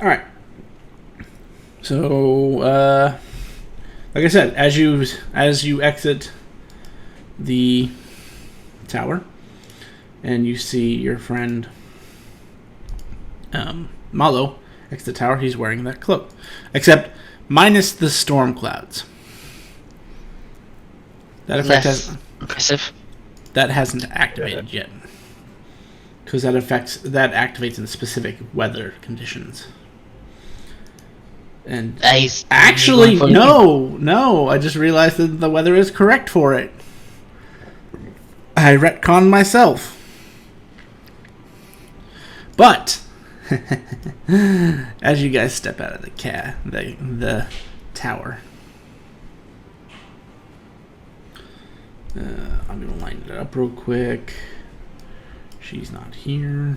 All right. So, like I said, as you exit the tower, and you see your friend Malo exit the tower, he's wearing that cloak, except minus the storm clouds. That effect Less impressive. That hasn't activated yet, because that activates in specific weather conditions. And actually, no, I just realized that the weather is correct for it. I retconned myself. But as you guys step out of the tower, I'm gonna line it up real quick. She's not here.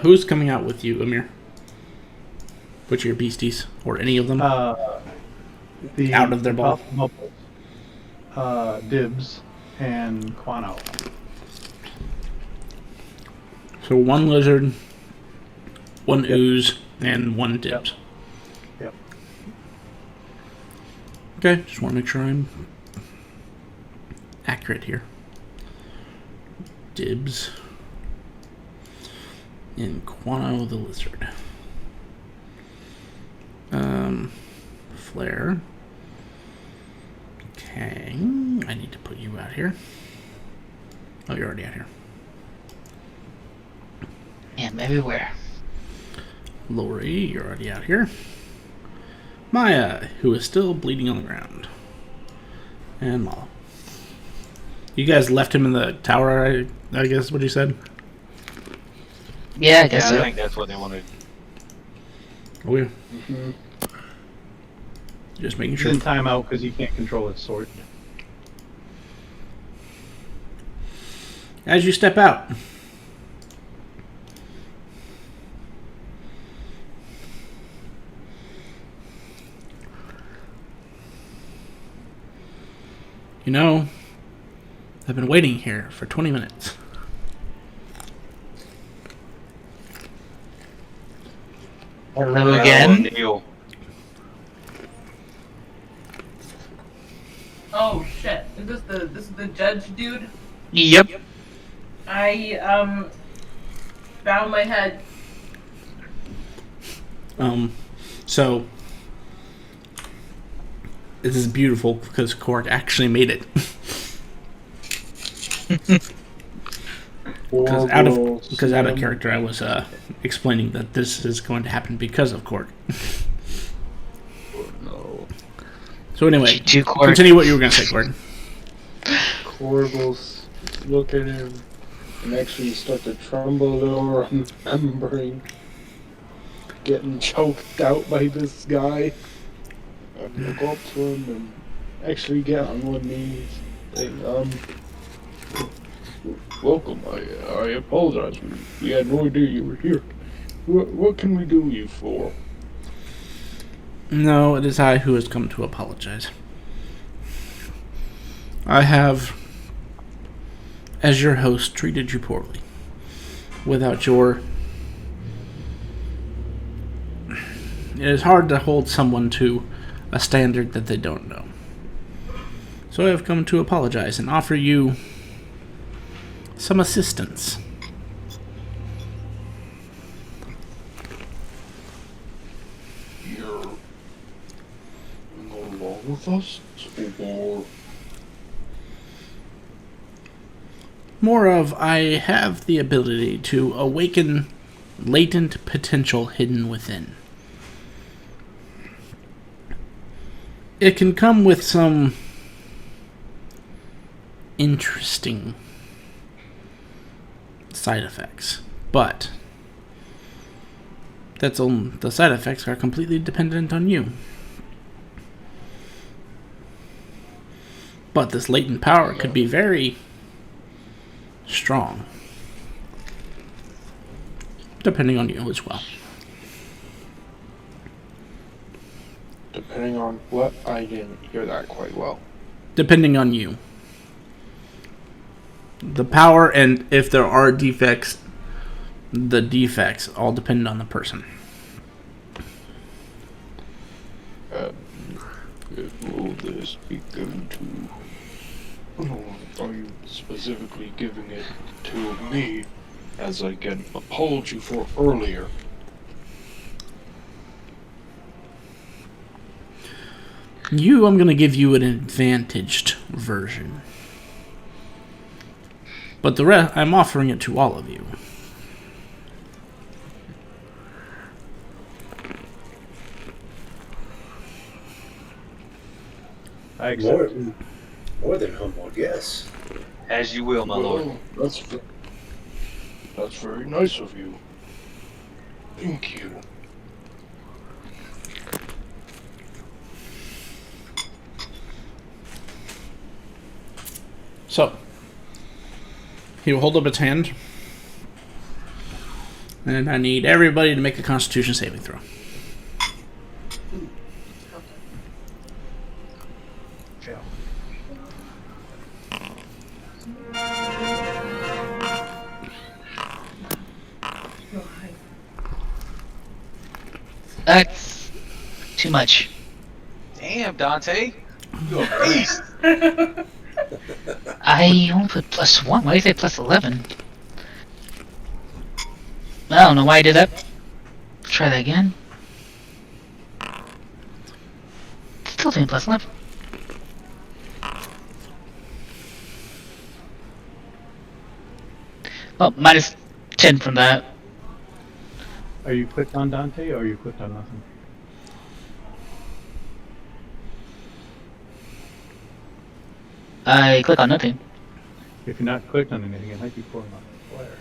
Who's coming out with you, Amir? Which are your beasties, or any of them? Out of their ball. Dibs and Quano. So one lizard, one ooze, and one Dibs. Yep. Okay, just want to make sure I'm accurate here. Dibs and Quano the lizard. Flare. Okay, I need to put you out here. Oh, you're already out here. I'm everywhere. Lori, you're already out here. Maya, who is still bleeding on the ground. And Mala. You guys left him in the tower, I guess what you said? Yeah, I guess so. I think that's what they wanted. Oh, yeah. Mm-hmm. Just making He's sure. in timeout because he can't control his sword. As you step out, you know, I've been waiting here for 20 minutes. Hello again. Neil. Oh shit! This is the judge dude. Yep. I bow my head. So this is beautiful because Cork actually made it. Because out of character, I was explaining that this is going to happen because of Cork. No. So anyway, Cork. continue what you were going to say, Cork. Korg will look at him and actually start to tremble a little, remembering getting choked out by this guy. And look up to him and actually get on one knee. Saying, welcome. I apologize. We had no idea you were here. What can we do you for? No, it is I who has come to apologize. I have, as your host, treated you poorly. Without your... It is hard to hold someone to a standard that they don't know. So I have come to apologize and offer you some assistance. You're go along with us, or More of, I have the ability to awaken latent potential hidden within. It can come with some interesting side effects, but the side effects are completely dependent on you. But this latent power could be very strong, depending on you as well. depending Depending on what, I didn't hear that quite well. Depending on you. The power and if there are defects, the defects all depend on the person. Will this be given to... Are you specifically giving it to me, as I get apology for earlier? I'm going to give you an advantaged version. But the rest, I'm offering it to all of you. I accept. More than humble, yes. As you will, my lord. Well, that's very nice of you. Thank you. So, he will hold up its hand. And I need everybody to make a Constitution saving throw. Yeah. That's too much. Damn, Dante. You're a beast. I only put +1. Why do you say +11? I don't know why I did that. Try that again. Still saying +11. Oh, -10 from that. Are you clicked on Dante or are you clicked on nothing? I click on nothing. If you're not clicked on anything, it might be pulling on the flare.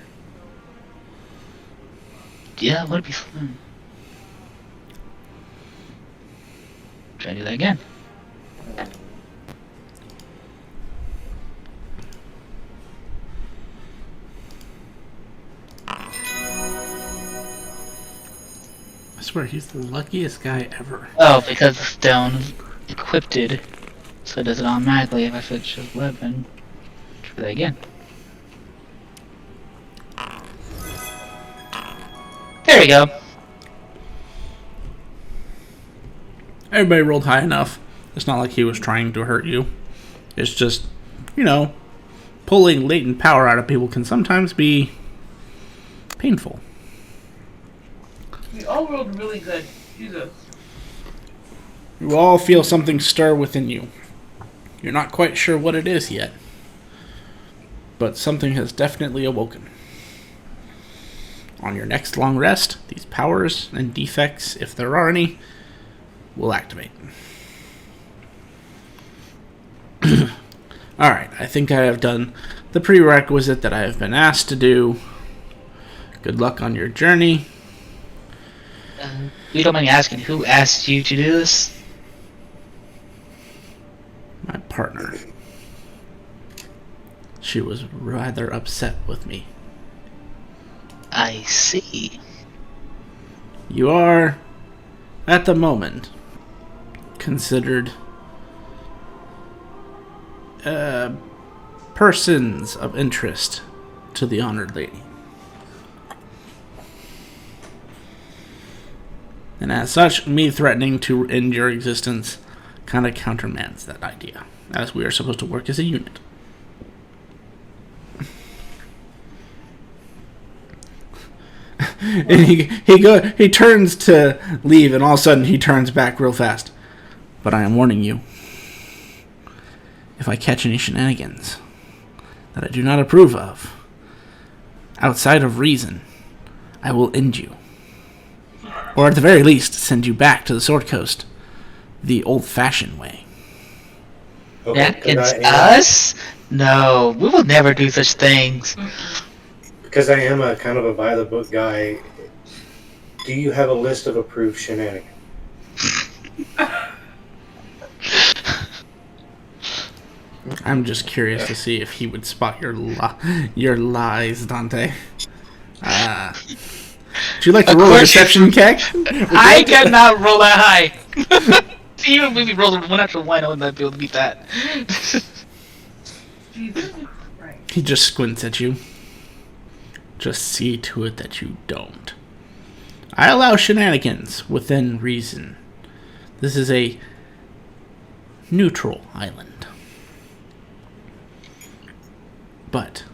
Yeah, would it be fun? Try to do that again. I swear, he's the luckiest guy ever. Oh, because the stone is equipped, so it does it automatically if I switch to weapon. Try that again. There we go. Everybody rolled high enough. It's not like he was trying to hurt you. It's just, pulling latent power out of people can sometimes be painful. We all rolled really good. Jesus. You all feel something stir within you. You're not quite sure what it is yet, but something has definitely awoken. On your next long rest, these powers and defects, if there are any, will activate. Alright, I think I have done the prerequisite that I have been asked to do. Good luck on your journey. You don't mind me asking, who asked you to do this? My partner. She was rather upset with me. I see. You are, at the moment, considered persons of interest to the honored lady. And as such, me threatening to end your existence kind of countermands that idea, as we are supposed to work as a unit. And he turns to leave, and all of a sudden he turns back real fast. But I am warning you, if I catch any shenanigans that I do not approve of, outside of reason, I will end you. Or at the very least, send you back to the Sword Coast the old-fashioned way. Okay, That could it's I- us? No, we will never do such things. Because I am a kind of a by-the-book guy, do you have a list of approved shenanigans? I'm just curious to see if he would spot your lies, Dante. Would you like to roll a course. deception check? I cannot roll that high. Even if we rolled one natural one, I would not be able to beat that. Jesus Christ. He just squints at you. Just see to it that you don't. I allow shenanigans within reason. This is a neutral island. But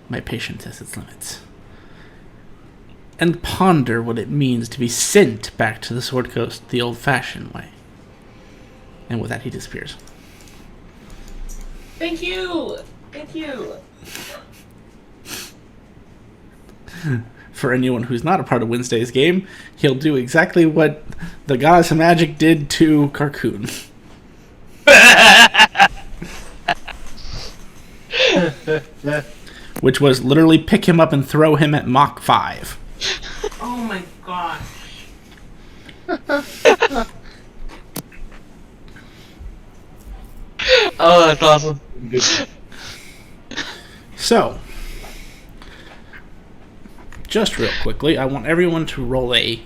my patience has its limits. And ponder what it means to be sent back to the Sword Coast the old-fashioned way. And with that, he disappears. Thank you. Thank you. For anyone who's not a part of Wednesday's game, he'll do exactly what the Goddess of Magic did to Carcoon. Which was literally pick him up and throw him at Mach 5. Oh my gosh. Oh, that's awesome. Good. So, just real quickly, I want everyone to roll a,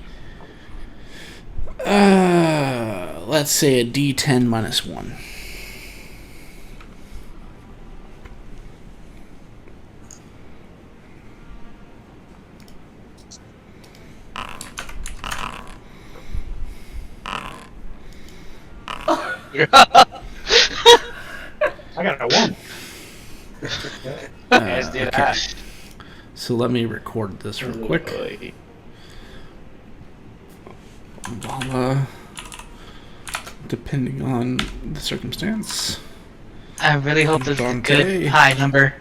let's say a D10 minus 1. I got a 1. Yes, did okay. I. So let me record this real quick. While, depending on the circumstance, I really hope this is a Dante. good high number.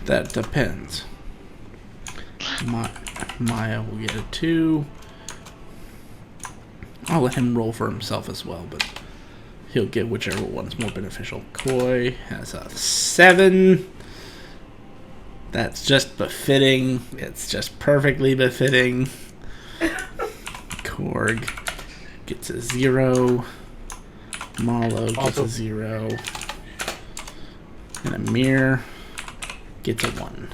that depends. Maya will get a 2. I'll let him roll for himself as well, but he'll get whichever one's more beneficial. Koy has a 7. That's just befitting. It's just perfectly befitting. Korg gets a 0. Malo gets a 0. And Amir gets a 1.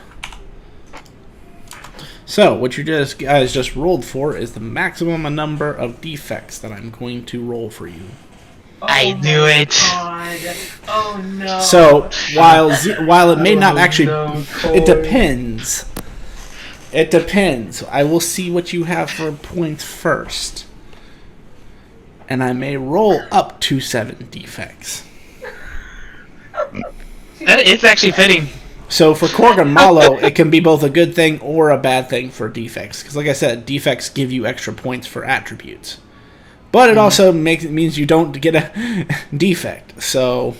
So, what you guys just rolled for is the maximum number of defects that I'm going to roll for you. I knew it. God. Oh no. So, while it may not actually... no, It depends. It depends. I will see what you have for points first. And I may roll up to 7 defects. It's actually fitting. So for Korg and Malo, it can be both a good thing or a bad thing for defects. Because like I said, defects give you extra points for attributes. But it also means you don't get a defect. So,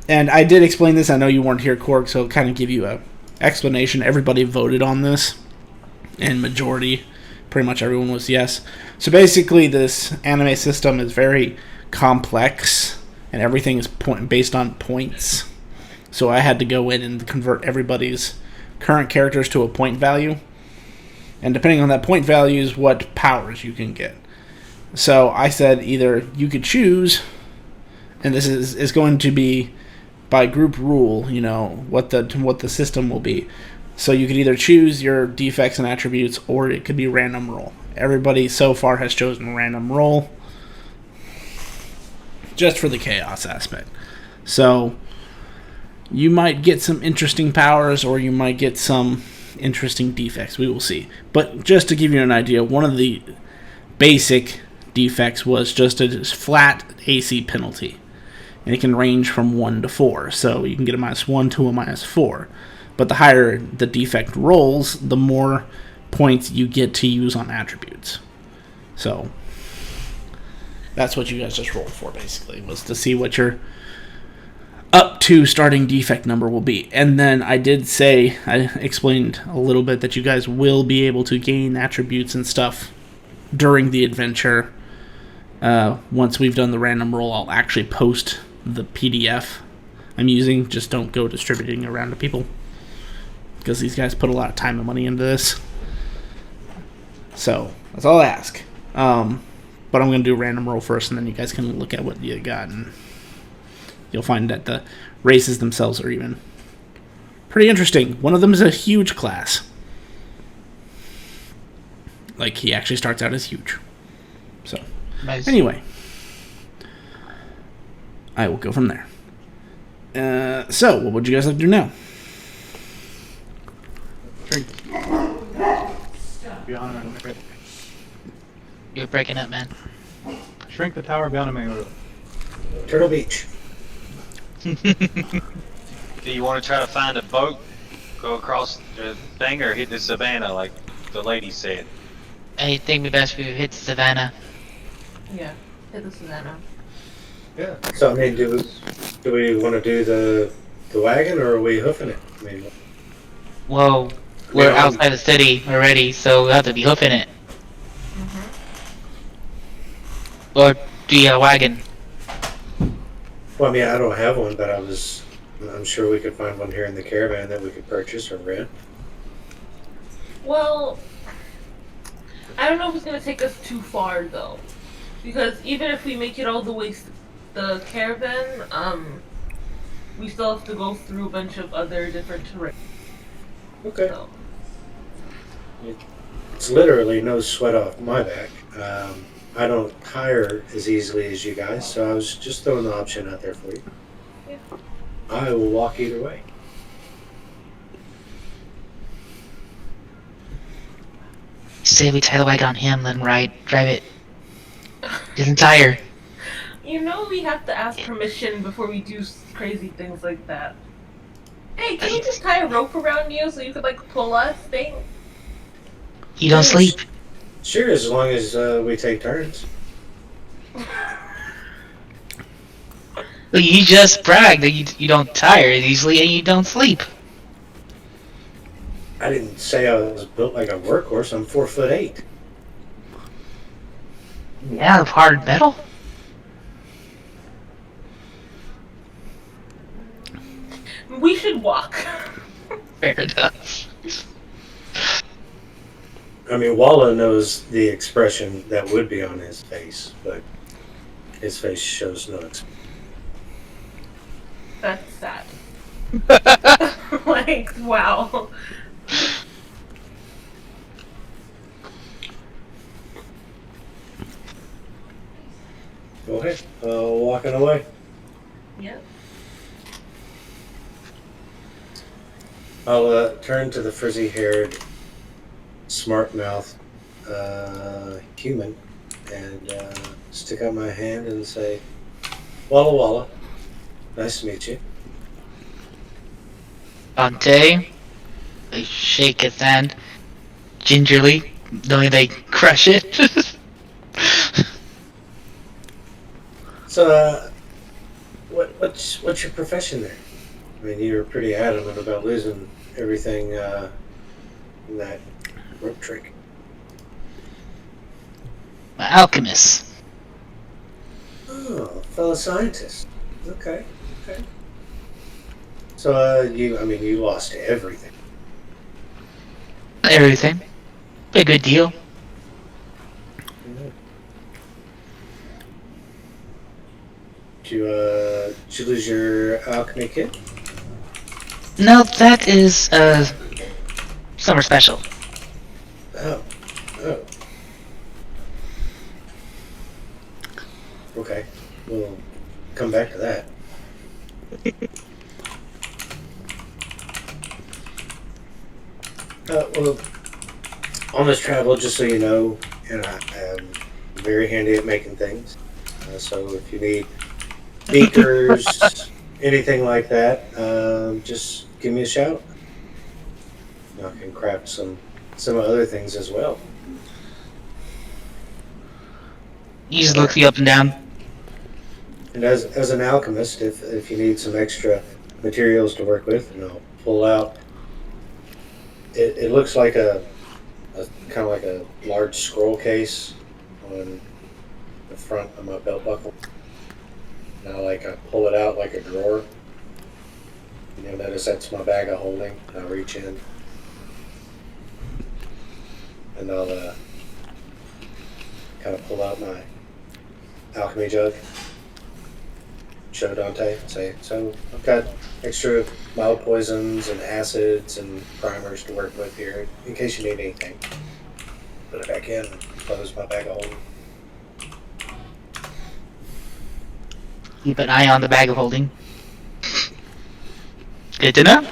and I did explain this. I know you weren't here, Korg, so I'll kind of give you a explanation. Everybody voted on this. And majority, pretty much everyone was yes. So basically this anime system is very complex. And everything is based on points. So I had to go in and convert everybody's current characters to a point value. And depending on that point value is what powers you can get. So I said either you could choose, and this is going to be by group rule, you know, what the system will be. So you could either choose your defects and attributes, or it could be random roll. Everybody so far has chosen random roll, just for the chaos aspect. So you might get some interesting powers, or you might get some interesting defects. We will see. But just to give you an idea, one of the basic defects was just a flat AC penalty. And it can range from 1 to 4. So you can get a -1 to a -4. But the higher the defect rolls, the more points you get to use on attributes. So that's what you guys just rolled for, basically, was to see what your up to starting defect number will be. And then I explained a little bit that you guys will be able to gain attributes and stuff during the adventure. Once we've done the random roll, I'll actually post the PDF I'm using. Just don't go distributing around to people, because these guys put a lot of time and money into this. So that's all I ask. But I'm going to do a random roll first, and then you guys can look at what you got, and you'll find that the races themselves are even pretty interesting. One of them is a huge class. Like, he actually starts out as huge. So, Nice. anyway, I will go from there. So, what would you guys like to do now? Shrink. Beyond my You're breaking up, man. Shrink the tower beyond my order. Turtle Beach. Do you want to try to find a boat, go across the thing, or hit the savannah like the lady said? I think we best we hit Savannah. Yeah, hit the Savannah. Yeah. So I mean, do we want to do the wagon, or are we hoofing it? I mean, Whoa, we're outside the city already, so we'll have to be hoofing it. Or do you have a wagon? well, I mean, I don't have one, but I'm sure we could find one here in the caravan that we could purchase or rent. Well, I don't know if it's gonna take us too far though, because even if we make it all the way the caravan, we still have to go through a bunch of other different terrain. Okay. So. It's literally no sweat off my back. I don't tire as easily as you guys, so I was just throwing the option out there for you. Yeah. I will walk either way. Say we tie the wagon on him, then drive it. Doesn't tire. You know we have to ask permission before we do crazy things like that. Hey, can we just tie a rope around you so you could like pull us? Thing? You don't sleep. Sure, as long as we take turns. Well, you just bragged that you don't tire easily and you don't sleep. I didn't say I was built like a workhorse. I'm 4'8". Yeah, of hard metal. We should walk. Fair enough. I mean, Walla knows the expression that would be on his face, but his face shows no expression. That's sad. Like, wow. Okay, walking away. Yeah. I'll turn to the frizzy-haired, smart-mouthed human and stick out my hand and say, "Walla Walla, nice to meet you." Dante, they shake his hand gingerly, knowing they crush it. So, what's your profession there? I mean, you were pretty adamant about losing everything in that rope trick. Alchemist. Oh, fellow scientist. Okay. So, you lost everything. Everything. A good deal. Did you lose your alchemy kit? No, that is, summer special. Oh. Okay, we'll come back to that. Well, on this travel, just so you know, and I am very handy at making things. So if you need beakers, anything like that, just give me a shout. I can craft some other things as well. He just looks you up and down. And as an alchemist, if you need some extra materials to work with, I'll pull out. It looks like a kind of like a large scroll case on the front of my belt buckle. Now, I pull it out like a drawer. Notice that's my bag of holding. I'll reach in, and I'll kind of pull out my alchemy jug. Show Dante and say, "So I've got extra mild poisons and acids and primers to work with here in case you need anything." Put it back in and close my bag of holding. Keep an eye on the bag of holding. Good to know.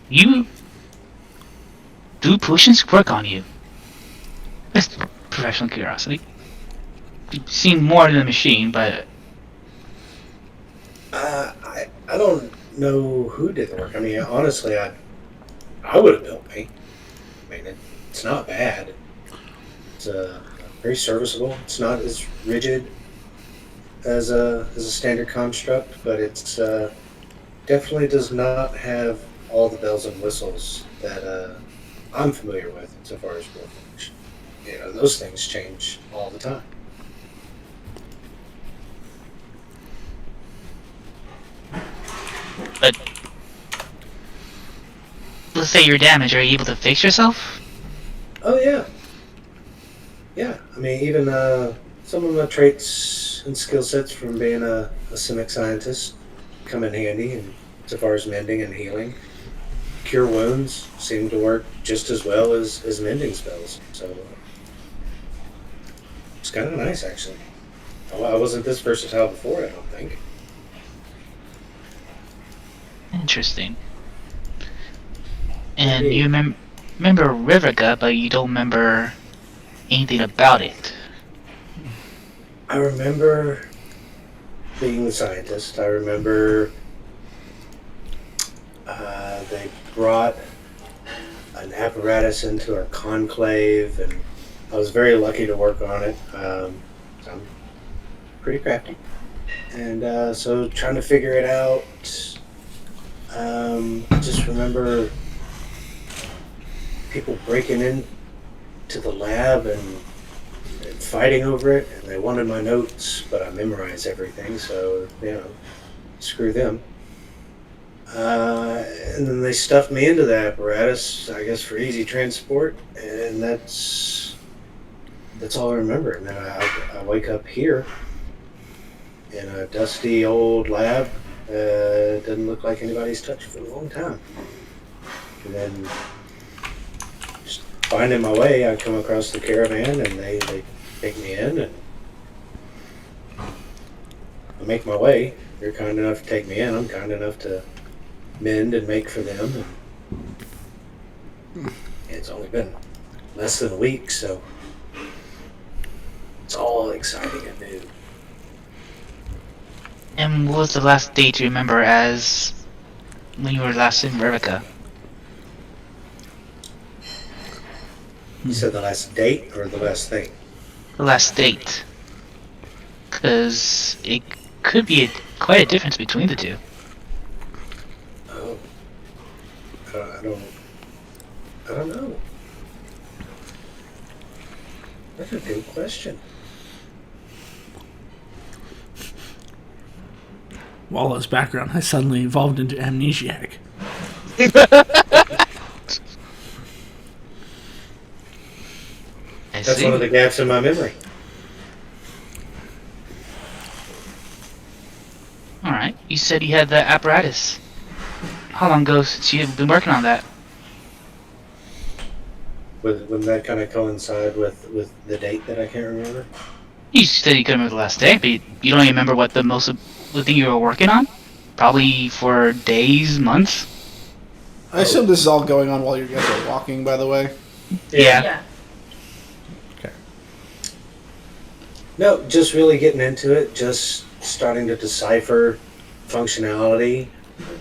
You do potions work on you? Just professional curiosity. You've seen more than the machine, but I don't know who did the work. I mean, honestly, I would have built me. I mean, it's not bad. It's very serviceable. It's not as rigid as a standard construct, but it's definitely does not have all the bells and whistles that I'm familiar with so far as Warforged. You know, those things change all the time. but let's say you're damaged. Are you able to fix yourself? Oh yeah, yeah. I mean, even some of my traits and skill sets from being a simic scientist come in handy, and so far as mending and healing. Cure wounds seem to work just as well as mending spells. So it's kind of nice, actually. I wasn't this versatile before, I don't think. Interesting. And you remember Riverga, but you don't remember anything about it. I remember being the scientist. I remember they brought an apparatus into our conclave, and I was very lucky to work on it. I'm pretty crafty. And so trying to figure it out, just remember people breaking into the lab and fighting over it, and they wanted my notes, but I memorized everything, so, you know, screw them. And then they stuffed me into the apparatus, I guess, for easy transport, and that's all I remember. And then I wake up here in a dusty old lab. Doesn't look like anybody's touched for a long time. And then just finding my way, I come across the caravan, and they take me in, and I make my way. They're kind enough to take me in. I'm kind enough to mend and make for them. And it's only been less than a week, so it's all exciting and new. And what was the last date you remember as when you were last in Riverga? You said the last date or the last thing? The last date. Because it could be quite a difference between the two. Oh, I don't know. That's a good question. Wallow's background has suddenly evolved into amnesiac. I That's see. one of the gaps in my memory. Alright, you said you had the apparatus. How long ago since you've been working on that? Wouldn't that kind of coincide with the date that I can't remember? You said you couldn't remember the last day, but you don't even remember what the thing you were working on? Probably for days, months? I assume this is all going on while you guys are walking, by the way. Yeah. Yeah. No, just really getting into it, just starting to decipher functionality,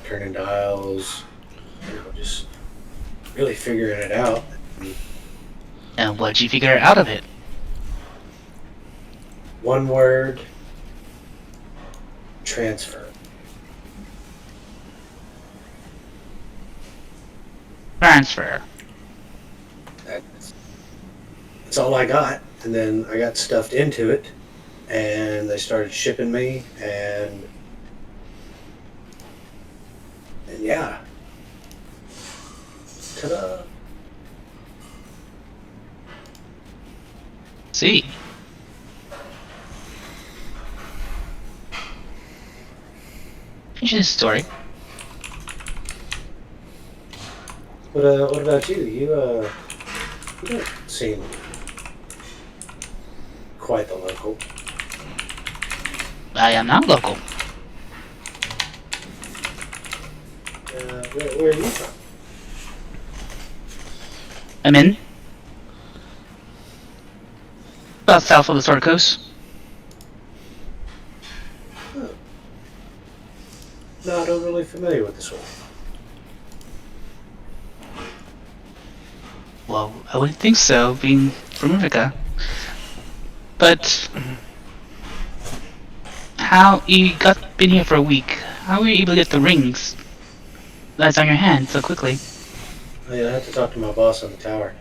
turning dials, just really figuring it out. And what'd you figure out of it? One word, transfer. Transfer. That's all I got. And then I got stuffed into it, and they started shipping me, and yeah. Ta-da. See. Interesting story. What about you? You don't seem quite the local. I am not local. Where are you from? I'm in. About south of the Sword Coast. Not overly familiar with this one. Well, I wouldn't think so, being from America. But how you been here for a week? How were you able to get the rings that's on your hand so quickly? I have to talk to my boss on the tower.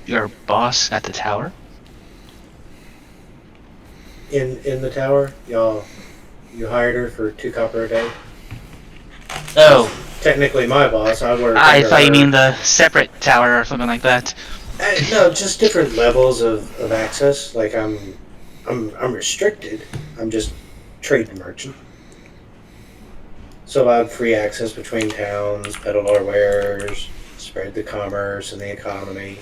Your boss at the tower? In the tower, you hired her for 2 copper a day. Oh, Technically, my boss. I work. I under thought you her. mean the separate tower or something like that. No, just different levels of access. Like I'm restricted. I'm just trade merchant. So I have free access between towns, peddle our wares, spread the commerce and the economy.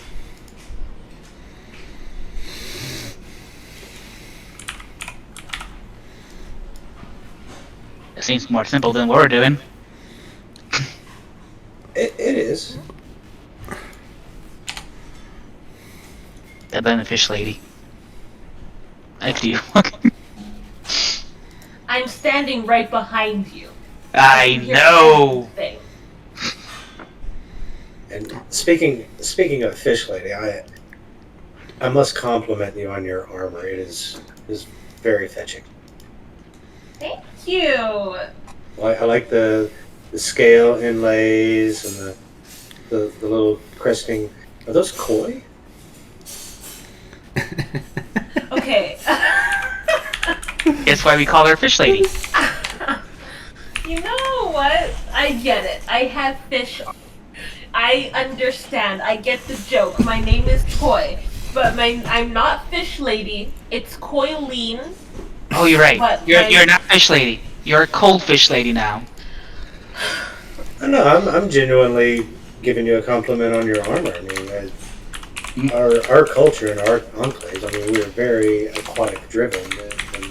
It seems more simple than what we're doing. It is. The benefish lady. Next to you. I'm standing right behind you. I Hear know. everything. And speaking of fish lady, I must compliment you on your armor. It is very fetching. Thank you. I like the scale inlays and the little cresting. Are those koi? Okay. That's why we call her fish lady. You know what? I get it. I have fish. I understand. I get the joke. My name is Koy, but I'm not fish lady. It's Koyleen. Oh, you're right. But You're not fish lady. You're a cold fish lady now. No, I'm genuinely giving you a compliment on your armor. I mean, our culture and our enclaves. I mean, we're very aquatic driven, and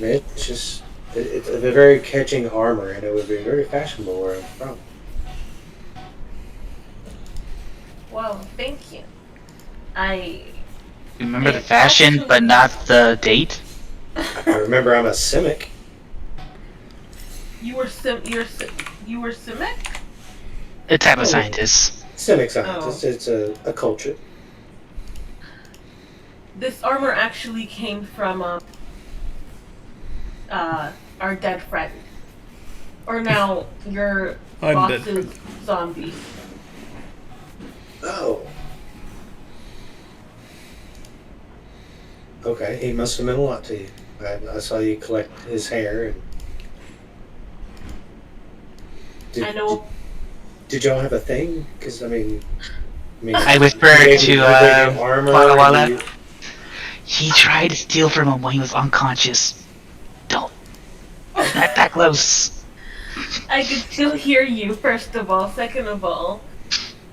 it's just it's a very catching armor, and it would be very fashionable where I'm from. Well, thank you. I Remember the fashion, but not the date? I remember I'm a Simic. You were Simic? A type of scientist. Simic scientist. It's a culture. This armor actually came from our dead friend, or now your Undead boss's zombie. Oh. Okay, he must have meant a lot to you. I saw you collect his hair. And I know. Did y'all have a thing? Because I I whispered to armor. Walla Walla. You, He tried to steal from him when he was unconscious. Don't. Not that close. I can still hear you, first of all. Second of all,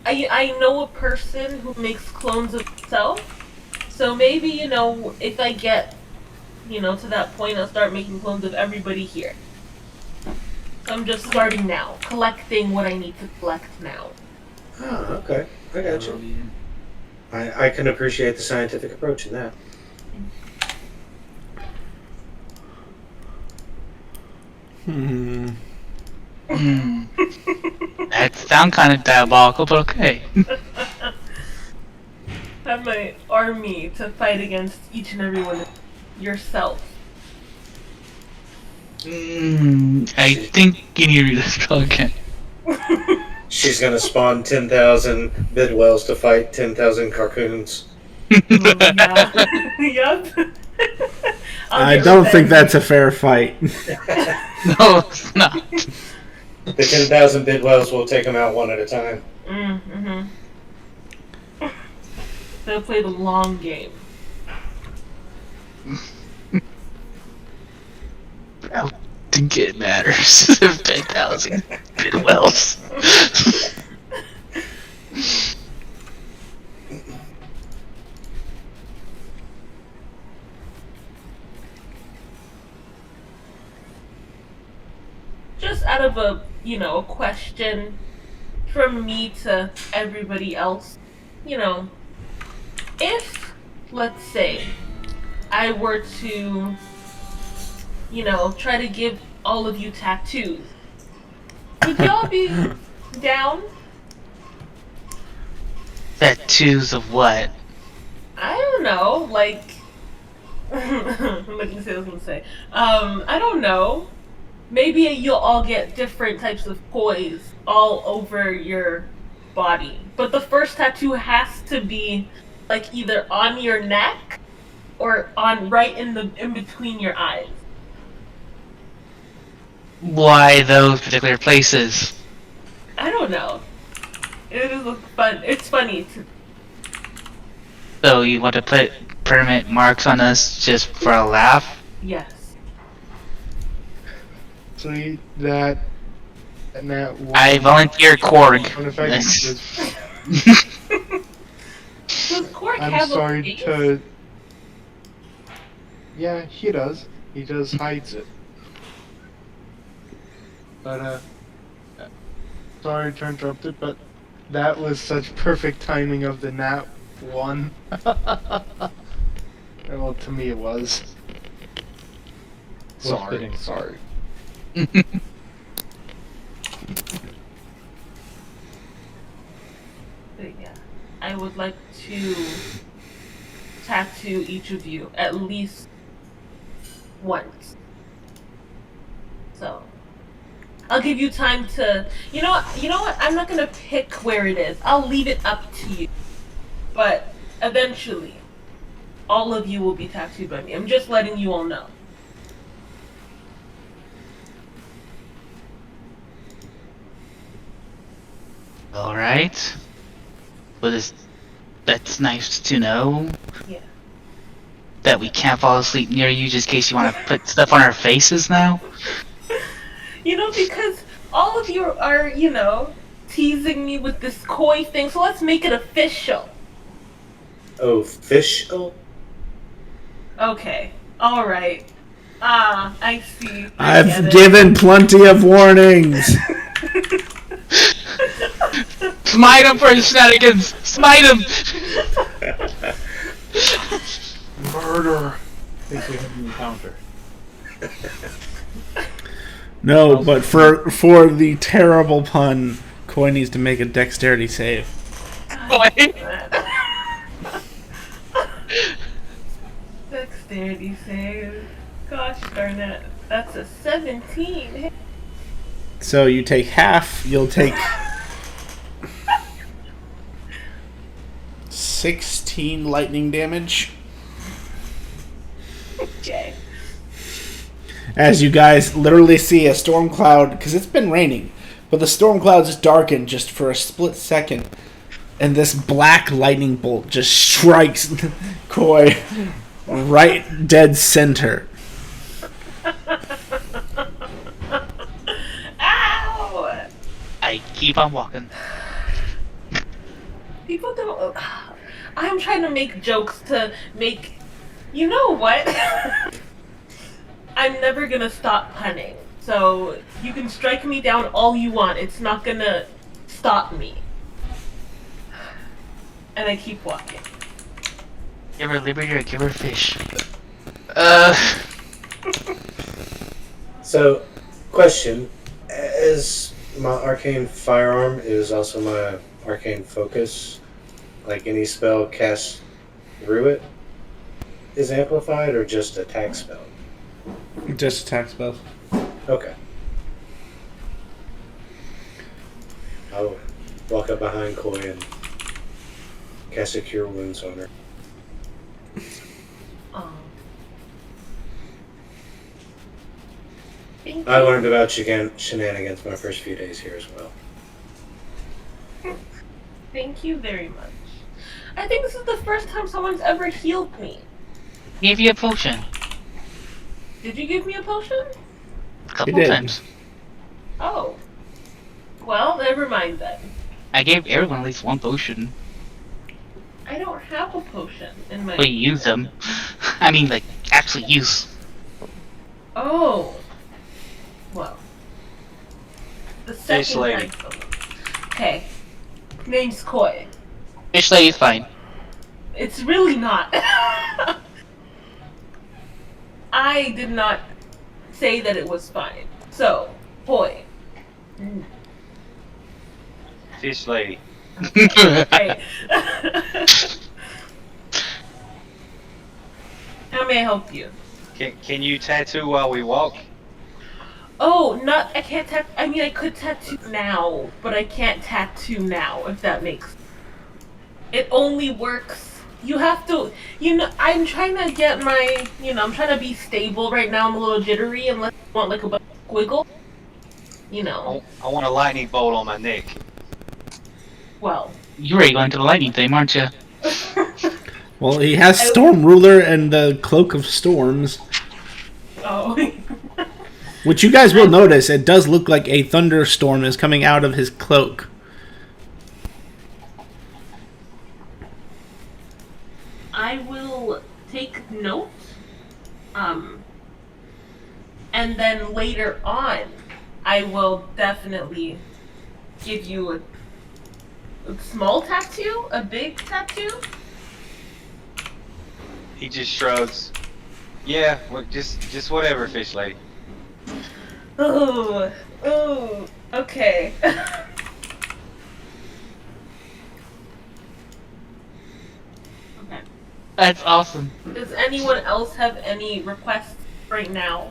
I know a person who makes clones of himself. So maybe, if I get, to that point, I'll start making clones of everybody here. So I'm just starting now, collecting what I need to collect now. oh, okay. I got you. I can appreciate the scientific approach in that. That sound kind of diabolical, but okay. Have my army to fight against each and every one of yourself. I think you need to read this spell again. She's gonna spawn 10,000 bidwells to fight 10,000 carcoons. Yeah. Yup. I don't think that's a fair fight. No, it's not. The 10,000 bidwells will take them out one at a time. Mm-hmm. They'll play the long game. I don't think it matters. 10,000. David Wells. Just out of a question from me to everybody else, if, let's say, I were to, try to give all of you tattoos, would y'all be down? Tattoos of what? I don't know, like, I'm not gonna say what I was gonna say. I don't know. Maybe you'll all get different types of koys all over your body. But the first tattoo has to be like either on your neck or on right in between your eyes. Why those particular places? I don't know. It is fun. It's funny. So you want to put permanent marks on us just for a laugh? Yes. See that and that one. I volunteer Korg. In fact, Does Cork I'm have sorry a face? to. Yeah, he does. He just hides it. But sorry to interrupt it, but that was such perfect timing of the nat one. Well, to me it was. Sorry, fitting. sorry. But yeah, I would like to tattoo each of you at least once. So I'll give you time to. You know what? I'm not gonna pick where it is. I'll leave it up to you. But eventually, all of you will be tattooed by me. I'm just letting you all know. Alright. Well, that's nice to know. Yeah. That we can't fall asleep near you just in case you want to put stuff on our faces now? Because all of you are, teasing me with this koi thing, so let's make it official. Official? Okay. Alright. I see. I've given plenty of warnings. Smite him for his shenanigans! Smite him! Murder. I think we have an encounter. No, but for the terrible pun, Koy needs to make a dexterity save. Dexterity save. Gosh darn it. That's a 17. So you take half. You'll take 16 lightning damage. Okay. As you guys literally see a storm cloud, because it's been raining, but the storm clouds darken just for a split second, and this black lightning bolt just strikes Koy right dead center. Ow! I keep on walking. People don't. I'm trying to make jokes to make. You know what? I'm never gonna stop punning. So you can strike me down all you want. It's not gonna stop me. And I keep walking. Give her liberty or give her fish. So, question. As my arcane firearm is also my arcane focus, like any spell cast through it is amplified, or just attack spell? Just attack spells. Okay. I'll walk up behind Koy and cast a Cure Wounds on her. Oh. Thank I you. learned about shenanigans my first few days here as well. Thank you very much. I think this is the first time someone's ever healed me. Gave you a potion. Did you give me a potion? A couple did. times. Oh. never mind then. I gave everyone at least one potion. I don't have a potion in my. But you use them. I mean, like, actually use. Oh. Well. The Fish second lady. time. Okay. Name's Koy. Fish lady's fine. It's really not. I did not say that it was fine. So, Koy. Fish lady. Right. How may I help you? Can you tattoo while we walk? Oh, I can't I mean, I could tattoo now, but I can't tattoo now, if that makes sense. It only works. You have to, I'm trying to get my, I'm trying to be stable right now. I'm a little jittery, unless you want, like, a squiggle. I want a lightning bolt on my neck. Well. You're already going to the lightning theme, aren't you? Well, he has Storm Ruler and the Cloak of Storms. Oh. Which you guys will notice, it does look like a thunderstorm is coming out of his cloak. I will take note. And then later on, I will definitely give you a small tattoo, a big tattoo. He just shrugs. Yeah, well, just whatever, fish lady. Oh, okay. Okay. That's awesome. Does anyone else have any requests right now?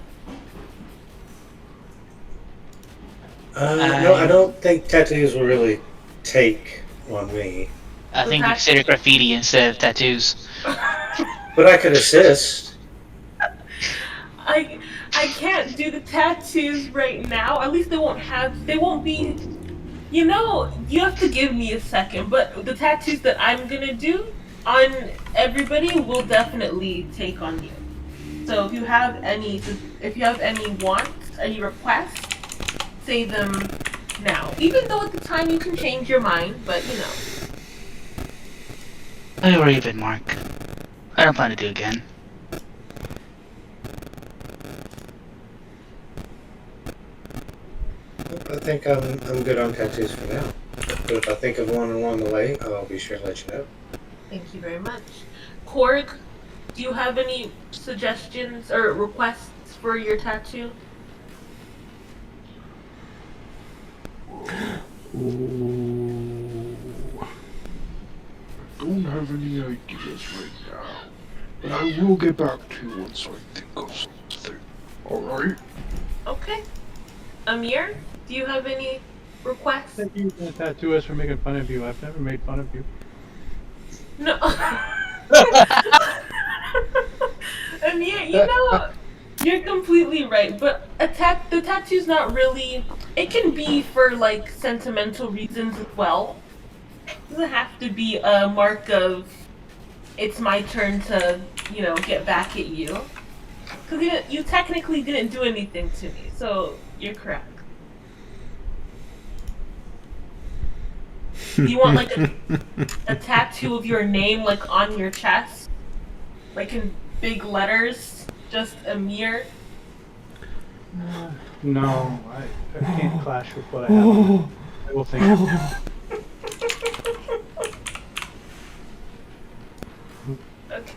No, I don't think tattoos will really take on me. I think we consider graffiti instead of tattoos. But I could assist. I can't do the tattoos right now. At least they won't be, you have to give me a second, but the tattoos that I'm gonna do on everybody will definitely take on you. So if you have any wants, any requests, say them now. Even though at the time you can change your mind, but I already been, Mark. I don't plan to do it again. I think I'm good on tattoos for now. But if I think of one along the way, I'll be sure to let you know. Thank you very much. Korg, do you have any suggestions or requests for your tattoo? Don't have any ideas right now, but I will get back to you once I think of something. Alright? Okay. Amir, do you have any requests? Thank you for tattoo us for making fun of you. I've never made fun of you. No. Amir, you're completely right, but the tattoo's not really. It can be for like sentimental reasons as well. It doesn't have to be a mark of it's my turn to, get back at you. Because you technically didn't do anything to me, so you're correct. You want like a tattoo of your name like on your chest? Like in big letters? Just Amir? No, I can't clash with what I have. I will think of it. Okay.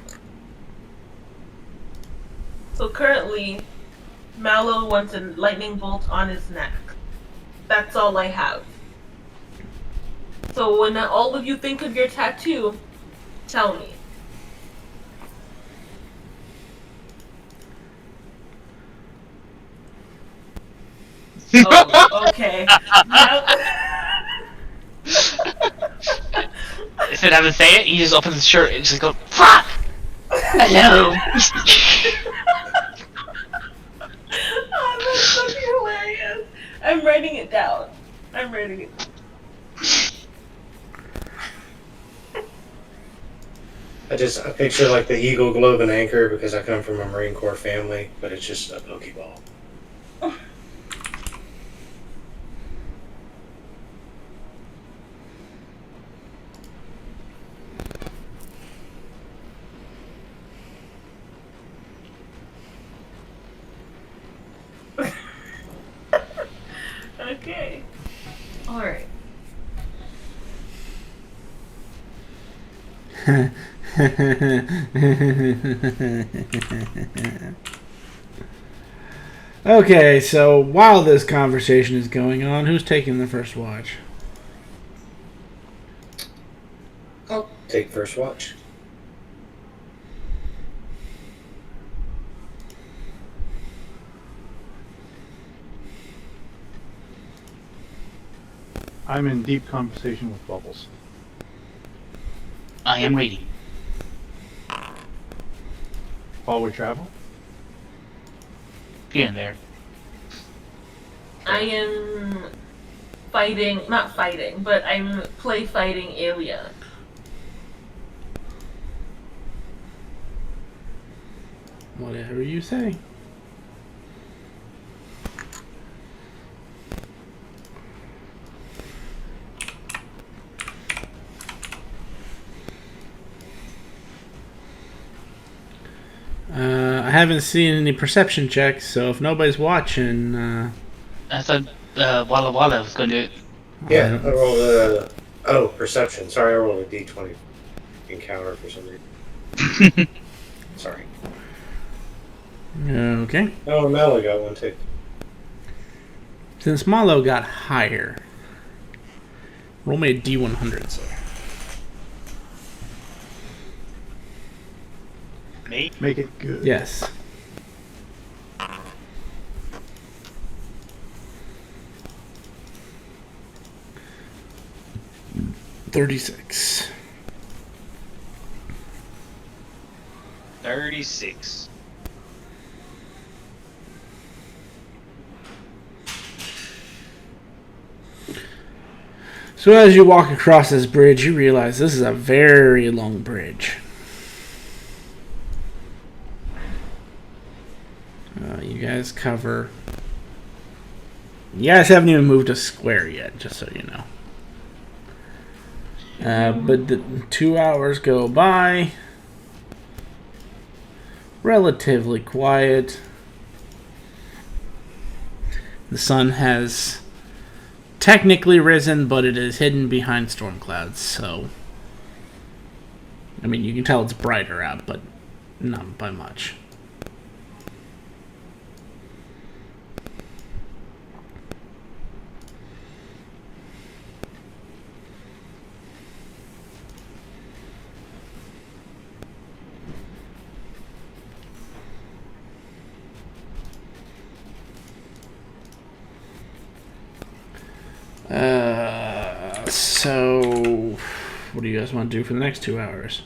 So currently, Mallow wants a lightning bolt on his neck. That's all I have. So when all of you think of your tattoo, tell me. Oh, okay. Instead of having to say it, he just opens his shirt and just goes, "Fuck! Hello!" Oh, that's fucking hilarious. I'm writing it down. I picture like the eagle, globe, and anchor because I come from a Marine Corps family, but it's just a Pokeball. Okay. Alright. Okay, so while this conversation is going on, who's taking the first watch? I'll take first watch. I'm in deep conversation with Bubbles. I am reading. While we travel? Here and there. I am fighting, not fighting, but I'm play fighting Alia. Whatever you say. I haven't seen any perception checks, so if nobody's watching, I thought Walla Walla was going to do it. Yeah, I rolled a... Oh, perception. Sorry, I rolled a d20 encounter for some reason. Sorry. Okay. Oh, Mello got one too. Since Malo got higher, roll me a D100, sir. Me? Make it good. Yes. $36. 36. So as you walk across this bridge, you realize this is a very long bridge. You guys cover... You guys haven't even moved a square yet, just so you know. But the 2 hours go by. Relatively quiet. The sun has technically risen, but it is hidden behind storm clouds, so... I mean, you can tell it's brighter out, but not by much. So, what do you guys want to do for the next 2 hours?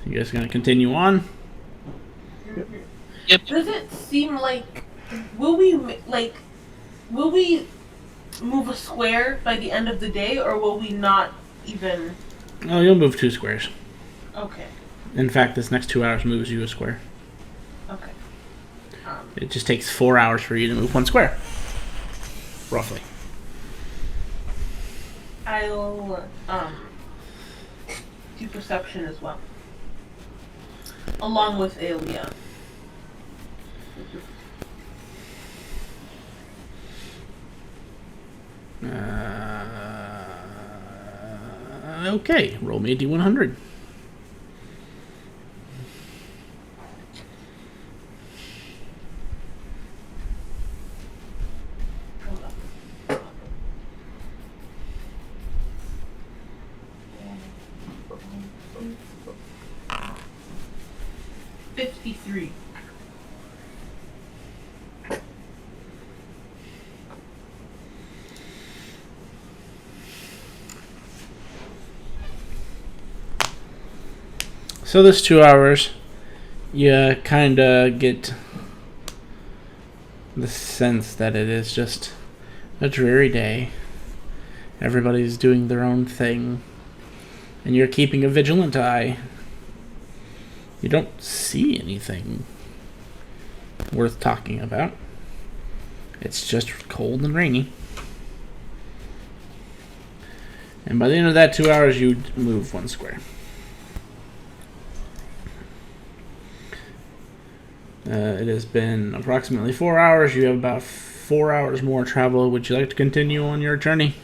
You guys gonna continue on? Yep. Does it seem like will we move a square by the end of the day, or will we not even? Oh, you'll move 2 squares. Okay. In fact, this next 2 hours moves you a square. Okay. It just takes 4 hours for you to move 1 square. Roughly. I'll do perception as well, along with Alia. Okay, roll me a D100. Hold up. 53. So this 2 hours, you kind of get the sense that it is just a dreary day. Everybody's doing their own thing, and you're keeping a vigilant eye. You don't see anything worth talking about. It's just cold and rainy. And by the end of that 2 hours, you move 1 square. It has been approximately 4 hours. You have about 4 hours more travel. Would you like to continue on your journey?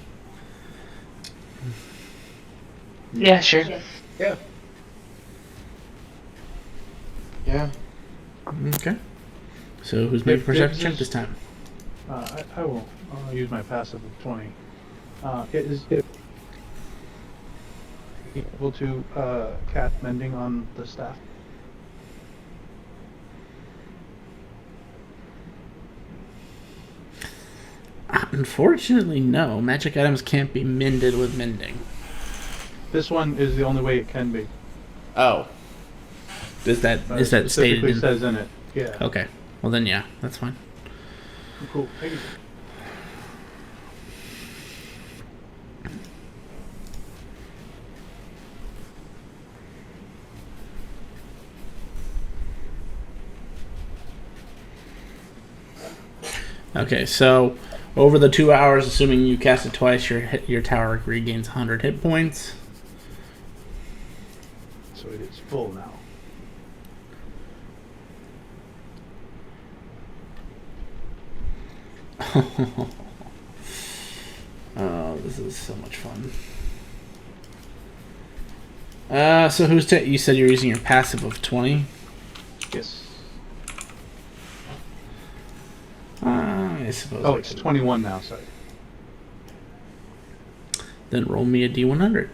Yeah, sure. Yeah. Yeah. Okay. So who's making a perception check this time? I will use my passive of 20. Is it able to cast mending on the staff? Unfortunately, no. Magic items can't be mended with mending. This one is the only way it can be. Oh. Is that It stated specifically in? says in it. Yeah. Okay. Well then, yeah, that's fine. Cool. Thank you. Okay, so over the 2 hours, assuming you cast it twice, your tower regains 100 hit points. So it is full now. Oh, this is so much fun. So who's you said you're using your passive of 20? Yes. I suppose. Oh, it's 21 now. Sorry. Then roll me a d100.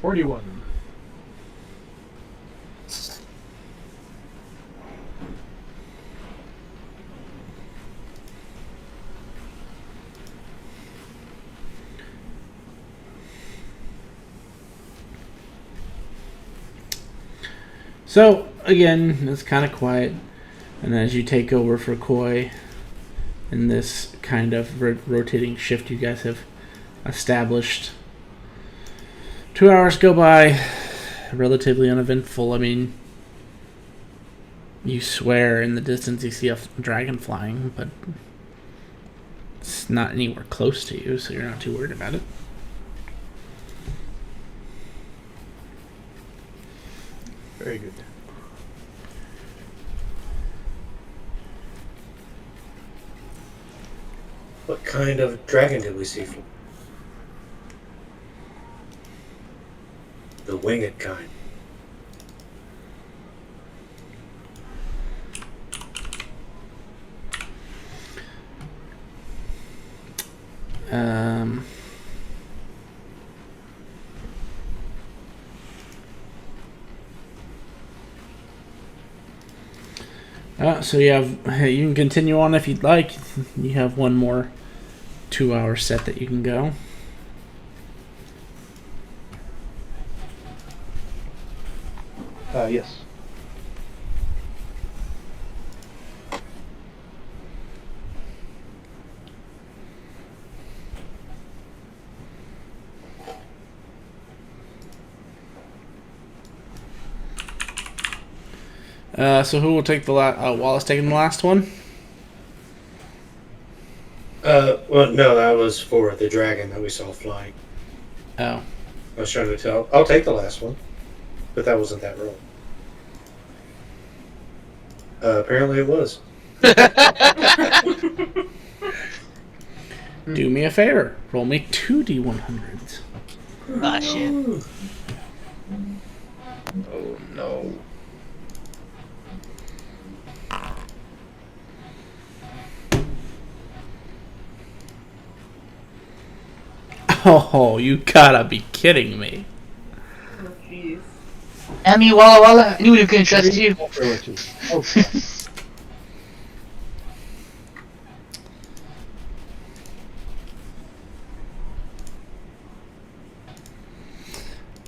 $41. So again, it's kind of quiet, and as you take over for Koy, in this kind of rotating shift you guys have established, 2 hours go by, relatively uneventful. I mean, you swear in the distance you see a dragon flying, but it's not anywhere close to you, so you're not too worried about it. Very good. What kind of dragon did we see? The winged kind. So you can continue on if you'd like. You have one more 2 hour set that you can go. Yes. So who will take the Wallace taking the last one? Well, no, that was for the dragon that we saw flying. Oh. I was trying to tell. I'll take the last one, but that wasn't that roll. Apparently it was. Do me a favor. Roll me 2 d100s. Ah, shit. Oh no. Oh, you gotta be kidding me. Oh, jeez. I mean, Walla Walla, I knew we couldn't trust you. Okay.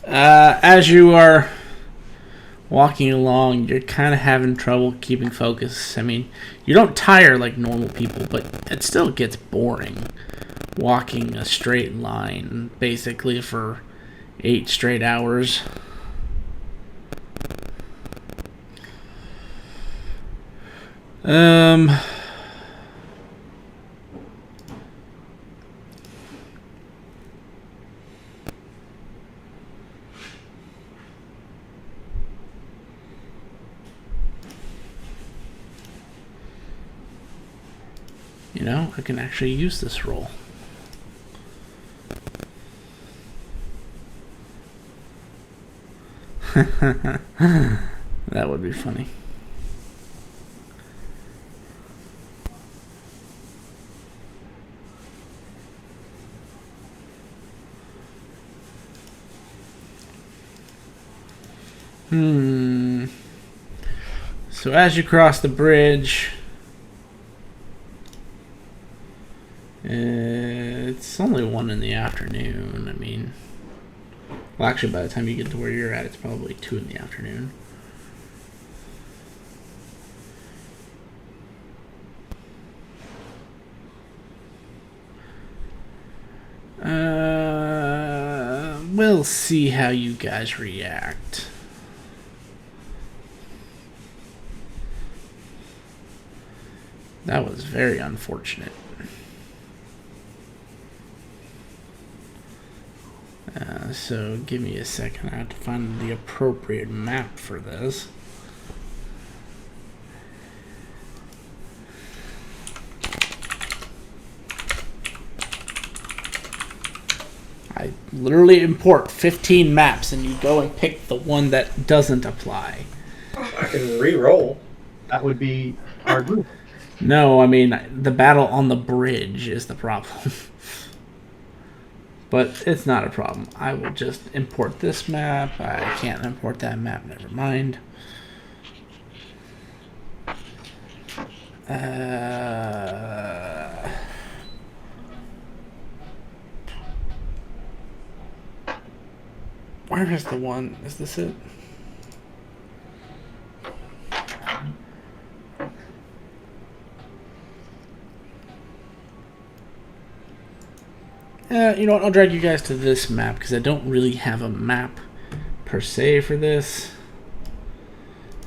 As you are walking along, you're kind of having trouble keeping focus. I mean, you don't tire like normal people, but it still gets boring walking a straight line basically for 8 straight hours. You know, I can actually use this roll. That would be funny. So as you cross the bridge, it's only 1 in the afternoon. I mean, well, actually, by the time you get to where you're at, it's probably 2 in the afternoon. We'll see how you guys react. That was very unfortunate. So give me a second. I have to find the appropriate map for this. I literally import 15 maps and you go and pick the one that doesn't apply. I can re-roll. That would be our group. No, I mean, the battle on the bridge is the problem. But it's not a problem. I will just import this map. I can't import that map. Never mind. Where is the one? Is this it? You know what? I'll drag you guys to this map because I don't really have a map per se for this.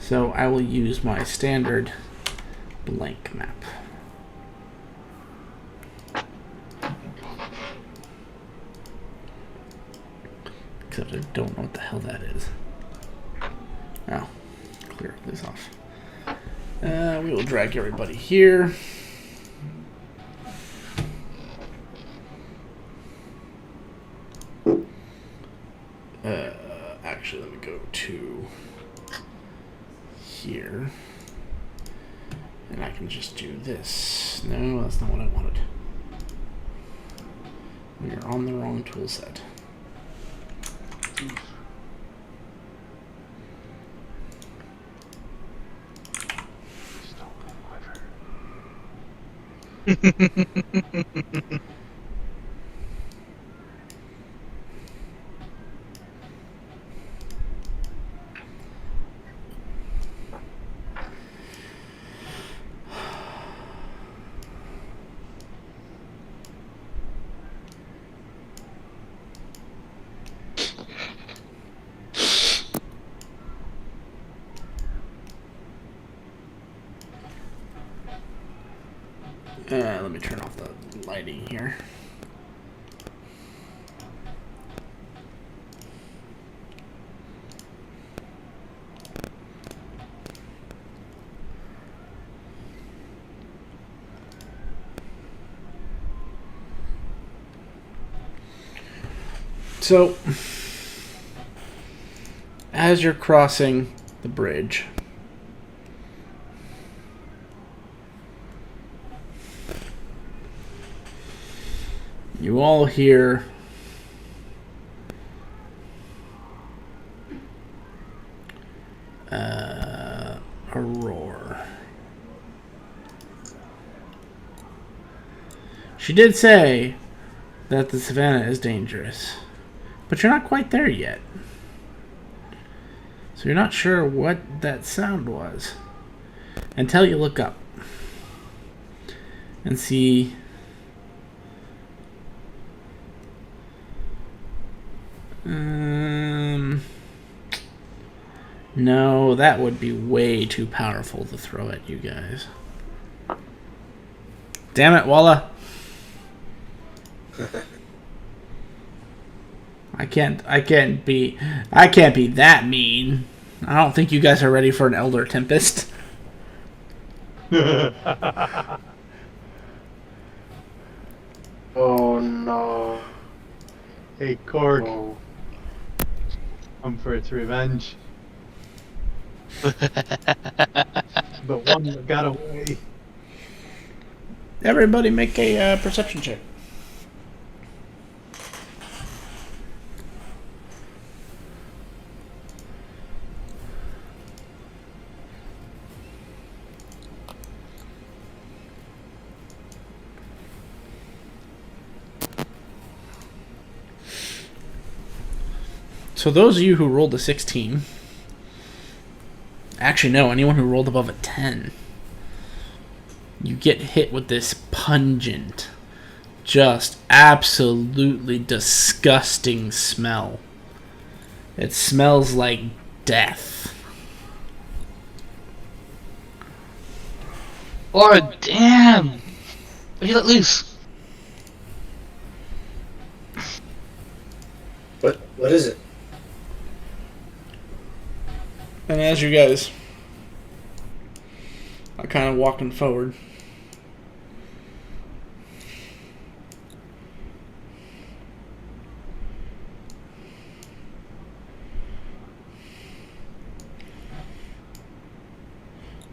So I will use my standard blank map. Except I don't know what the hell that is. Oh, clear this off. We will drag everybody here. Actually, let me go to here. And I can just do this. No, that's not what I wanted. We are on the wrong tool set. Let me turn off the lighting here. So, as you're crossing the bridge, you all hear a roar. She did say that the savannah is dangerous, but you're not quite there yet. So you're not sure what that sound was until you look up and see no, that would be way too powerful to throw at you guys. Damn it, Walla. I can't be that mean. I don't think you guys are ready for an Elder Tempest. Oh no. Hey, Korg, Oh. come for its revenge. The one that got away. Everybody make a perception check. So those of you who rolled a 16, actually no, anyone who rolled above a 10, you get hit with this pungent, just absolutely disgusting smell. It smells like death. Oh, damn! Why'd you let loose? What is it? And as you guys are kind of walking forward,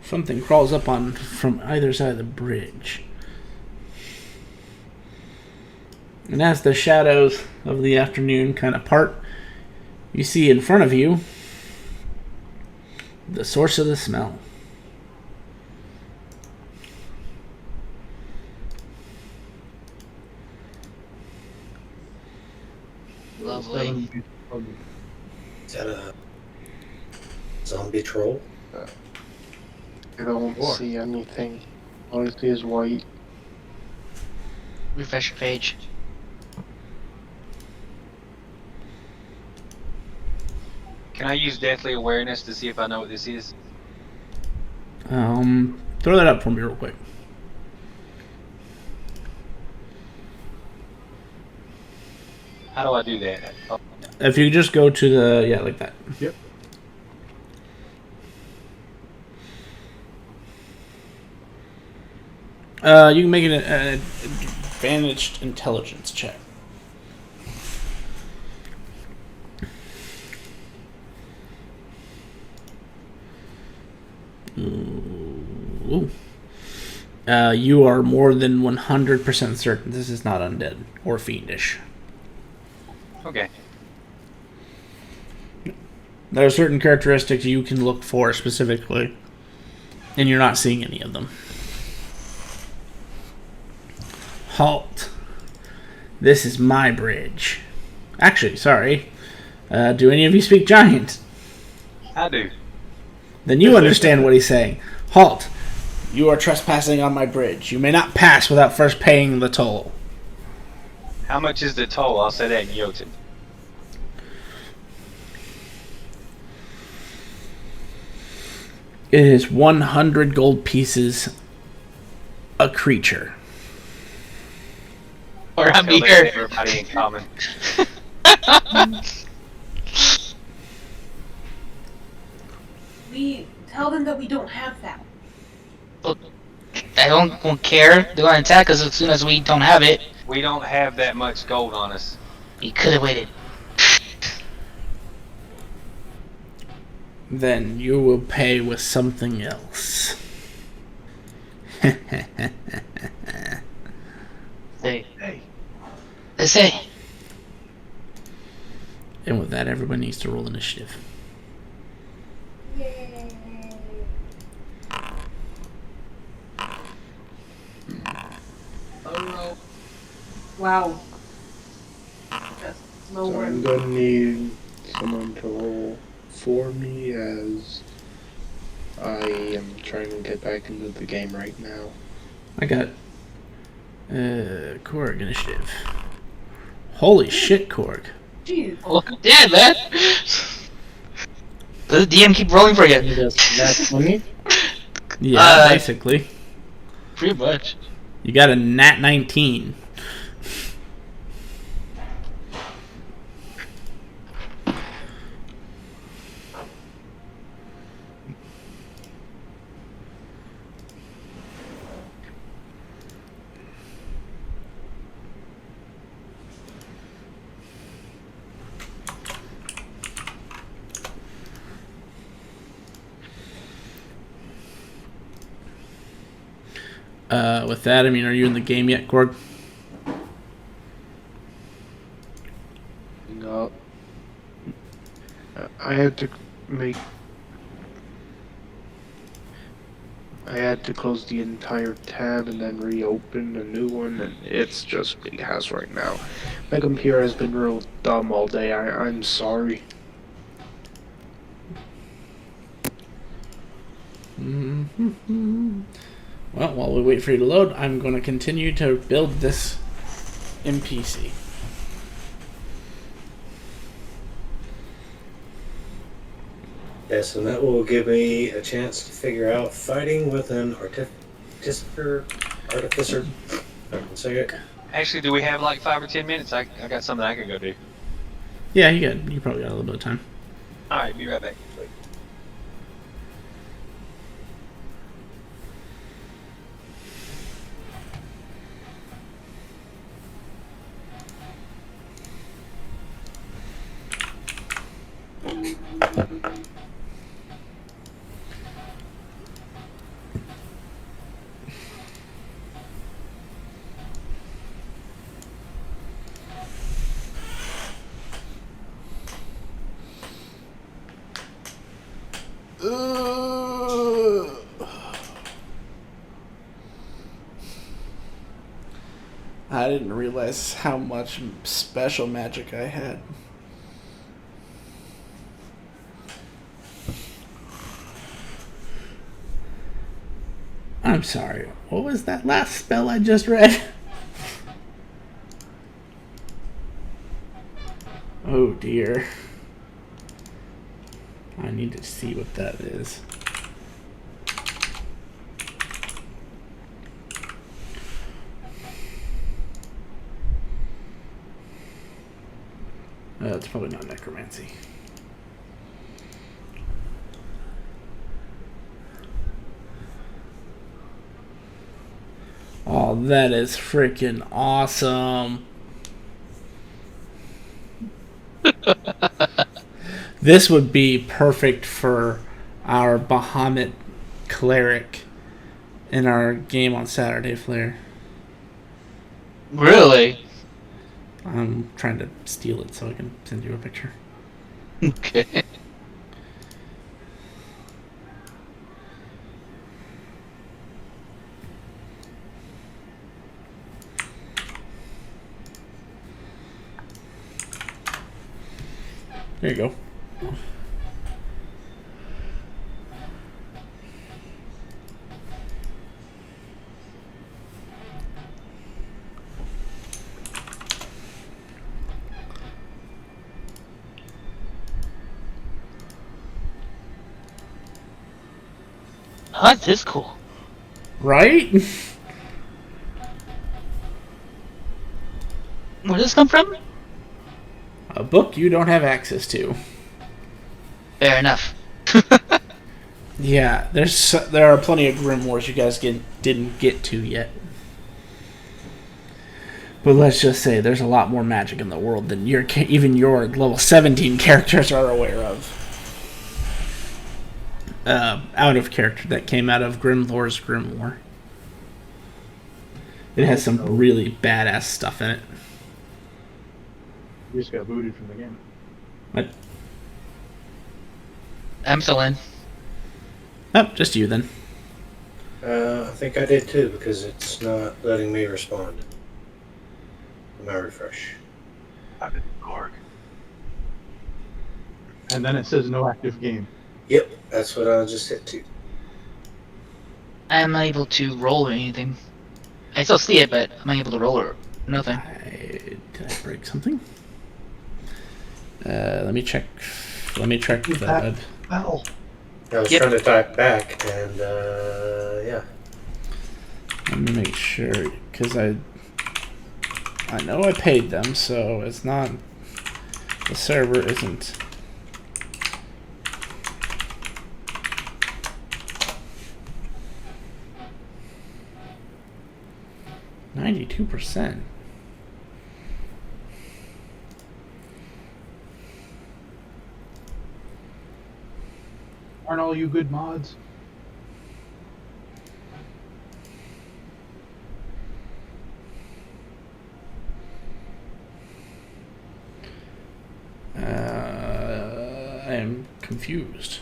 something crawls up on from either side of the bridge. And as the shadows of the afternoon kind of part, you see in front of you the source of the smell. Lovely. Is that a zombie troll? I don't see anything. All I see is white. Refresh your page. Can I use Deathly Awareness to see if I know what this is? Throw that up for me real quick. How do I do that? Oh, If you just go to the, yeah, like that. Yep. You can make it an advantaged intelligence check. Ooh. You are more than 100% certain this is not undead or fiendish. okay. There are certain characteristics you can look for specifically, and you're not seeing any of them. Halt. This is my bridge. Actually, sorry. Do any of you speak giant? I do. Then you understand what he's saying. Halt. You are trespassing on my bridge. You may not pass without first paying the toll. How much is the toll? I'll say that in Jotun. It is 100 gold pieces a creature. Or I'm Tell that to here. everybody in common. We tell them that we don't have that. I won't care. They're gonna attack us as soon as we don't have it. We don't have that much gold on us. We could have waited. Then you will pay with something else. Hey. They say. And with that, everybody needs to roll initiative. Oh no. Wow. That's So nowhere. I'm gonna need someone to roll for me as I am trying to get back into the game right now. I got Korg initiative. Holy shit, Korg. Jeez. Look, yeah, man. Does the DM keep rolling for you? That's money. Yeah, basically. Pretty much. You got a nat 19. With that, I mean, are you in the game yet, Gorg? No. I had to make. I had to close the entire tab and then reopen a new one, and it's just big house right now. My computer has been real dumb all day. I'm sorry. Well, while we wait for you to load, I'm going to continue to build this NPC. Yes, and that will give me a chance to figure out fighting with an artificer. I can say it. Actually, do we have like 5 or 10 minutes? I got something I can go do. Yeah, you probably got a little bit of time. Alright, be right back. I didn't realize how much special magic I had. I'm sorry. What was that last spell I just read? Oh dear. I need to see what that is. It's probably not necromancy. Oh, that is freaking awesome. This would be perfect for our Bahamut cleric in our game on Saturday, Flair. Really? I'm trying to steal it so I can send you a picture. Okay. There you go. Oh, this is cool. Right? Where did this come from? A book you don't have access to. Fair enough. Yeah, there are plenty of grimoires you guys didn't get to yet. But let's just say there's a lot more magic in the world than even your level 17 characters are aware of. Out of character that came out of Grimlore's Grimoire. It has some really badass stuff in it. You just got booted from the game. What? I'm still in. Oh, just you then. I think I did too because it's not letting me respond. My refresh. I did Gorg. And then it says no active game. Yep, that's what I just hit to. I'm unable to roll or anything. I still see it, but I'm unable to roll or nothing. Did I break something? Let me check. Let me check the. Well, I was Yep. trying to type back, and yeah. Let me make sure, because I know I paid them, so it's not. The server isn't. %. aren't all you good mods? confused.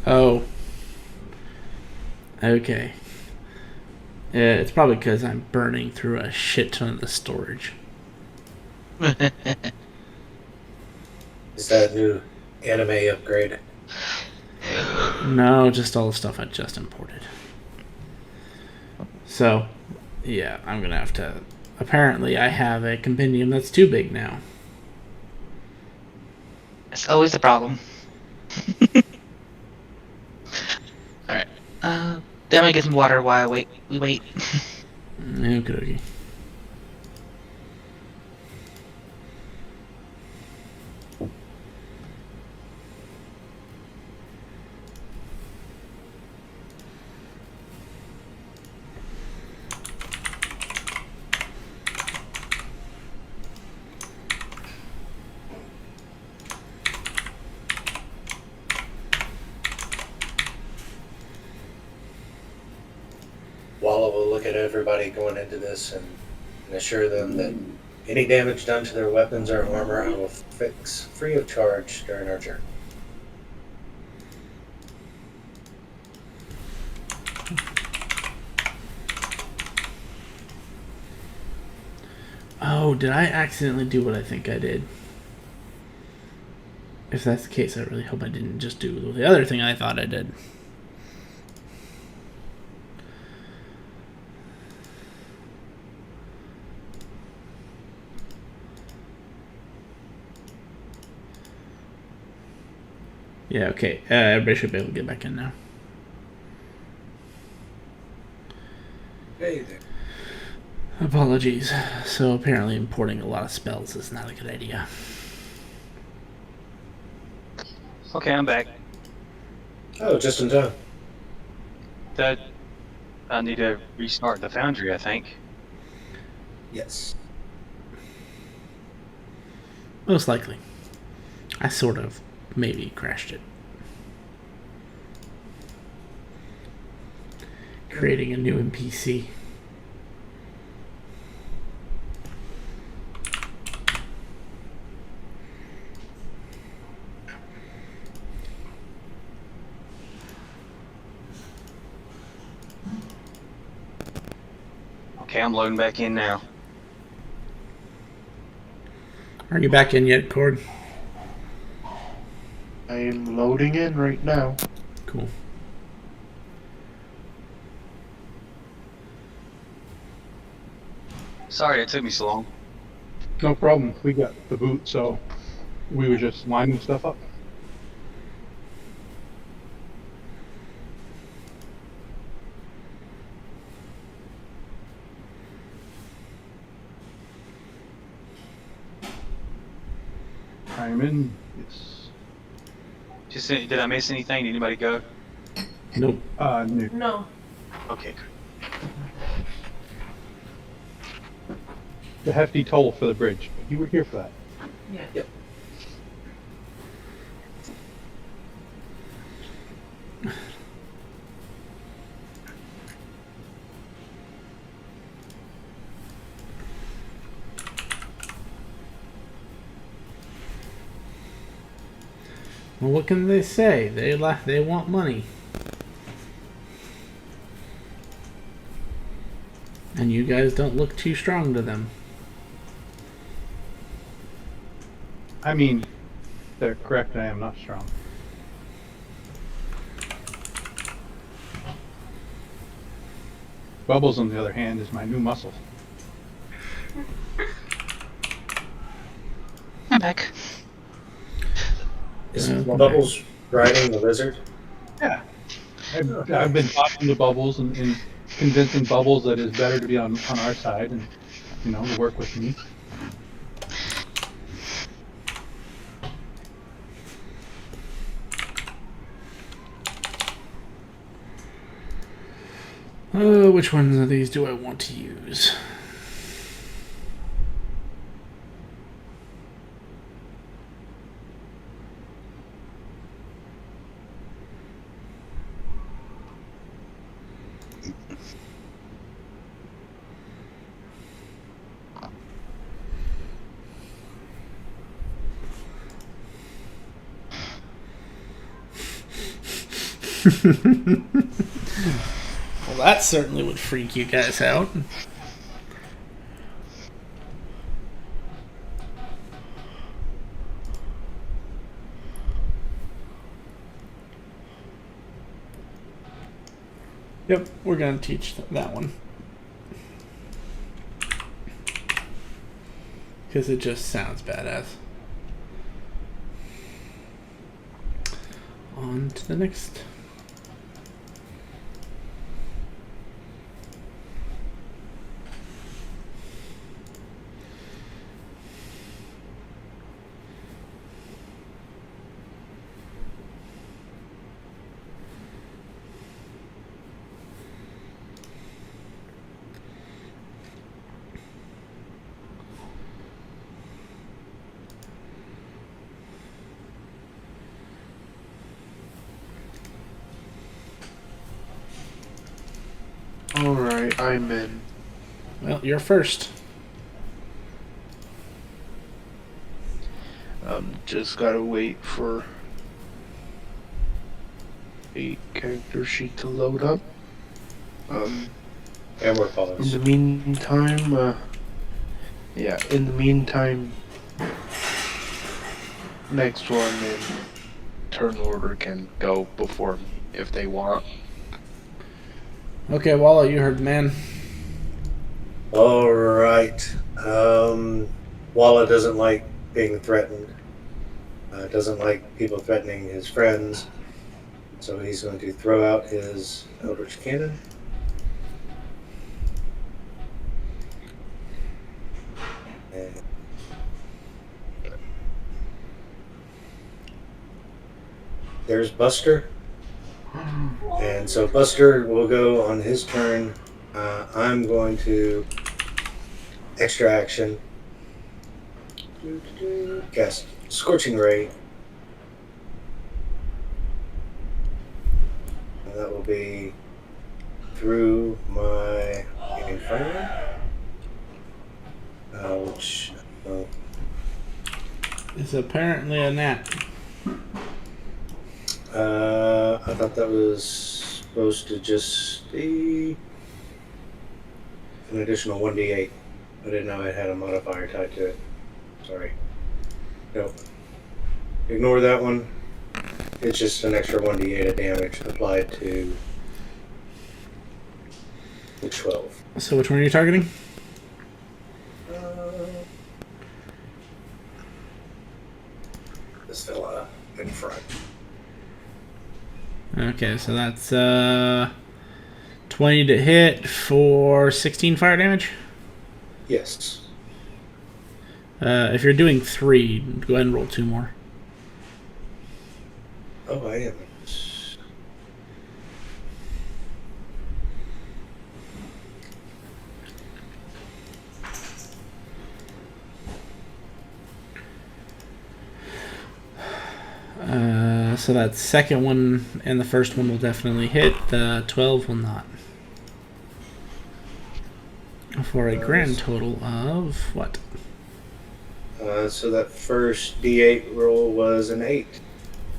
Oh. Okay. It's probably because I'm burning through a shit ton of the storage. Is that new anime upgrade? No, just all the stuff I just imported. So, yeah, I'm gonna have to. Apparently, I have a compendium that's too big now. That's always the problem. Alright. Then we get some water while we wait. Okay. Walla will look at everybody going into this and assure them that any damage done to their weapons or armor I will fix free of charge during our journey. Oh, did I accidentally do what I think I did? If that's the case, I really hope I didn't just do the other thing I thought I did. Yeah, okay. Everybody should be able to get back in now. Hey there. Apologies. So apparently importing a lot of spells is not a good idea. Okay, I'm back. Oh, just in time. That I need to restart the foundry, I think. Yes. Most likely. I sort of maybe crashed it. Creating a new NPC. Okay, I'm loading back in now. Are you back in yet, Cord? I am loading in right now. Cool. Sorry it took me so long. No problem. We got the boot, so we were just lining stuff up. I'm in. Yes. Just did I miss anything? Did anybody go? Nope. No. No. Okay. The hefty toll for the bridge. You were here for that. Yeah. Yep. Well, what can they say? They want money. And you guys don't look too strong to them. I mean, they're correct. I am not strong. Bubbles, on the other hand, is my new muscle. I'm back. Is Okay. Bubbles riding the lizard? Yeah. I've been talking to Bubbles and convincing Bubbles that it's better to be on our side and, to work with me. Which ones of these do I want to use? Well, that certainly would freak you guys out. Yep, we're going to teach that one. Because it just sounds badass. On to the next. Alright, I'm in. Well, you're first. Just gotta wait for a character sheet to load up. And we're In paused. the meantime, in the meantime, next one in turn order can go before me if they want. Okay, Walla, you heard the man. All right. Walla doesn't like being threatened. Doesn't like people threatening his friends. So he's going to throw out his Eldritch Cannon. And there's Buster. And so Buster will go on his turn. I'm going to extra action cast Scorching Ray. And that will be through my fire, which It's apparently a gnat. I thought that was supposed to just be an additional 1d8. I didn't know it had a modifier tied to it. Sorry. Nope. Ignore that one. It's just an extra 1d8 of damage applied to the 12. So which one are you targeting? This fella in front. Okay, so that's 20 to hit for 16 fire damage. Yes. If you're doing 3, go ahead and roll 2 more. Oh, I am. So that second one and the first one will definitely hit. The 12 will not. For a grand total of what? So that first d8 roll was an 8.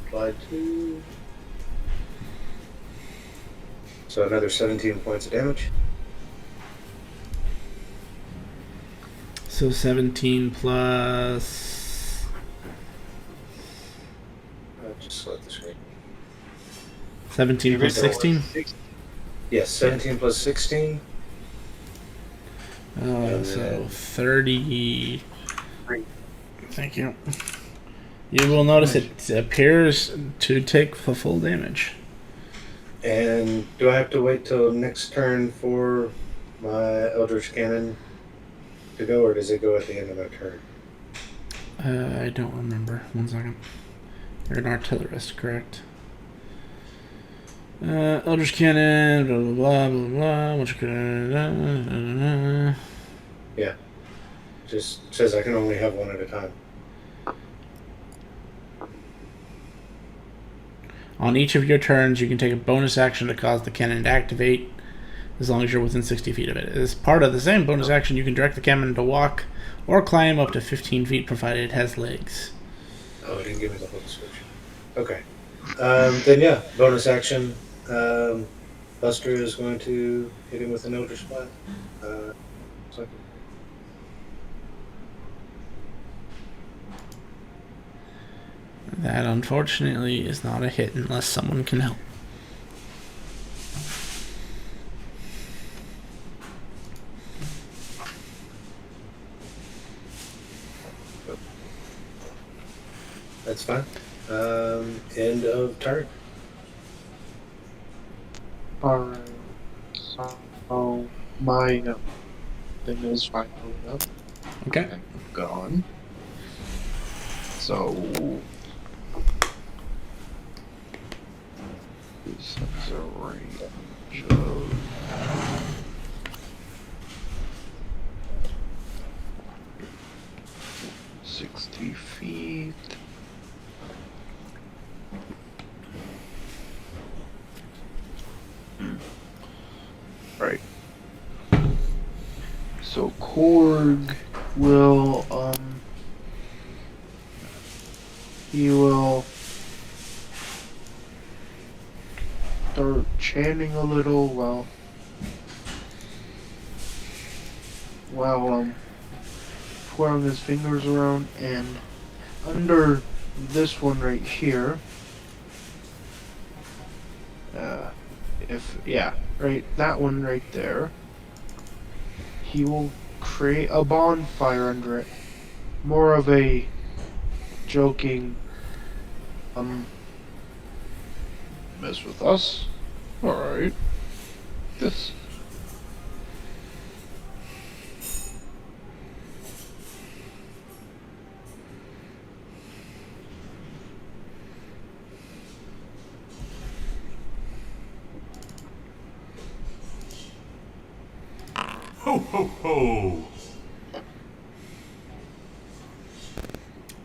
Applied to. So another 17 points of damage. So 17 plus... Just let the screen. 17 plus 16? Yes, 17 plus 16. So 30... Thank you. You will notice it appears to take the full damage. And do I have to wait till next turn for my Eldritch Cannon to go, or does it go at the end of my turn? I don't remember. 1 second. You're an artillerist, correct? Eldritch Cannon, blah, blah, blah, blah, what you could... Yeah. Just says I can only have one at a time. On each of your turns, you can take a bonus action to cause the cannon to activate, as long as you're within 60 feet of it. As part of the same bonus action, you can direct the cannon to walk or climb up to 15 feet, provided it has legs. Oh, it didn't give me the whole description. Okay. Then yeah, bonus action. Buster is going to hit him with an Eldritch Blast. So That unfortunately is not a hit unless someone can help. that's fine. End of turn. Alright. So my thing is finally up Okay. and gone. So this is a range of 60 feet. Right. So Korg will he will start chanting a little while twirling his fingers around, and under this one right here, right, that one right there, he will create a bonfire under it. More of a joking, mess with us? Alright. This. Ho, ho, ho!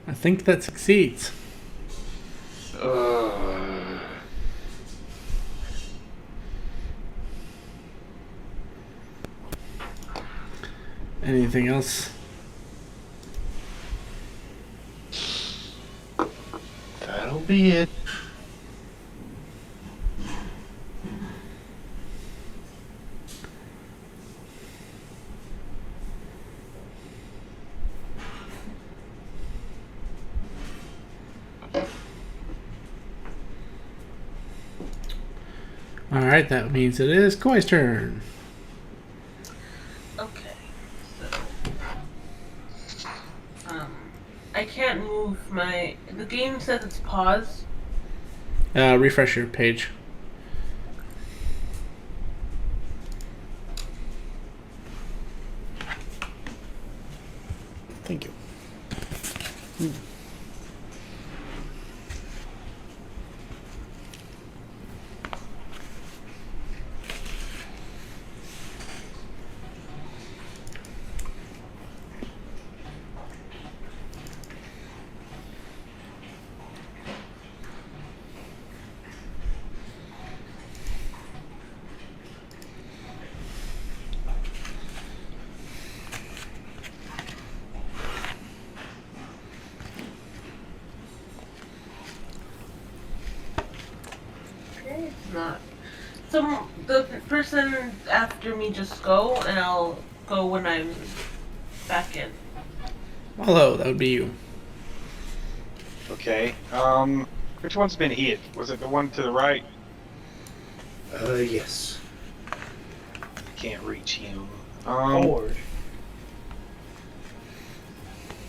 I think that succeeds. Anything else? That'll be it. Alright, that means it is Koy's turn. Okay, so I can't move my. The game says it's paused. Refresh your page. Thank you. Okay, it's not. So the person after me just go, and I'll go when I'm back in. Hello, that would be you. Okay. Which one's been hit? Was it the one to the right? Yes. Can't reach him. Forward.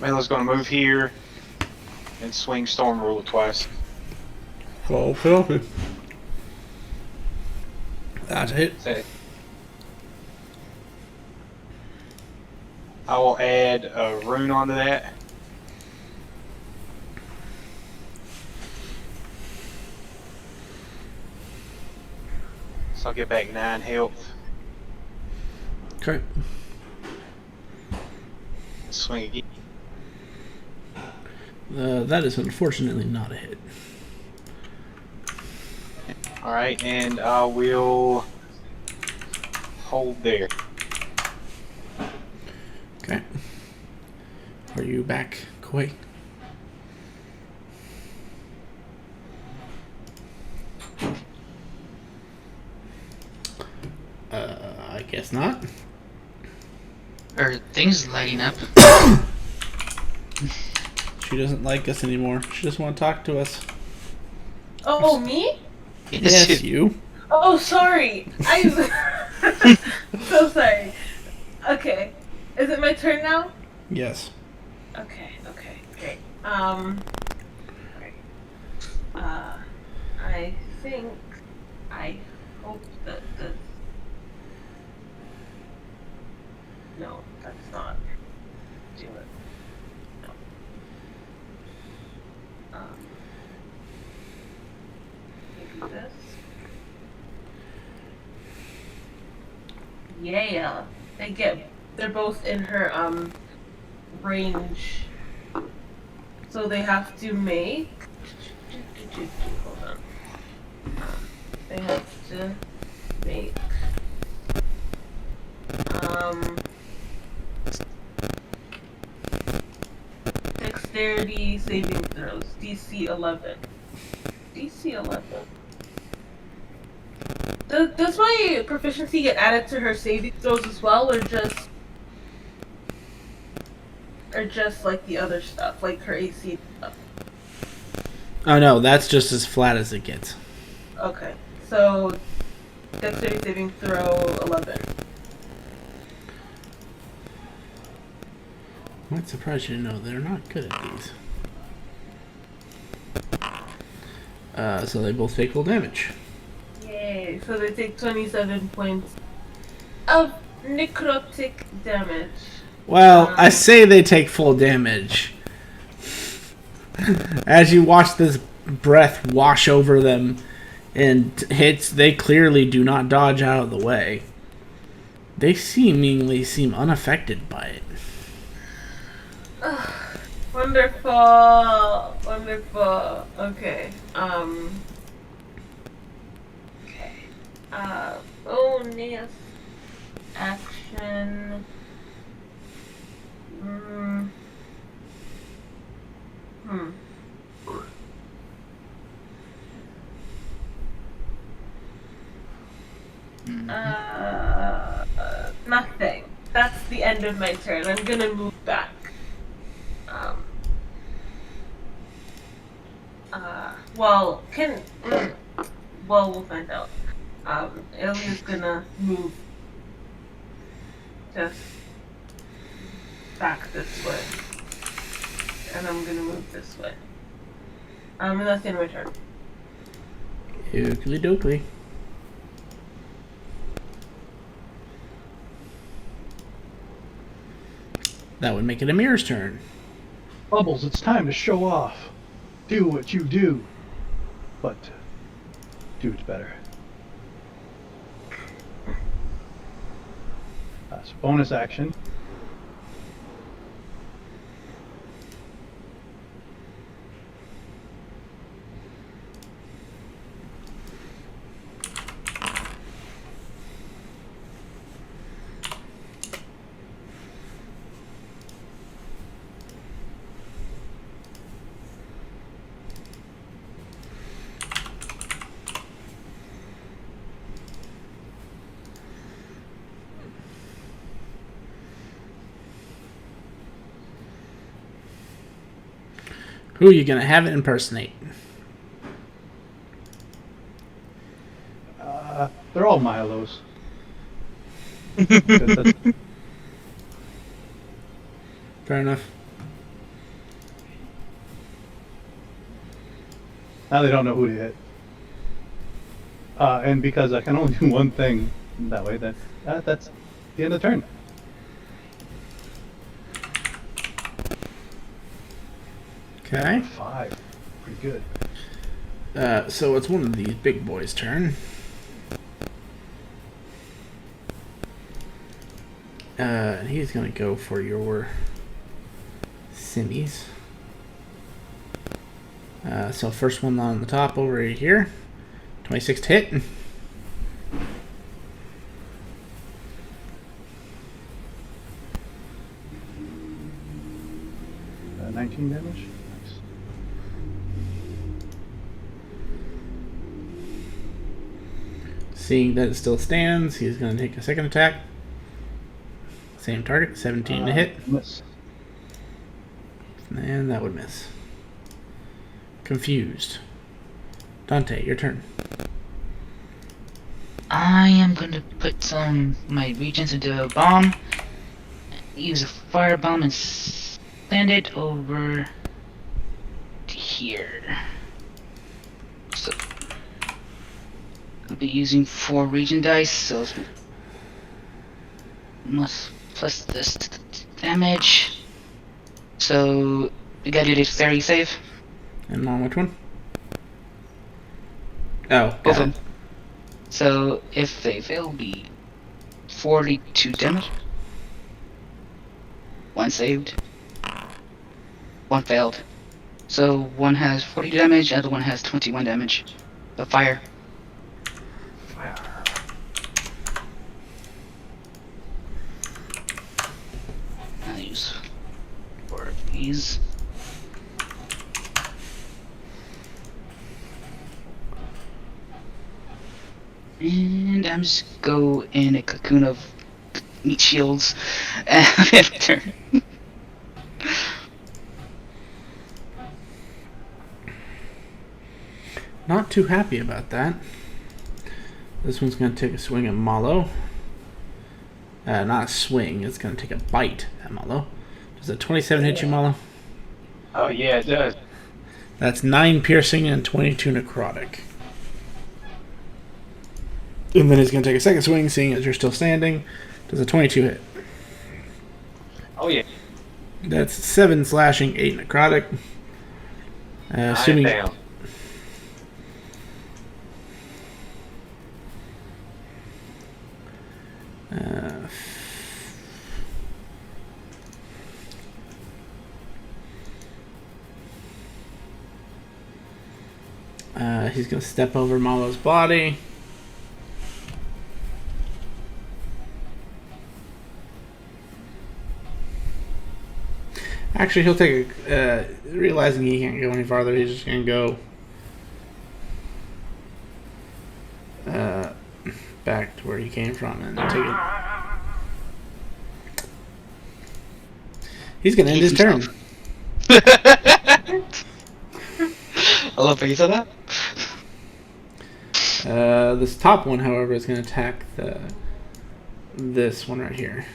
Melo's gonna move here and swing Storm Ruler twice. Okay. That's it. So, I will add a rune onto that. So I'll get back 9 health. Okay. Swing again. That is unfortunately not a hit. Alright, and I will hold there. Okay. Are you back, Koy? Guess not. Or things lighting up. She doesn't like us anymore. She doesn't want to talk to us. Oh, me? Yes, you. Oh, sorry. So sorry. Okay. Is it my turn now? Yes. Okay, great. Right. I hope that this... No, that's not... Do it. No. Maybe this? Yeah. They're both in her, range. So they have to make... Hold on. They have to make... Dexterity saving throws. DC 11. DC 11. Does my proficiency get added to her saving throws as well, or just like the other stuff, like her AC stuff? Oh no, that's just as flat as it gets. Okay, so dexterity saving throw 11. Might surprise you to know they're not good at these. So they both take full damage. Yay! So they take 27 points of necrotic damage. Well, I say they take full damage. As you watch this breath wash over them and hits, they clearly do not dodge out of the way. They seemingly seem unaffected by it. Wonderful. Okay. Bonus action. Nothing. That's the end of my turn. I'm gonna move back. We'll find out. Ellie's gonna move just back this way. And I'm gonna move this way. And that's the end of my turn. Oakley dokley. That would make it Amir's turn. Bubbles, it's time to show off. Do what you do. But do it better. So bonus action. Who are you going to have it impersonate? They're all Milos. 'Cause that's- Fair enough. Now they don't know who to hit. And because I can only do one thing that way, that's the end of the turn. Okay. 5. Pretty good. So it's one of these big boys' turn. And he's going to go for your simmies. So first one on the top over here. 26 to hit. 19 damage. Nice. Seeing that it still stands, he's going to take a second attack. Same target, 17 to hit. Miss. And that would miss. Confused. Dante, your turn. I am going to put some my regions into a bomb. Use a firebomb and send it over to here. So I'll be using 4 region dice, so must plus this to the damage. So we gotta do this ferry save. And on which one? Oh, Both got of them. it. So if they fail, it'll be 42 damage. 1 saved. 1 failed. So one has 40 damage, the other one has 21 damage. So fire. I'll use 4 of these. And I'm just go in a cocoon of meat shields and turn. Not too happy about that. This one's going to take a swing at Malo. Not a swing, it's going to take a bite at Malo. Does a 27 hit you, Malo? Oh yeah, it does. That's 9 piercing and 22 necrotic. And then he's going to take a second swing, seeing as you're still standing. Does a 22 hit? Oh yeah. That's 7 slashing, 8 necrotic. Assuming Down. He's going to step over Malo's body. Actually, he'll take a... realizing he can't go any farther, he's just going to go back to where he came from and take it. He's going to end his turn. I love how you said that. This top one, however, is going to attack this one right here.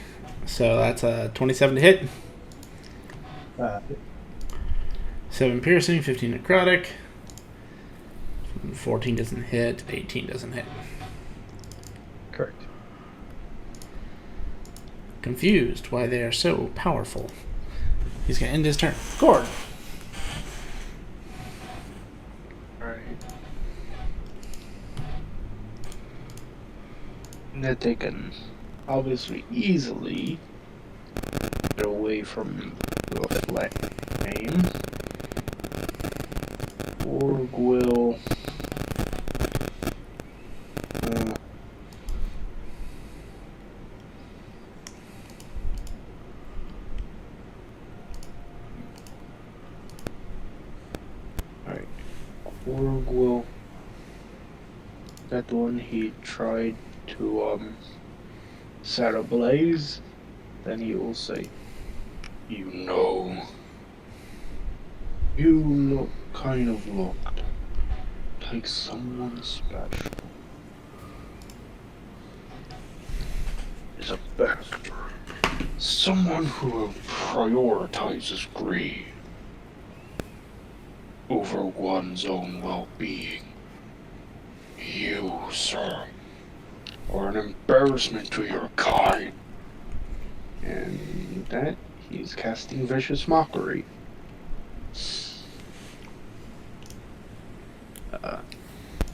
So that's a 27 to hit. 7 piercing, 15 necrotic. 14 doesn't hit, 18 doesn't hit. Correct. Confused why they are so powerful. He's going to end his turn. Gord. Alright. That they can obviously easily get away from the flame. Org will alright. Org will that one he tried to set ablaze, then he will say, you look kind of looked like someone special. Is a bastard. Someone who prioritizes greed over one's own well-being. You, sir, are an embarrassment to your kind. And that, he's casting vicious mockery.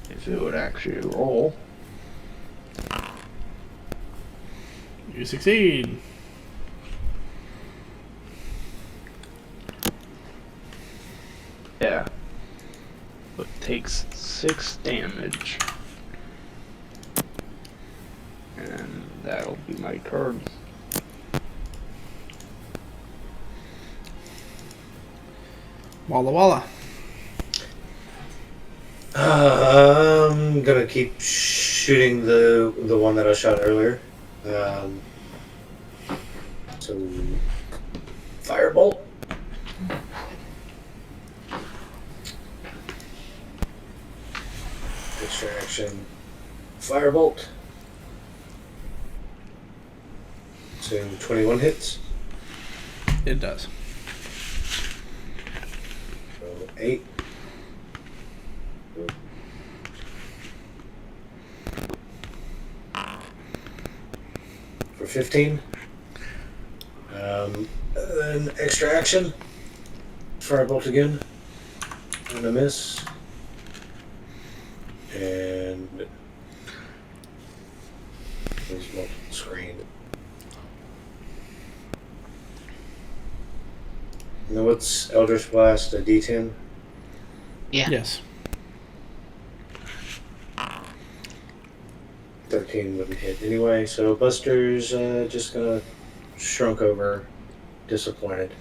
If it would actually roll. You succeed. Yeah. It takes 6 damage. And that'll be my turn. Walla Walla. I'm gonna keep shooting the one that I shot earlier. So, firebolt. Extra action, firebolt. So 21 hits. It does. So 8. For 15. Then extra action. Firebolt again. And a miss. And there's multiple screen. Now what's Eldritch Blast, a D10? Yeah. Yes. 13 wouldn't hit anyway, so Buster's just gonna shrunk over, disappointed.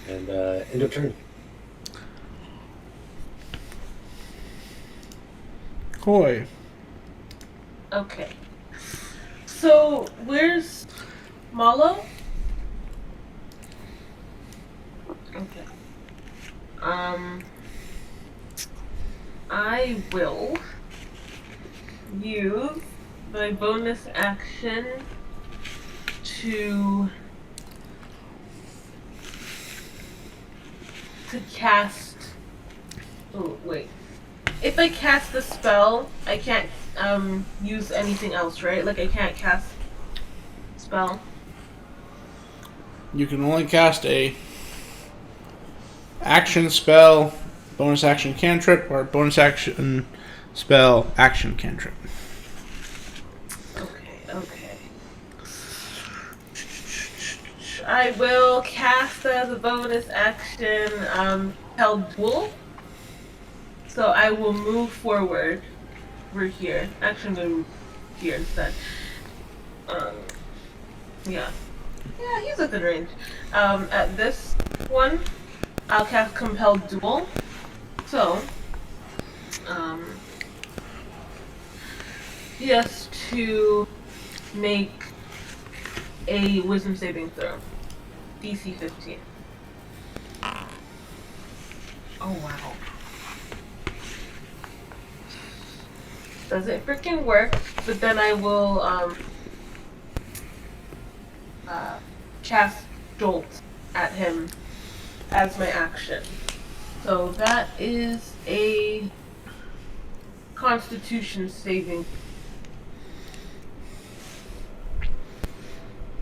And end of turn. Koy. Okay. So where's Malo? Okay. I will use my bonus action to cast. Oh wait. If I cast the spell, I can't use anything else, right? Like I can't cast spell. You can only cast a action spell, bonus action cantrip, or bonus action spell, action cantrip. Okay. I will cast as a bonus action Held Duel. So I will move forward. We're here. Actually, I'm going to move here instead. Yeah. Yeah, he's within range. At this one, I'll cast Compelled Duel. So, he has to make a Wisdom saving throw. DC 15. Oh, wow. Doesn't freaking work, but then I will cast Jolt at him as my action. So that is a Constitution saving.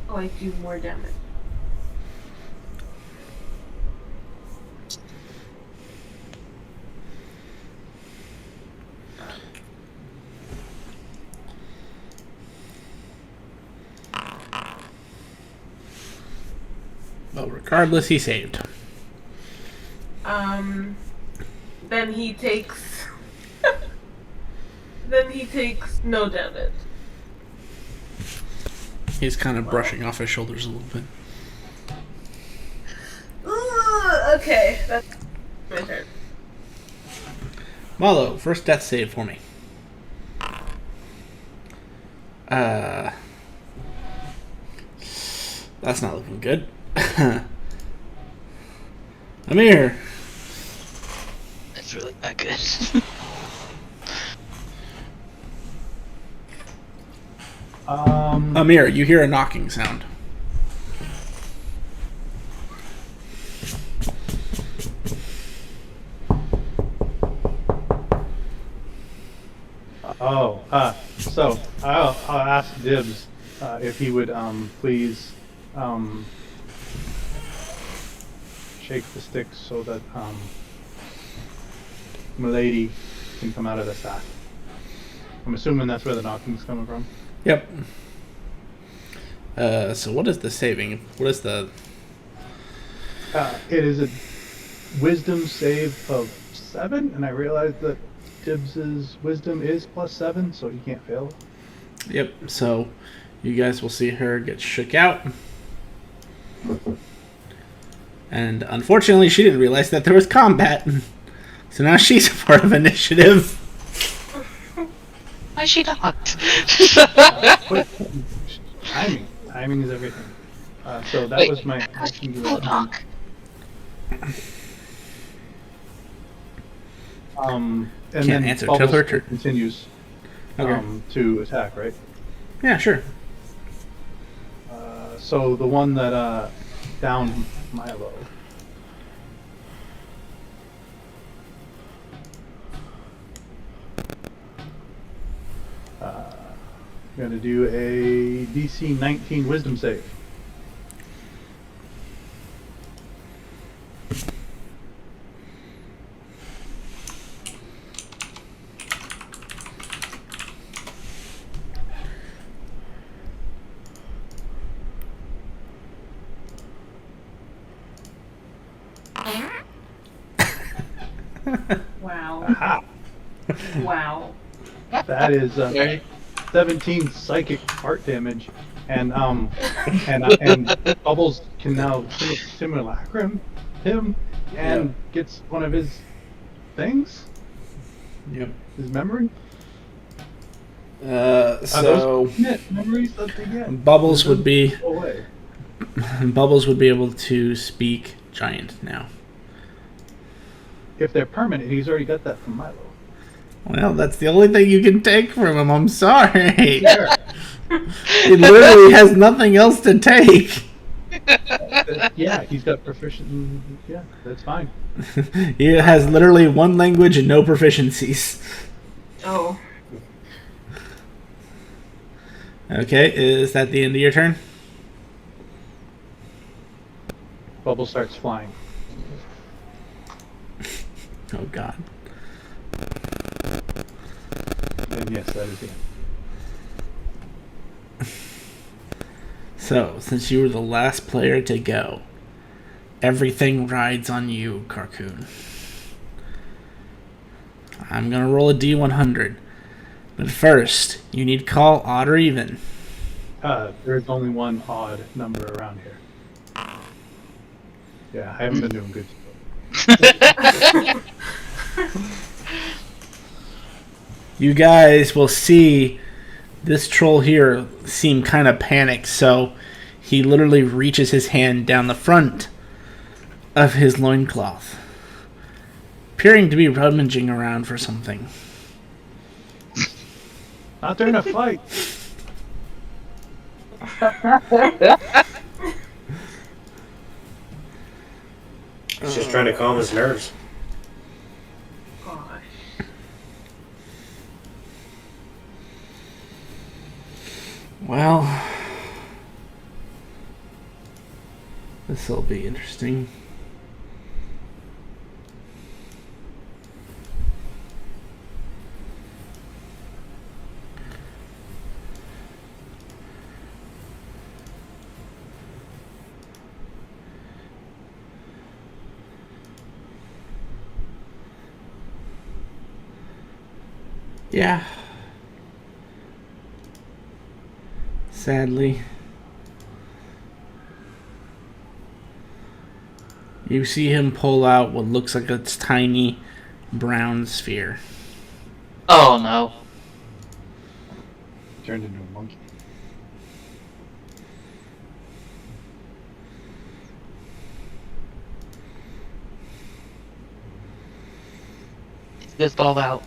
Oh, I do more damage. Well, regardless, he saved. Then he takes. Then he takes no damage. He's kind of brushing off his shoulders a little bit. Okay, that's my turn. Malo, first death save for me. That's not looking good. Amir. That's really not good. Amir, you hear a knocking sound. So I'll ask Dibs if he would please shake the stick so that Milady can come out of the sack. I'm assuming that's where the knocking's coming from. Yep. So what is the saving? What is the... It is a wisdom save of 7, and I realized that Tibbs's wisdom is +7, so he can't fail. Yep, so you guys will see her get shook out. And unfortunately, she didn't realize that there was combat. So now she's a part of initiative. Why is she not? Timing. Timing is everything. So that Wait, was my action. Bulldog. And Can't then answer Bubbles till her turn. continues Okay. to attack, right? Yeah, sure. So the one that downed Milo. Going to do a DC 19 Wisdom save. Wow. Aha! Wow. That is Sorry. 17 psychic heart damage, and and Bubbles can now simulacrum him and gets one of his things, Yep. his memory. So Those memories that they get. Bubbles would be Go away. Bubbles would be able to speak giant now. If they're permanent, he's already got that from Milo. Well, that's the only thing you can take from him. I'm sorry. Sure. He literally has nothing else to take. Yeah, he's got proficient. Yeah, that's fine. He has literally one language and no proficiencies. Oh. Okay, is that the end of your turn? Bubble starts flying. Oh god. And yes, that is the end. So, since you were the last player to go, everything rides on you, Carcoon. I'm gonna roll a D100. But first, you need to call odd or even. There's only one odd number around here. Yeah, I haven't been doing good. You guys will see this troll here seem kind of panicked, so he literally reaches his hand down the front of his loincloth, appearing to be rummaging around for something. Not during a fight. He's just trying to calm his nerves. Gosh. Well, this'll be interesting. Yeah. Sadly. You see him pull out what looks like a tiny brown sphere. Oh no. Turned into a monkey. This ball out.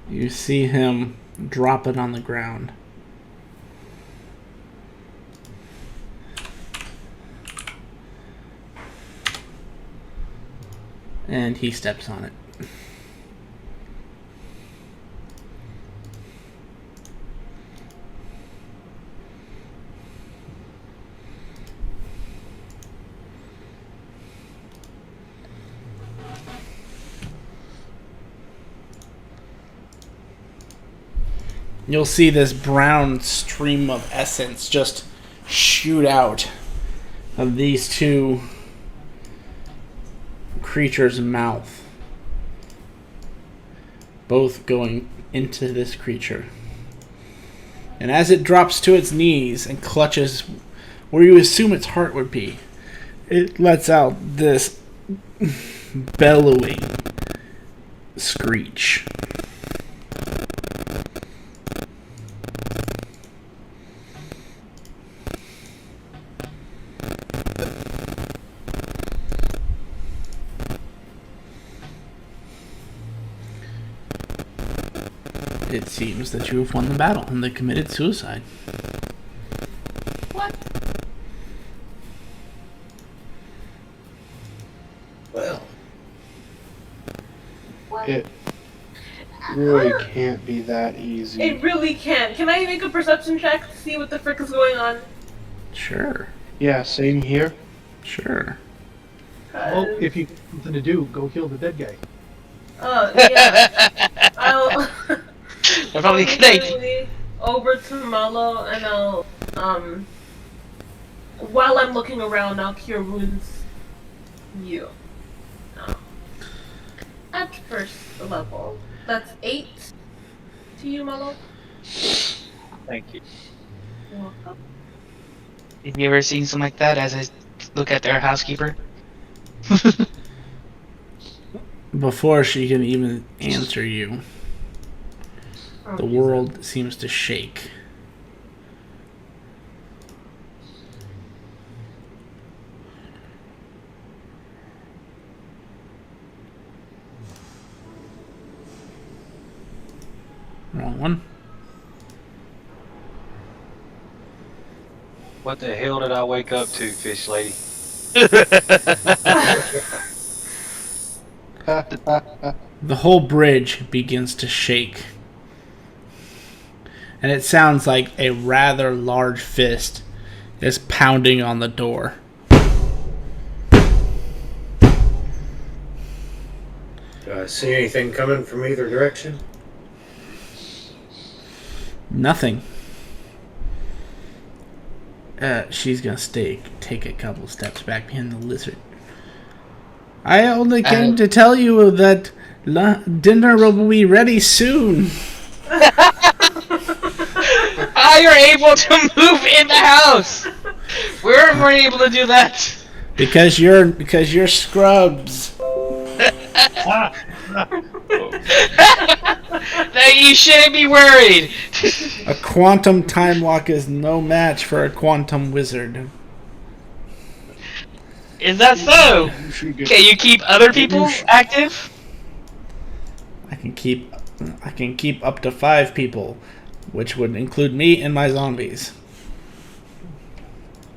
You see him drop it on the ground. And he steps on it. You'll see this brown stream of essence just shoot out of these two creatures' mouth, both going into this creature. And as it drops to its knees and clutches where you assume its heart would be, it lets out this bellowing screech. it seems that you have won the battle and they committed suicide. What? Well, What? It really can't be that easy. It really can. Can I make a perception check to see what the frick is going on? Sure. Yeah, same here. Sure. Well, if you have something to do, go kill the dead guy. Yeah. I'll That's probably a good idea. quickly over to Malo and I'll while I'm looking around, I'll cure wounds. You. At first level. That's 8 to you, Malo. Thank you. You're welcome. Have you ever seen something like that as I look at their housekeeper? Before she can even answer you, Oh, the world seems to shake. Wrong one. What the hell did I wake up to, fish lady? The whole bridge begins to shake. And it sounds like a rather large fist is pounding on the door. do I see anything coming from either direction? Nothing. She's gonna take a couple steps back behind the lizard. I only came to tell you that dinner will be ready soon. You're able to move in the house. Where were you able to do that? Because you're scrubs. That you shouldn't be worried. A quantum time walk is no match for a quantum wizard. Is that so? Can you keep other people active? I can keep up to 5 people, which would include me and my zombies.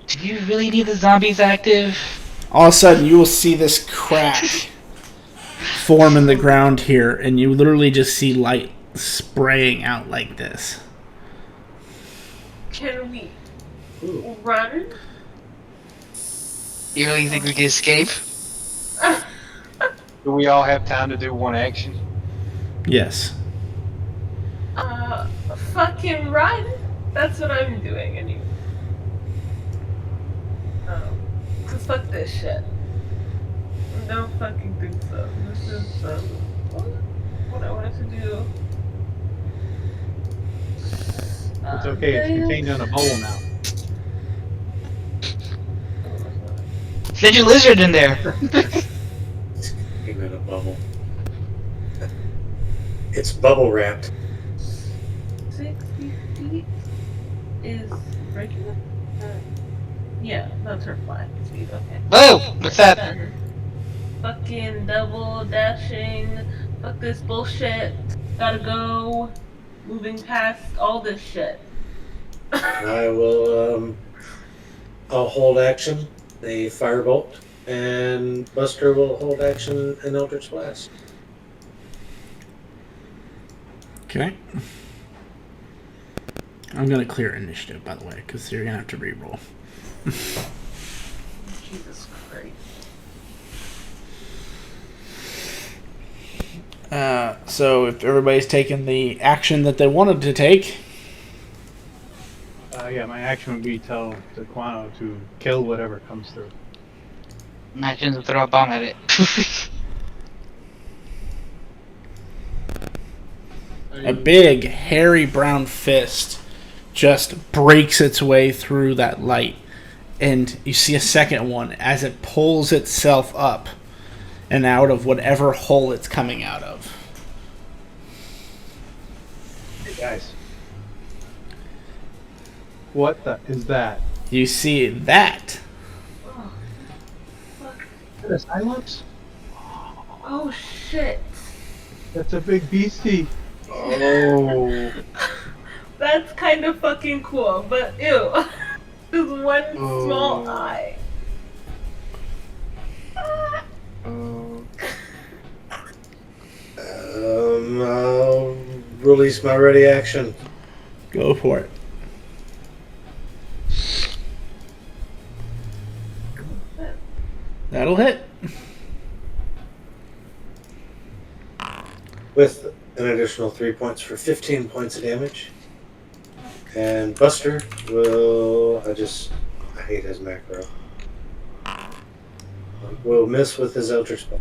Do you really need the zombies active? All of a sudden, you will see this crack form in the ground here, and you literally just see light spraying out like this. Can we run? You really think we can escape? Do we all have time to do one action? Yes. Fucking run. That's what I'm doing anyway. Cause fuck this shit. Don't fucking think so. This is what I wanted to do. It's okay, it's contained in a bowl now. There's your lizard in there. Came in a bubble. It's bubble wrapped. 60 feet is regular? Yeah, that's her flying speed, okay. Whoa! What's that? Then fucking double dashing. Fuck this bullshit. Gotta go. Moving past all this shit. I will, I'll hold action, a firebolt, and Buster will hold action, an Eldritch Blast. Okay. I'm gonna clear initiative, by the way, because you're gonna have to reroll. Jesus Christ. So if everybody's taken the action that they wanted to take, Yeah, my action would be tell Quano to kill whatever comes through. My actions will throw a bomb at it. a big, hairy brown fist just breaks its way through that light. And you see a second one as it pulls itself up and out of whatever hole it's coming out of. Hey guys. What the is that? You see that. Oh, fuck. Is that a silence? Oh shit. That's a big beastie. Oh. That's kind of fucking cool, but ew. Just one small Oh. eye. Oh. I'll release my ready action. Go for it. That'll hit. With an additional 3 points for 15 points of damage. And Buster will... I hate his macro. Will miss with his Eldritch Spell.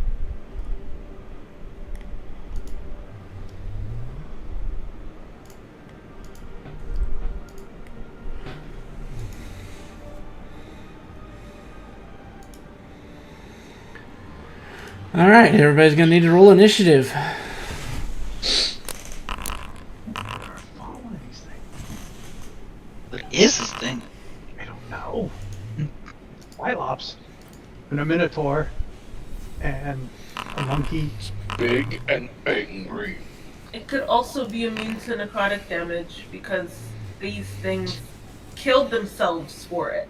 Alright, everybody's gonna need to roll initiative. What is this thing? I don't know. Cyclops and a Minotaur and a monkey. Big and angry. It could also be immune to necrotic damage because these things killed themselves for it.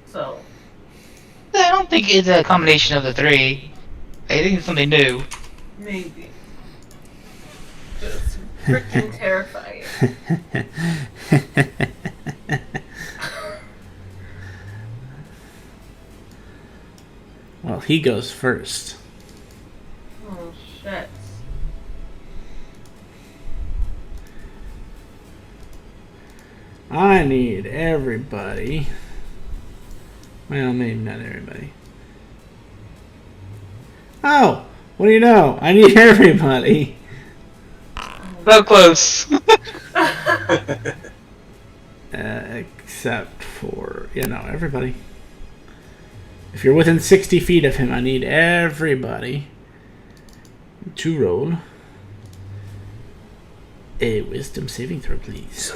So, I don't think it's a combination of the three. I think it's something new. maybe. Just freaking terrifying. Well, he goes first. Oh, shit. I need everybody. Well, maybe not everybody. Oh, what do you know? I need everybody. So close. Except for, everybody. If you're within 60 feet of him, I need everybody to roll a wisdom saving throw, please.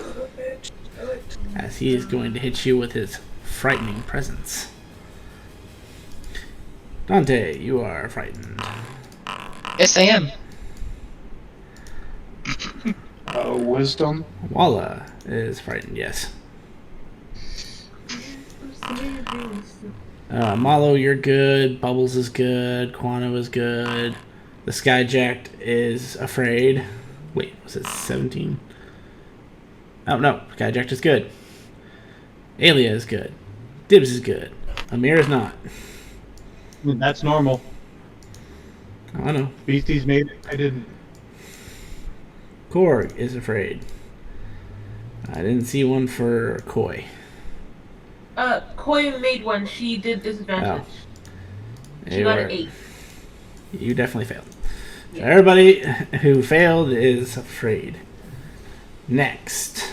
As he is going to hit you with his frightening presence. Dante, you are frightened. Yes, I am. Wisdom. Walla is frightened, yes. Malo, you're good. Bubbles is good. Quano is good. The Skyjacked is afraid. Wait, was it 17? Oh, no. Skyjacked is good. Alia is good. Dibs is good. Amir is not. That's normal. Oh, I know. Beasties made it. I didn't. Korg is afraid. I didn't see one for Koy. Koy made one. She did disadvantage. She You got are- an 8. You definitely failed. So everybody who failed is afraid. Next.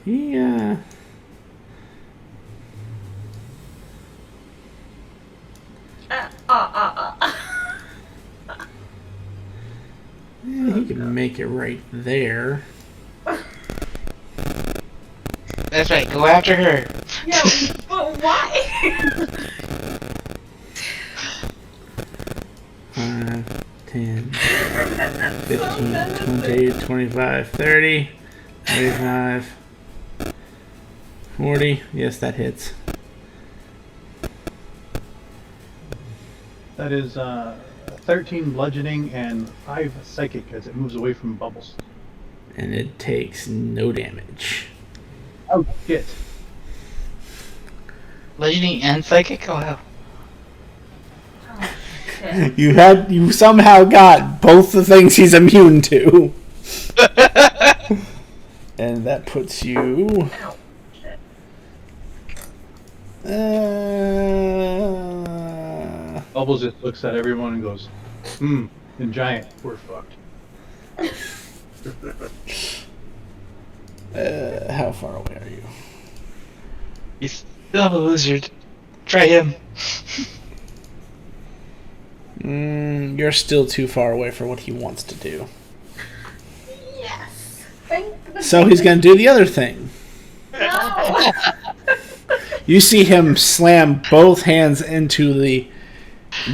Yeah. He can make it right there. That's right. Go after her. Yeah, but why? 5, 10, 15, 20, 25, 30, 35, 40. Yes, that hits. That is 13 bludgeoning and 5 psychic as it moves away from Bubbles. And it takes no damage. Oh, shit. Bludgeoning and psychic? Oh, wow. Oh, shit. You somehow got both the things he's immune to. And that puts you... Ow. Shit. Bubbles just looks at everyone and goes, and giant, we're fucked. How far away are you? You still have a lizard. Try him. You're still too far away for what he wants to do. Yes. Thank goodness. So he's going to do the other thing. You see him slam both hands into the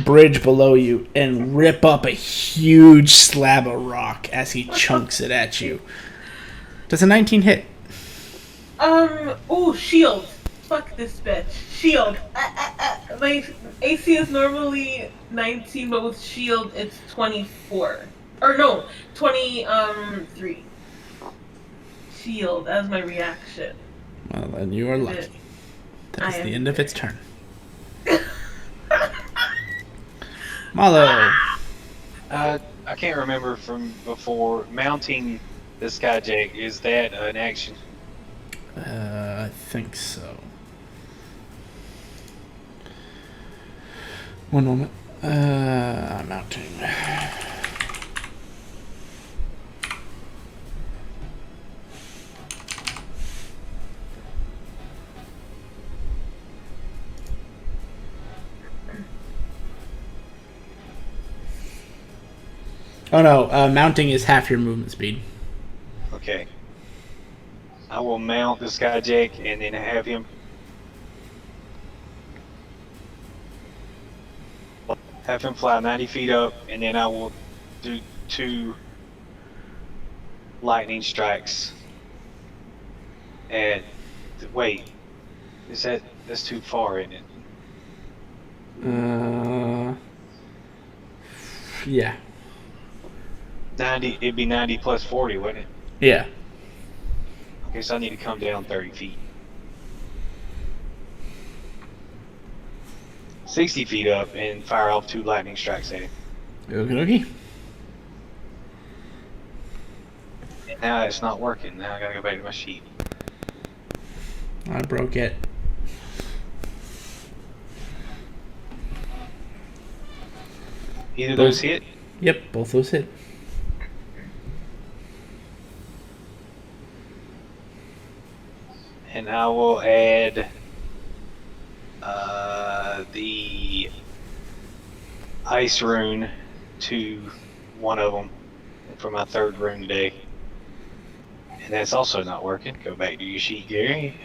bridge below you and rip up a huge slab of rock as he chunks it at you. Does a 19 hit? Oh, shield. Fuck this bitch. Shield. My AC is normally 19, but with shield it's 24. Or no, 23. Shield as my reaction. Well, then you are lucky. That's the end of its turn. Malo. I can't remember from before. Mounting the Skyjack, is that an action? I think so. One moment. Mounting. Oh no, mounting is half your movement speed. Okay. I will mount the Skyjack and then have him fly 90 feet up, and then I will do 2 lightning strikes. And wait, that's too far, isn't it? Yeah. 90. It'd be 90 plus 40, wouldn't it? Yeah. Okay, so I need to come down 30 feet. 60 feet up and fire off 2 lightning strikes at him. Okie dokie. And now it's not working. Now I gotta go back to my sheet. I broke it. Either of those hit? Yep, both those hit. And I will add the ice rune to one of them for my 3rd rune today. And that's also not working. Go back to your sheet, Gary.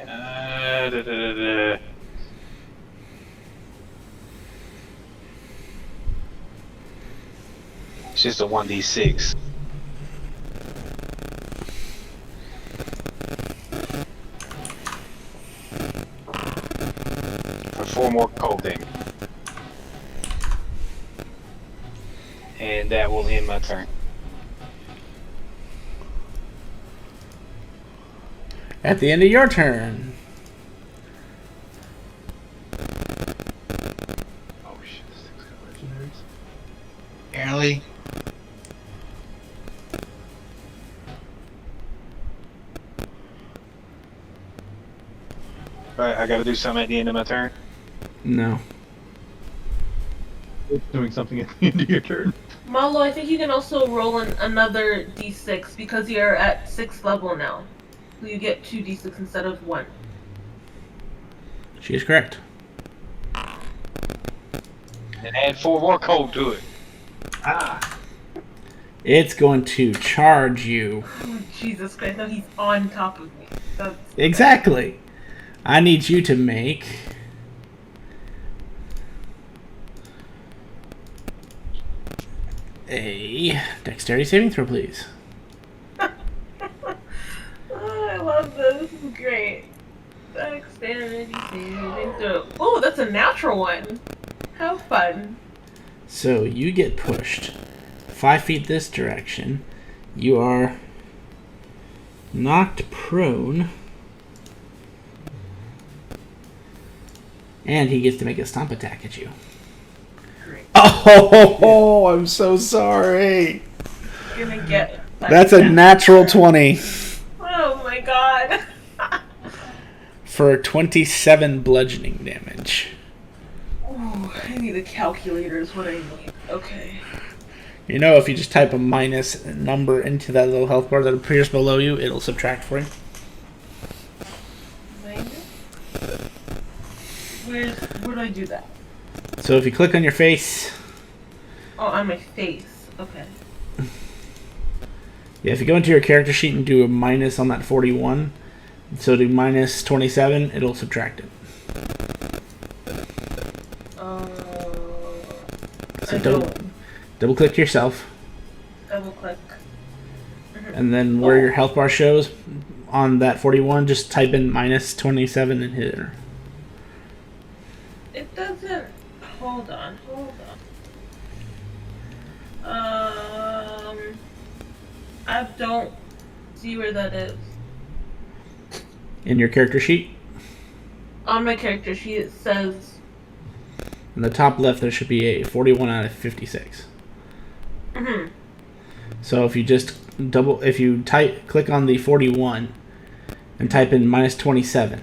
It's just a 1d6. For 4 more cold damage. And that will end my turn. At the end of your turn. Oh shit, this thing's got legendaries. Barely. Alright, I gotta do something at the end of my turn. No. It's doing something at the end of your turn. Malo, I think you can also roll another d6 because you're at 6th level now. So you get 2 d6 instead of 1. She is correct. And add 4 more cold to it. It's going to charge you. Oh, Jesus Christ, now he's on top of me. That's Exactly. I need you to make a dexterity saving throw, please. Oh, I love this. This is great. Dexterity saving throw. Oh, that's a natural one. How fun. So you get pushed 5 feet this direction. You are knocked prone. And he gets to make a stomp attack at you. Great. Oh, I'm so sorry. Gonna get That's a natural 20 Oh my god. for 27 bludgeoning damage. Ooh, I need a calculator is what I need. Okay. You know, if you just type a minus number into that little health bar that appears below you, it'll subtract for you. Minus? Where do I do that? So if you click on your face, Oh, on my face. Okay. yeah, if you go into your character sheet and do a minus on that 41, So do minus 27, it'll subtract it. So I double, don't. double click yourself, Double click. and then where your health bar shows on that 41, just type in minus 27 and hit enter. It doesn't. Hold on. I don't see where that is. In your character sheet, On my character sheet, it says. in the top left, there should be a 41 out of 56. Mhm. So if you just click on the 41 and type in minus 27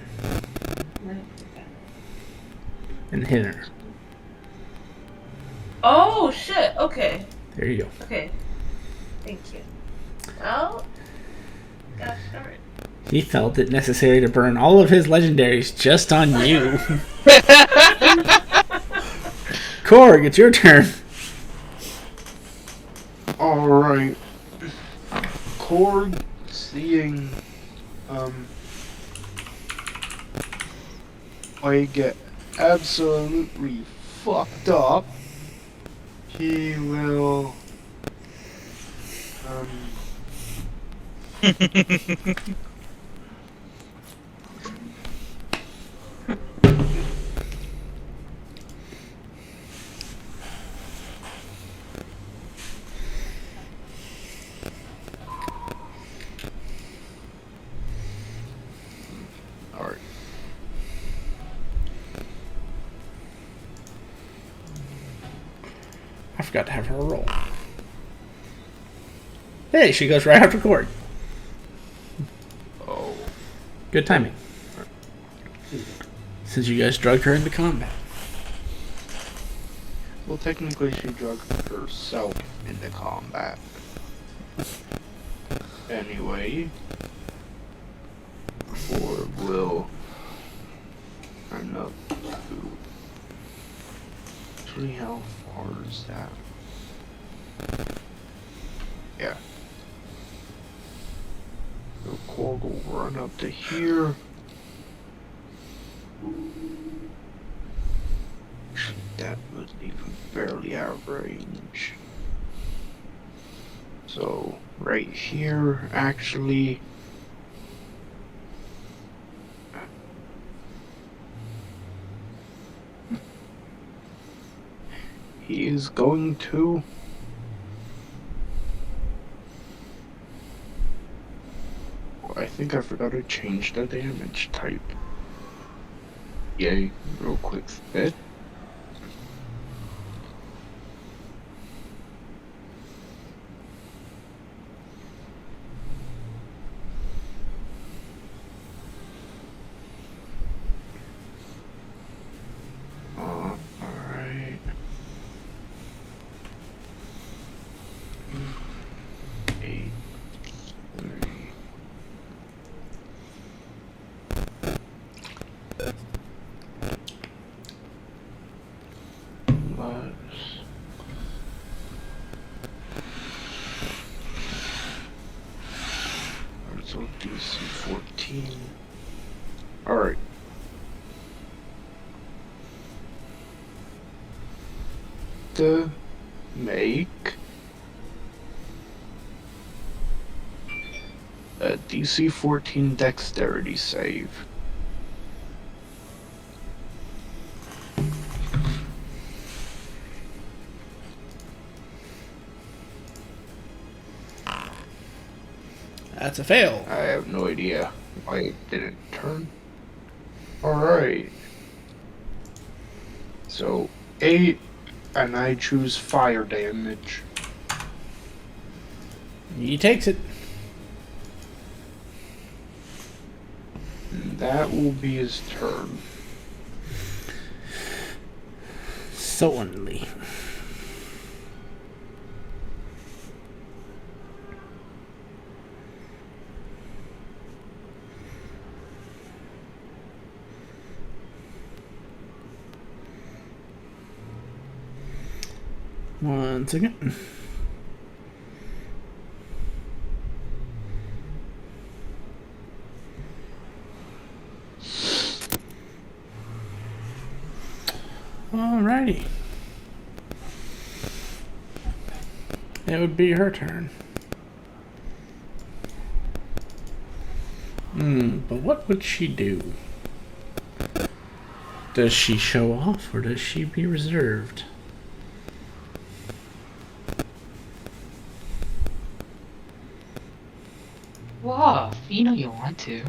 and hit enter. Oh shit! Okay. There you go. Okay. Thank you. Well, gosh darn it. He felt it necessary to burn all of his legendaries just on you. Korg, it's your turn. Alright. Korg, seeing I get absolutely fucked up, he will alright. I forgot to have her roll. Hey, she goes right after Korg. Oh. Good timing. Since you guys drugged her into combat. Well, technically she drugged herself into combat. Anyway, or will turn up to actually how far is that? Yeah. So Korg will run up to here. That wasn't even barely out of range. So right here, actually, he is going to I think I forgot to change the damage type. Yay, real quick fit. Alright. Eight, 3. So DC 14. Alright. To make a DC 14 dexterity save. That's a fail. I have no idea why it didn't turn. Alright. So 8, and I choose fire damage. He takes it. And that will be his turn. Certainly. One second. Alrighty. It would be her turn. But what would she do? Does she show off or does she be reserved? Wow, you know you want to.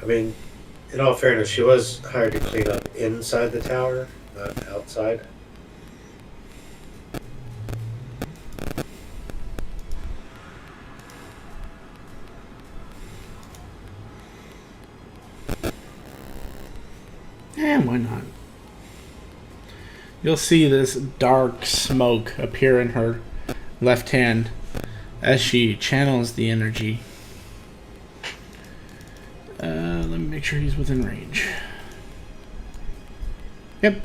I mean, in all fairness, she was hired to clean up inside the tower, not outside. And why not? You'll see this dark smoke appear in her left hand as she channels the energy. Let me make sure he's within range. Yep.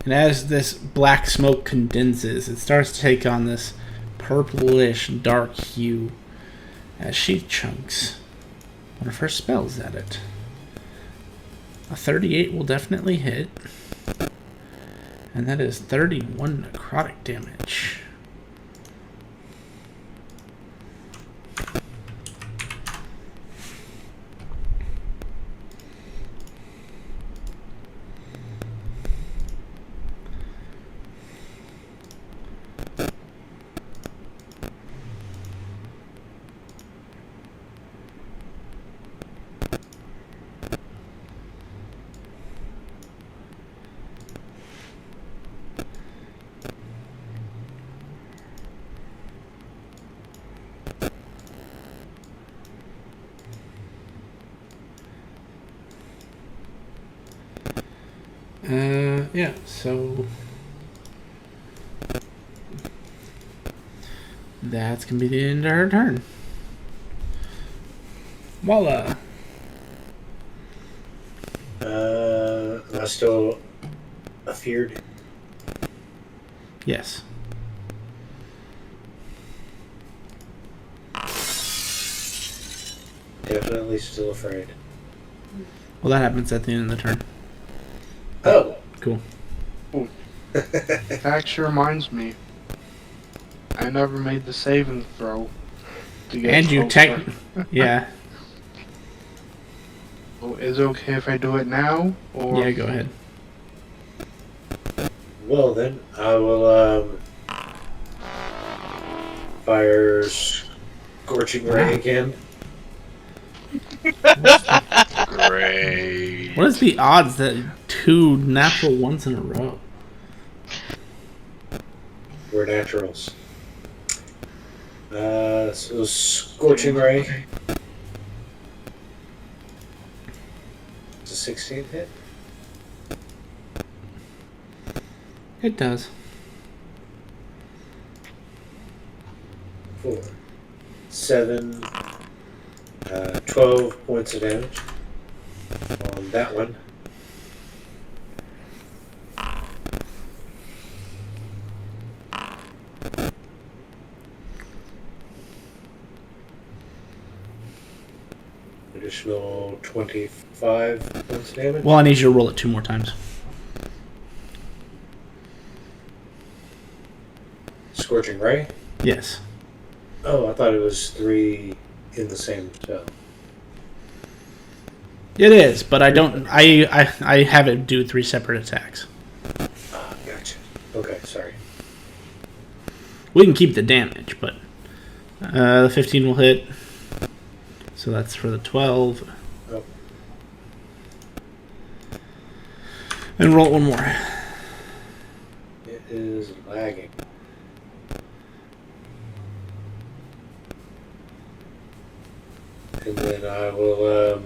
And as this black smoke condenses, it starts to take on this purplish dark hue as she chunks one of her spells at it. A 38 will definitely hit. And that is 31 necrotic damage. Yeah, so that's gonna be the end of her turn. Voila. Am I still afeared? Yes. Definitely still afraid. Well, that happens at the end of the turn. Oh. Cool. Actually reminds me, I never made the saving throw to get And you closer. yeah. So is it okay if I do it now? Or Yeah, go ahead. Well then, I will fire Scorching Ray again. Great. What is the odds that 2 natural ones in a row? We're naturals. So Scorching Ray. It's a 16 hit. It does. 4, 7, 12 points of damage on that one. Additional 25 points of damage. Well, I need you to roll it 2 more times. Scorching Ray? Yes. Oh, I thought it was 3 in the same spell. It is, but I don't. I have it do 3 separate attacks. Ah, gotcha. Okay, sorry. We can keep the damage, but the 15 will hit. So that's for the 12. Oh. And roll it 1 more. It is lagging. And then I will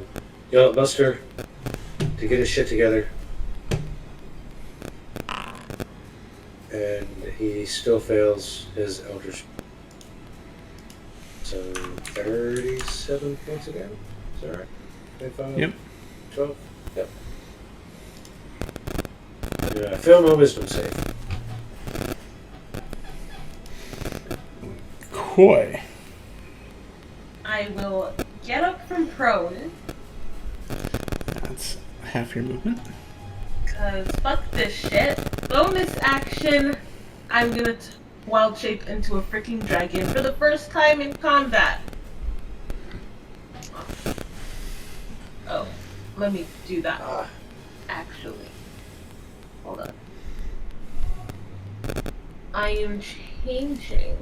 yell at Buster to get his shit together. And he still fails his Eldritch. So 37 points of damage? Is that right? 25? Yep. 12? Yep. Fail my wisdom save. Koy. I will get up from prone. That's half your movement. Cause fuck this shit. Bonus action. I'm gonna wild shape into a freaking dragon for the first time in combat. Oh, let me do that. Actually, hold on. I am changing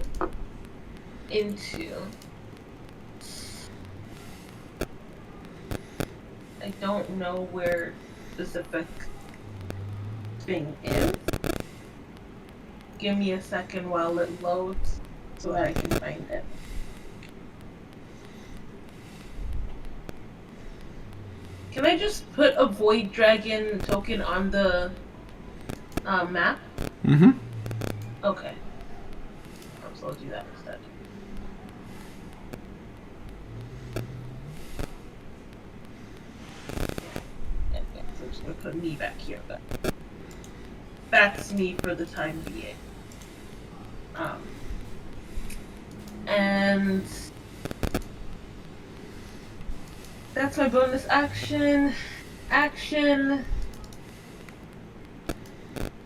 into. I don't know where specific thing is. Give me a second while it loads so that I can find it. Can I just put a Void Dragon token on the map? Mm-hmm. Okay. So I'll do that instead. Okay, so I'm just gonna put me back here, but that's me for the time being. And that's my bonus action.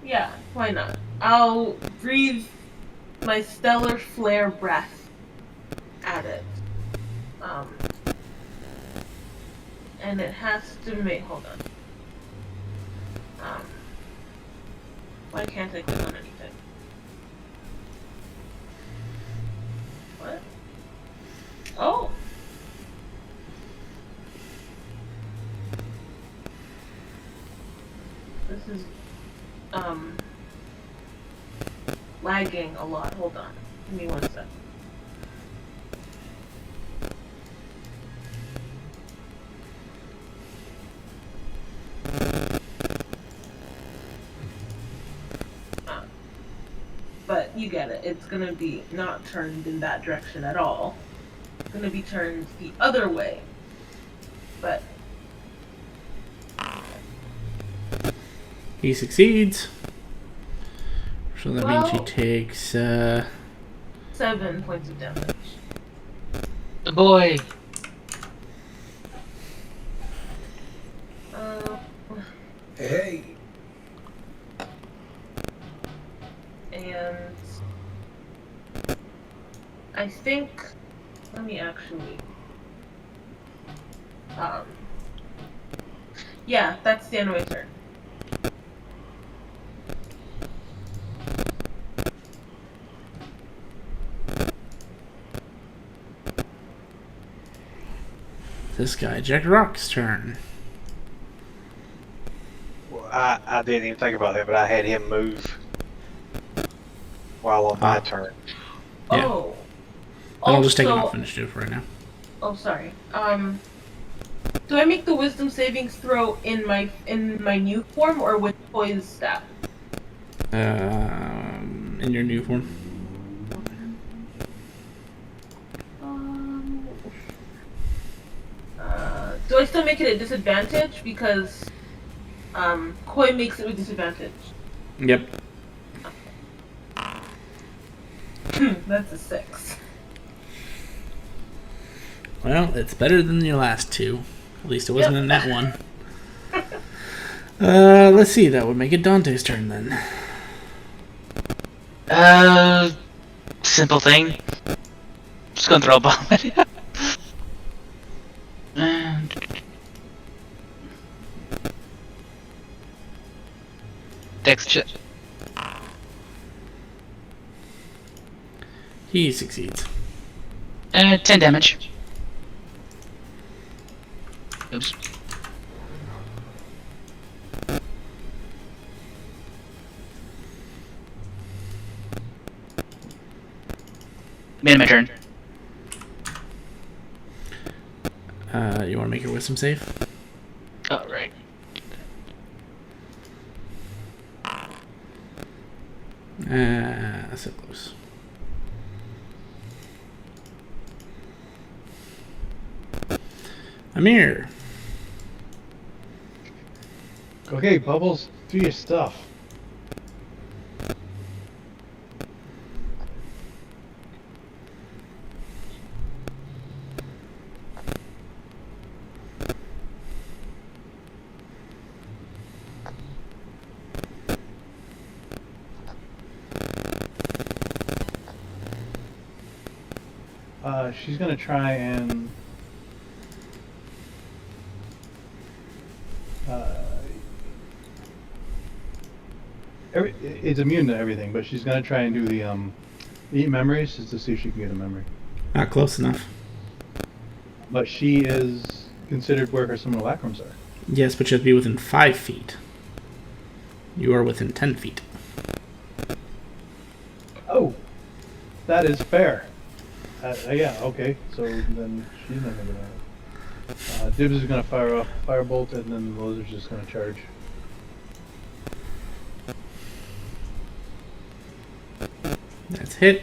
Yeah, why not? I'll breathe my stellar flare breath at it. And it has to make. Hold on. Why can't I click on anything? What? Oh! This is, lagging a lot. Hold on. Give me 1 sec. But you get it. It's gonna be not turned in that direction at all. It's gonna be turned the other way. But He succeeds. So that means he Well- takes 7 points of damage. The boy. Hey. And I think, let me actually, yeah, that's the end of my turn. this guy, Jack Rock's turn. Well, I didn't even think about that, but I had him move while on my turn. Yeah. Oh. And I'll just take an Also- off initiative right now. Oh, sorry. Do I make the wisdom savings throw in my new form or with Koy's staff? In your new form. Do I still make it a disadvantage because Koy makes it with disadvantage? Yep. That's a 6. Well, it's better than your last two. At least it wasn't in that one. Let's see. That would make it Dante's turn then. Simple thing. Just gonna throw a bomb at you. And Dex check. He succeeds. 10 damage. Oops. Made my turn. You want to make your wisdom save? Oh, right. So close. Amir. Okay, Bubbles, do your stuff. She's gonna try and it's immune to everything, but she's gonna try and do the eat memories just to see if she can get a memory. Not close enough. But she is considered where her simulacrums are. Yes, but you have to be within 5 feet. You are within 10 feet. Oh, that is fair. Yeah, okay. So then she's not gonna. Dibs is gonna fire off firebolt, and then Lozer's just gonna charge. That's hit.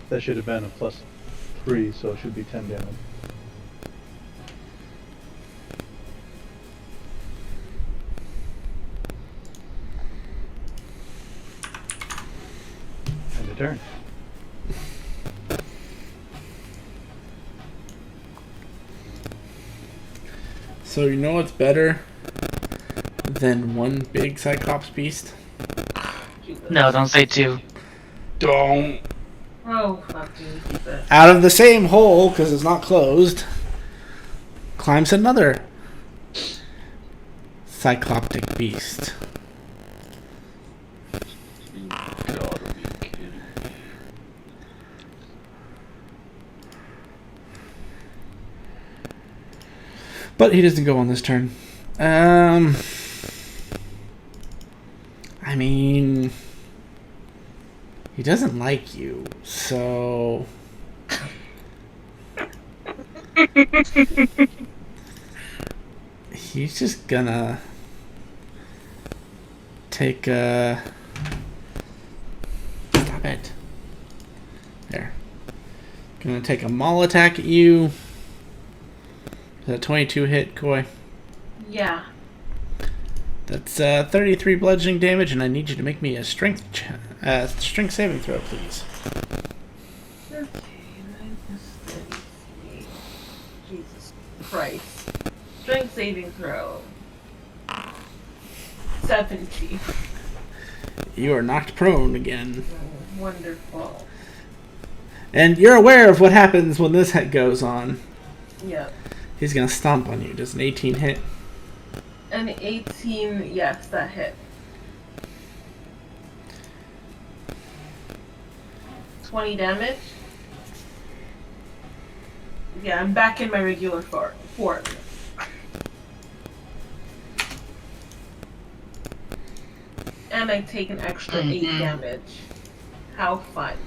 That should have been a +3, so it should be 10 damage. End of turn. So you know what's better than one big Cyclops beast? No, don't say two. Don't. Oh, fucking keep it. Out of the same hole, because it's not closed, climbs another Cycloptic beast. You gotta be kidding me. But he doesn't go on this turn. I mean, he doesn't like you, so he's just gonna take a... Stop it. There. Gonna take a maul attack at you. Is that 22 hit, Koy? Yeah. That's 33 bludgeoning damage, and I need you to make me a strength saving throw, please. Okay, Jesus Christ. Strength saving throw. 70. You are knocked prone again. Oh, wonderful. And you're aware of what happens when this hit goes on. Yep. He's gonna stomp on you. Does an 18 hit? An 18, yes, that hit. 20 damage. Yeah, I'm back in my regular form. And I take an extra 8 damage. How fun.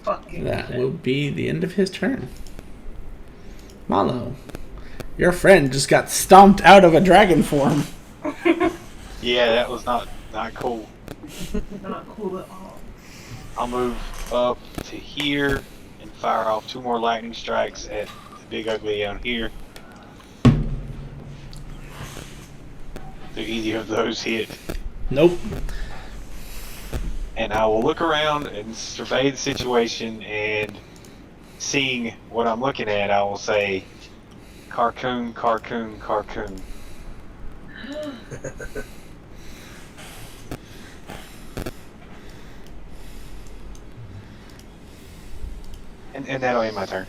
Fucking That shit. will be the end of his turn. Malo, your friend just got stomped out of a dragon form. Yeah, that was not cool. Not cool at all. I'll move up to here and fire off 2 more lightning strikes at the big ugly down here. Do either of those hit? Nope. And I will look around and survey the situation, and seeing what I'm looking at, I will say, Carcoon, Carcoon, Carcoon. And that'll end my turn.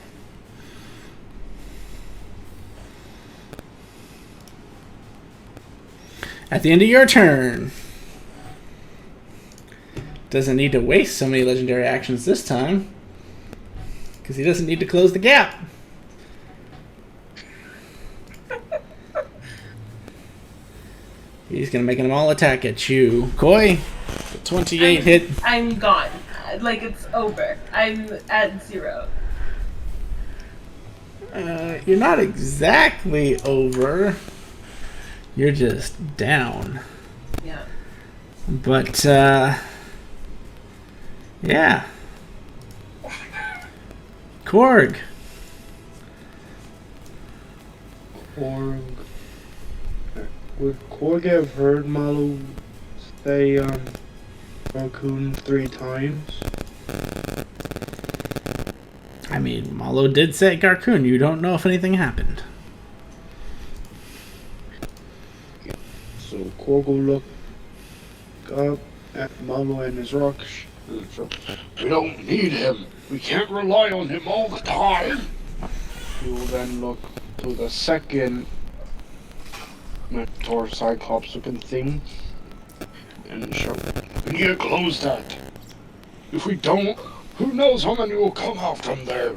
At the end of your turn. Doesn't need to waste so many legendary actions this time. Because he doesn't need to close the gap. He's going to make an all attack at you. Koy, 28 hit. I'm gone. Like, it's over. I'm at 0. You're not exactly over. You're just down. Yeah. But, yeah. Korg. Korg. Would Korg have heard Malo say Raccoon 3 times? mean, Malo did say Garcoon. You don't know if anything happened. So Korg will look up at Malo and his rock. We don't need him. We can't rely on him all the time. He will then look to the second Minotaur Cyclops looking thing and shout, We need to close that. If we don't, who knows how many will come out from there.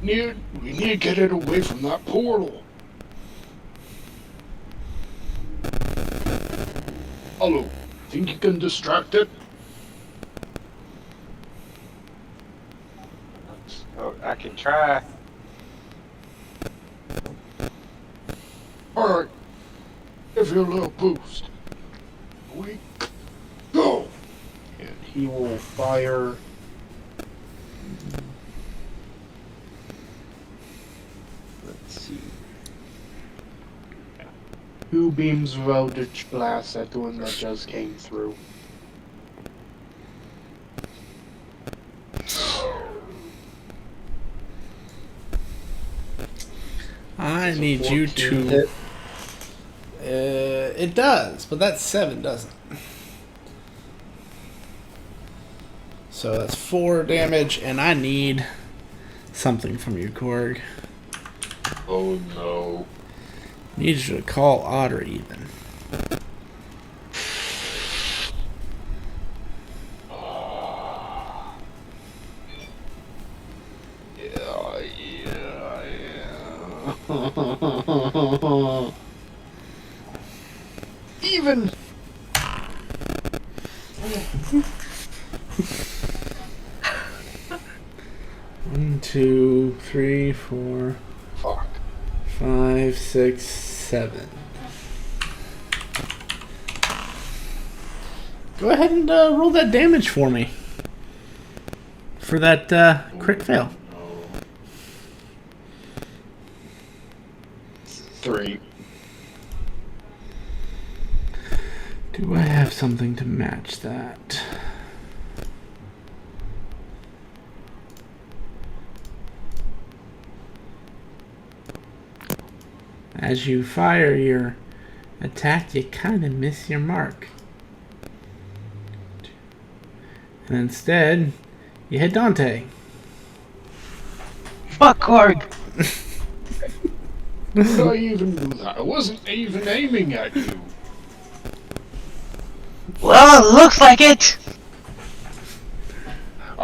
We need to get it away from that portal. Hello, think you can distract it? Oh, I can try. Alright, give you a little boost. We go! and he will fire. Let's see. 2 beams of Eldritch Blast at the one that just came through. I So need you 14 to. hit. It does, but that 7 doesn't. So that's 4 damage, and I need Something from you, Korg. Oh no. Need you to call odd or even. Even. One, two, three, four, Fuck. 5, 6, 7. Go ahead and roll that damage for me. For that crit fail. 3. Do I have something to match that? As you fire your attack, you kind of miss your mark. And instead, you hit Dante. Fuck Korg! Did I even do that? I wasn't even aiming at you. Well, it looks like it!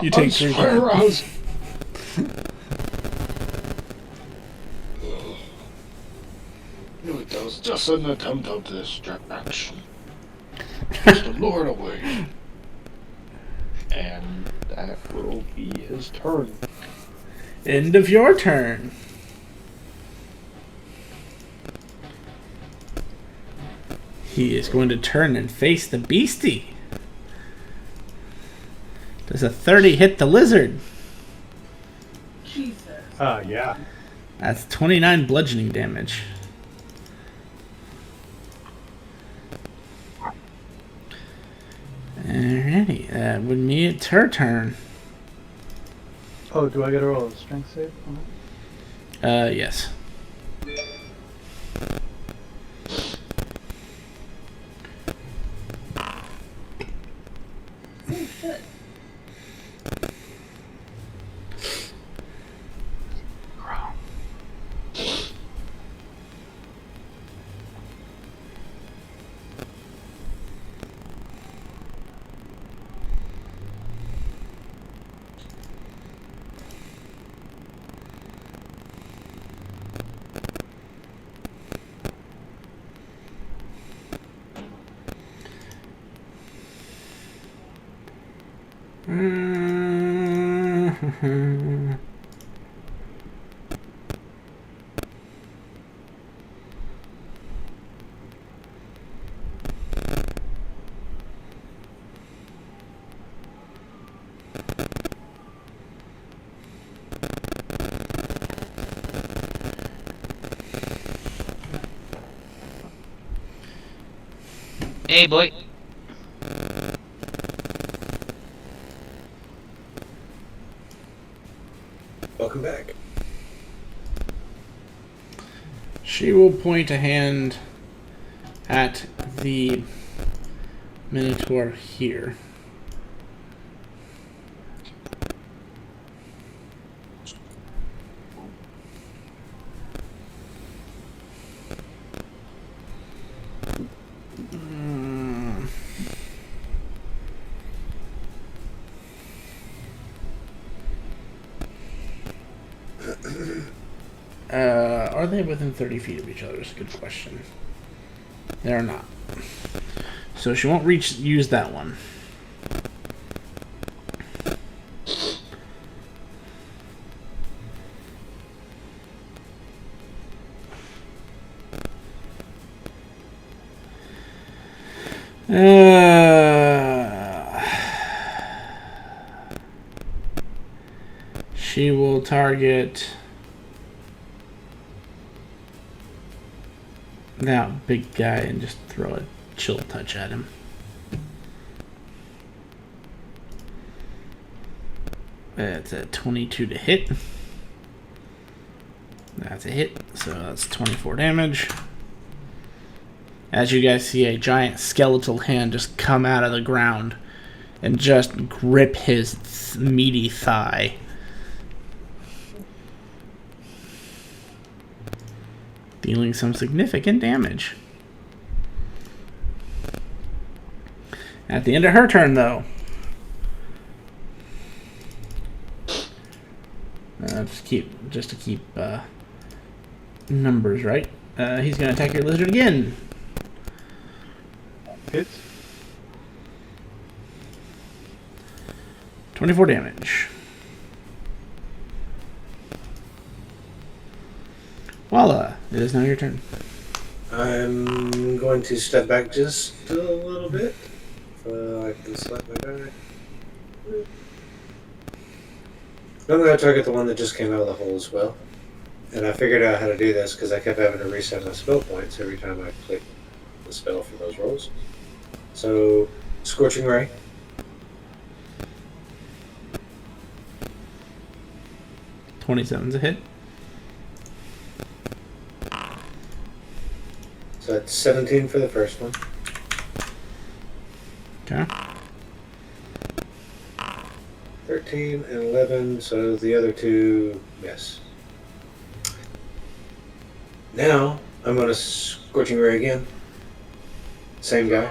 You I take 3 swear damage. I was... That was just an attempt of distraction. Just to lure it away. And that will be his turn. End of your turn. He is going to turn and face the beastie. Does a 30 hit the lizard? Jesus. Yeah. That's 29 bludgeoning damage. Alrighty, that would mean it's her turn. Oh, do I get a roll of strength save? Yes. Hey, boy. She will point a hand at the Minotaur here. Are they within 30 feet of each other? Is a good question. They are not. So she won't use that one. She will target that big guy and just throw a chill touch at him. That's a 22 to hit. That's a hit, so that's 24 damage. As you guys see a giant skeletal hand just come out of the ground and just grip his meaty thigh. Dealing some significant damage. At the end of her turn, though, just to keep numbers right, he's going to attack your lizard again. Hits. 24 damage. Voila, it is now your turn. I'm going to step back just a little bit. I can select my guy. I'm going to target the one that just came out of the hole as well. And I figured out how to do this because I kept having to reset my spell points every time I click the spell for those rolls. So, Scorching Ray. $27's a hit. So that's 17 for the first one. Okay. 13 and 11, so the other two miss. Now, I'm going to Scorching Ray again. Same guy.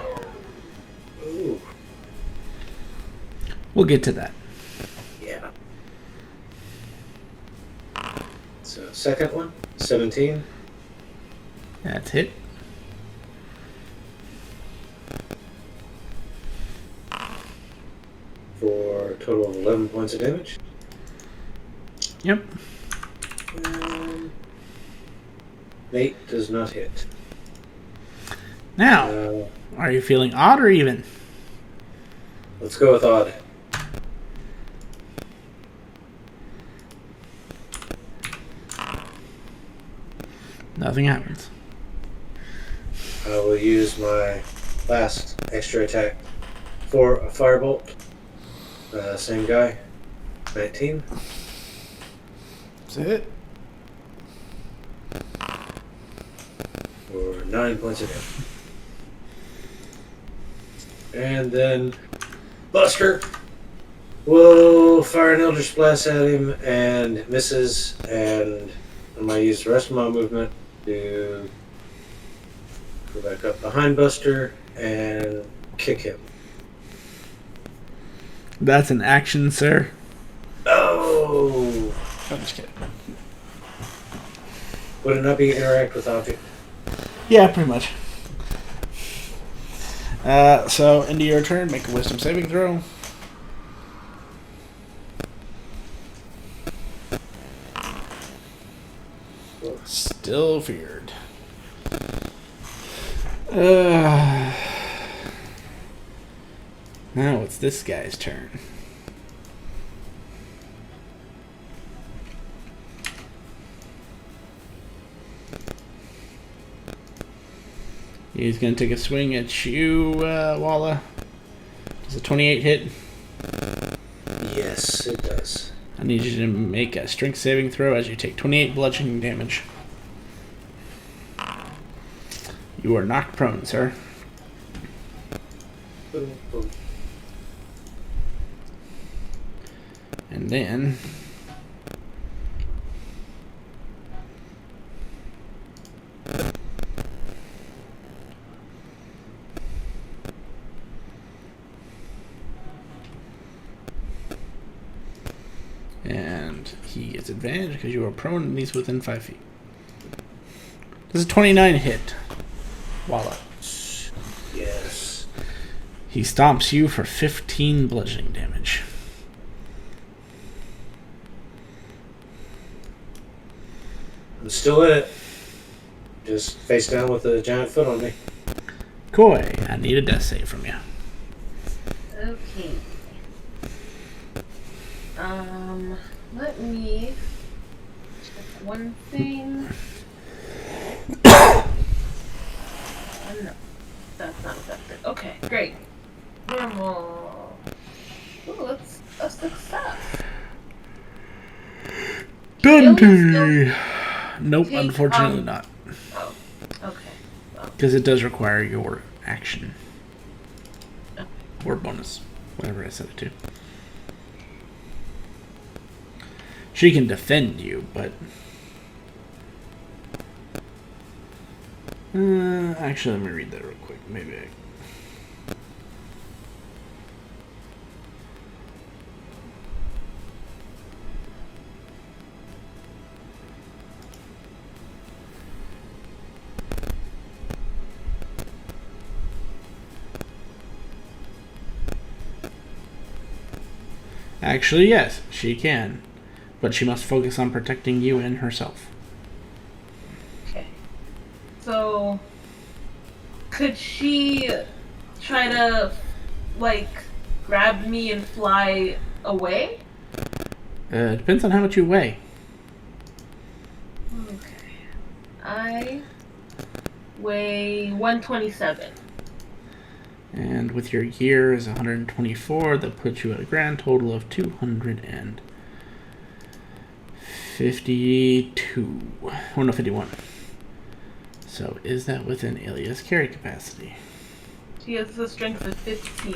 Ooh. We'll get to that. Yeah. So, second one, 17. That's hit. For a total of 11 points of damage. Yep. Nate does not hit. Now, are you feeling odd or even? Let's go with odd. Nothing happens. I will use my last extra attack for a firebolt. Same guy. 19. That's it. For 9 points of damage. And then Buster will fire an Eldritch Blast at him and misses, and I'm going to use the rest of my movement to go back up behind Buster and kick him. That's an action, sir. Oh! I'm just kidding. Would it not be interact with object? Yeah, pretty much. So, into your turn, make a wisdom saving throw. Still feared. Now it's this guy's turn. He's going to take a swing at you, Walla. Does a 28 hit? Yes, it does. I need you to make a strength saving throw as you take 28 bludgeoning damage. You are knocked prone, sir. And then... and he gets advantage because you are prone and he's within 5 feet. Does a 29 hit? Voila. Yes. He stomps you for 15 bludgeoning damage. I'm still in it. Just face down with a giant foot on me. Koy, I need a death save from you. Okay. Let me check one thing. No, that's not affected. Okay, great. Normal. Ooh, that's a success. Dante! Nope, Take, unfortunately not. Oh, okay. Well, Because it does require your action. Okay. Or bonus. Whatever I set it to. She can defend you, but... actually, let me read that real quick. Maybe I... Actually, yes, she can. But she must focus on protecting you and herself. okay. So, could she try to, like, grab me and fly away? It depends on how much you weigh. Okay. I weigh 127. And with your gear is 124, that puts you at a grand total of 252. Oh no, 51. So is that within Alia's carry capacity? She has a strength of 15.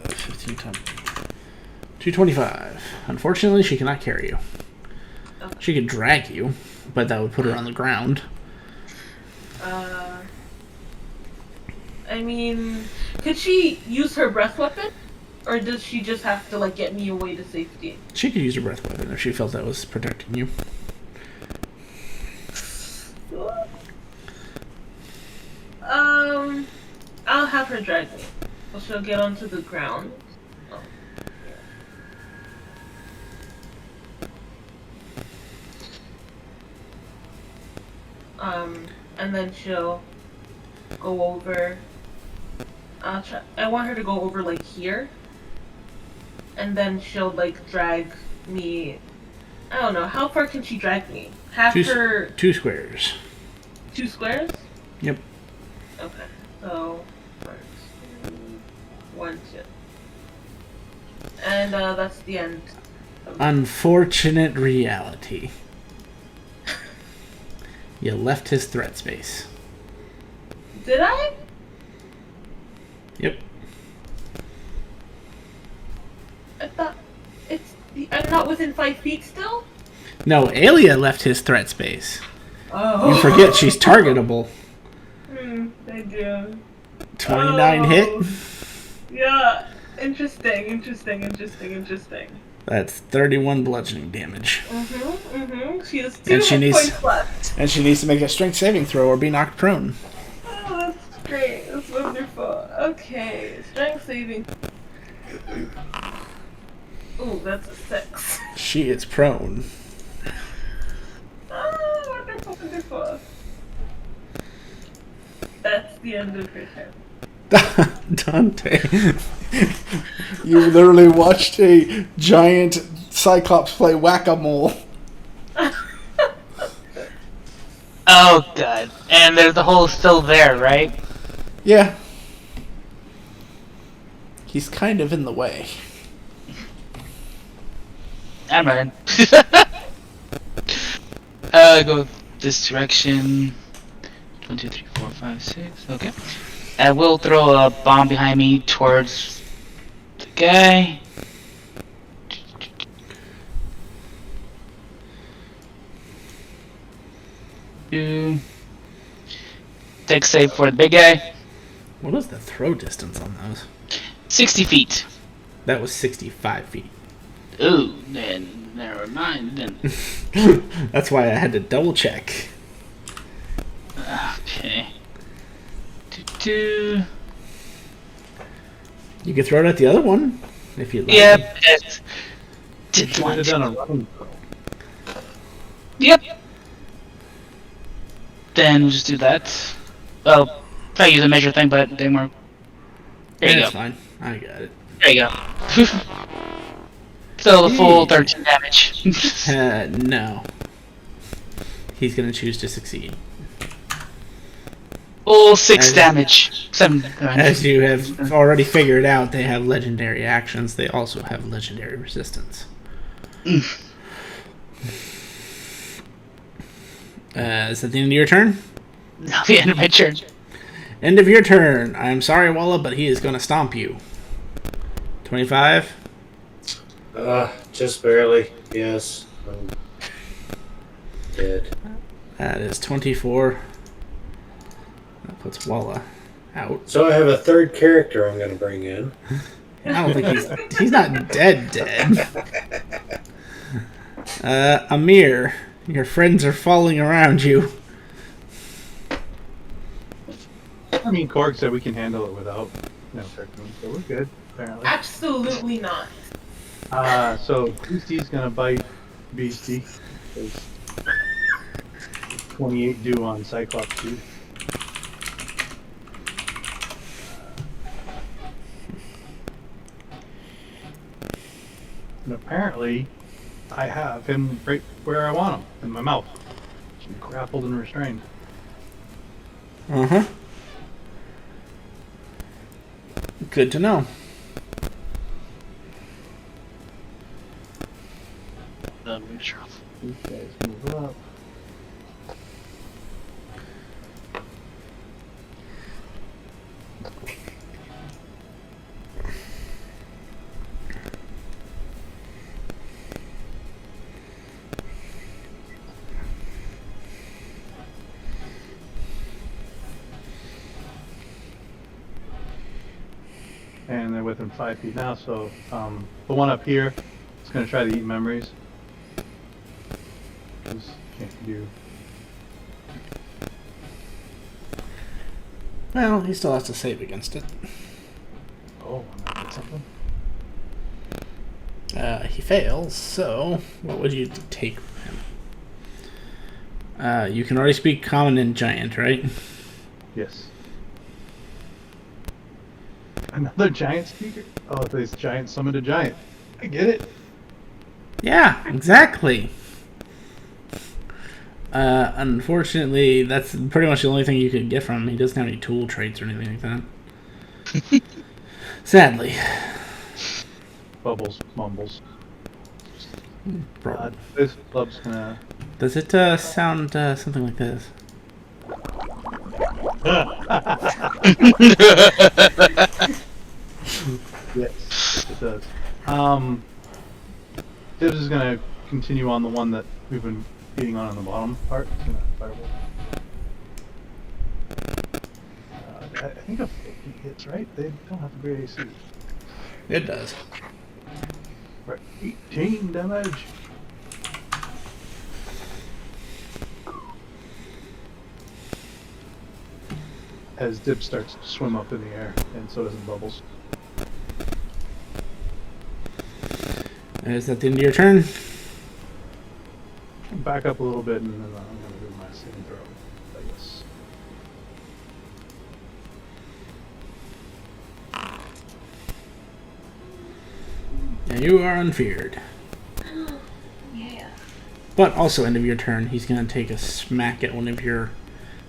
15 times 225. Unfortunately, she cannot carry you. Okay. She could drag you, but that would put her on the ground. I mean, could she use her breath weapon? Or does she just have to, like, get me away to safety? She could use her breath weapon if she felt that was protecting you. I'll have her drag me. So she'll get onto the ground. Oh. And then she'll go over. I want her to go over, like, here. And then she'll, like, drag me. I don't know. How far can she drag me? Two squares. 2 squares? Yep. Okay. So, 1, 2. And that's the end. Unfortunate reality. You left his threat space. Did I? Yep. I thought I'm not within 5 feet still? No, Alia left his threat space. Oh. You forget she's targetable. I do. 29 hit. Yeah. Interesting. That's 31 bludgeoning damage. She has 2 hit points left. And she needs to make a strength saving throw or be knocked prone. Oh, that's great. That's wonderful. Okay. Strength saving. Ooh, that's a 6. She is prone. Oh, wonderful. That's the end of her turn. Dante. You literally watched a giant cyclops play whack-a-mole. Oh god. And the hole's still there, right? Yeah. He's kind of in the way. I'm running. Go this direction. 1, 2, 3, 4, 5, 6. Okay. I will throw a bomb behind me towards the guy. Two. Take save for the big guy. What was the throw distance on those? 60 feet. That was 65 feet. Ooh, then never mind. Then. That's why I had to double check. Okay. Two. You could throw it at the other one if you'd like. Yep. Did Should one. have done a running throw. Yep. Then we'll just do that. Well, try to use a measure thing, but it didn't work. There you That's go. fine. I got it. There you go. Still the full 13 damage. No. He's gonna choose to succeed. Full 6 damage. 7. As you have already figured out, they have legendary actions. They also have legendary resistance. Is that the end of your turn? No, the end of my turn. End of your turn. I'm sorry, Walla, but he is going to stomp you. 25? Just barely. Yes. I'm dead. That is 24. That puts Walla out. So I have a third character I'm going to bring in. I don't think he's not dead. Amir, your friends are falling around you. I mean, Korg said we can handle it without Terkun, so we're good, apparently. Absolutely not. So Beastie's gonna bite Beastie. There's 28 due on Cyclops tooth. And apparently, I have him right where I want him, in my mouth. He's grappled and restrained. Uh-huh. Good to know. These guys move up. And they're within 5 feet now, so the one up here is going to try to eat memories. Just can't do. Well, he still has to save against it. Oh, I did something. He fails, so what would you take from him? You can already speak common and giant, right? Yes. Another giant speaker? Oh, this giant summoned a giant. I get it. Yeah, exactly. Unfortunately, that's pretty much the only thing you could get from him. He doesn't have any tool traits or anything like that. Sadly. Bubbles, mumbles. Probably. This club's gonna. Does it sound something like this? Yes, it does. Dibs is gonna continue on the one that we've been beating on the bottom part. It's gonna fireball. I think a 50 hits, right? They don't have a great AC. It does. Right, 18 damage. As Dib starts to swim up in the air, and so does Bubbles. Is that the end of your turn? Back up a little bit, and then I'm going to do my saving throw, I guess. And you are unfeared. Yeah. But also, end of your turn, he's going to take a smack at one of your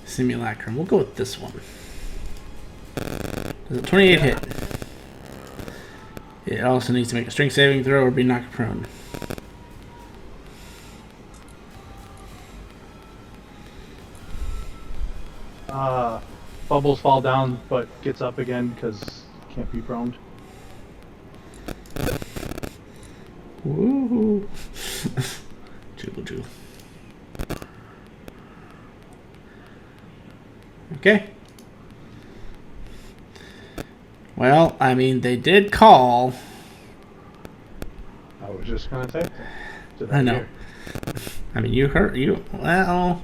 simulacrum. We'll go with this one. Does a 28 hit? It also needs to make a strength saving throw or be knocked prone. Bubbles fall down, but gets up again because can't be prone. Woohoo! Jubal Jubal. Okay. Well, I mean, they did call. I was just gonna say. I know. I mean, you heard you. Well,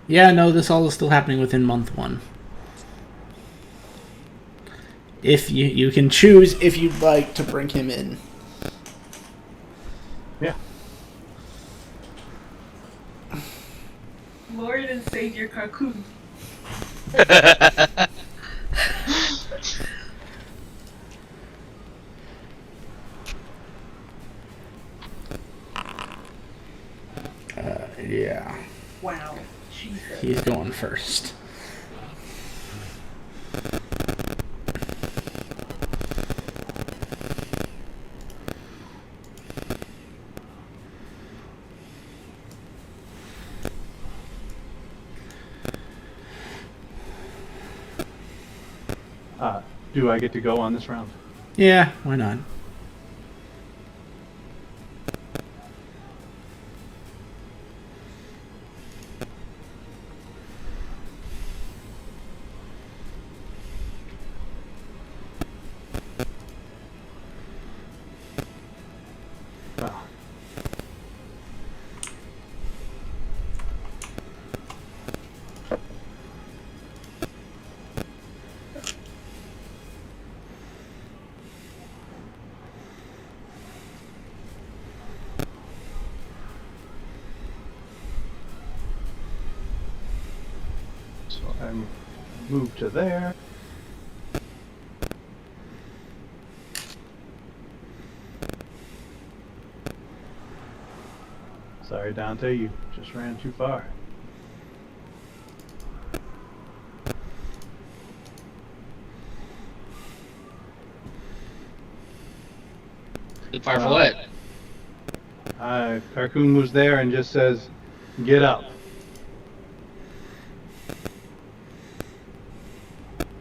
yeah, no, this all is still happening within month 1. If you can choose if you'd like to bring him in. Yeah. Lord and Savior Carcoon. Yeah. Wow. Jesus. He's going first. Do I get to go on this round? Yeah, why not? Well. So I move to there. Sorry, Dante, you just ran too far. Too far for what? Carcoon was there and just says, "Get up."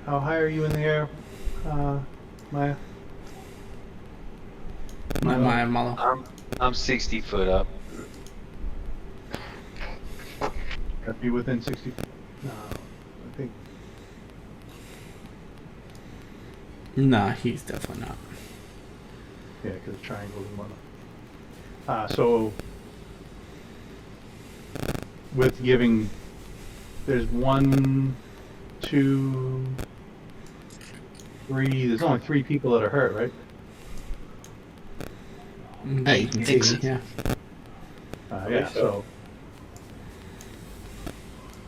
How high are you in the air, Maya? My Malo. I'm 60 foot up. Got to be within 60. No, I think. Nah, he's definitely not. Yeah, because triangles and whatnot. So with giving, there's 1, 2, 3. There's only 3 people that are hurt, right? That you can see, yeah. Yeah. So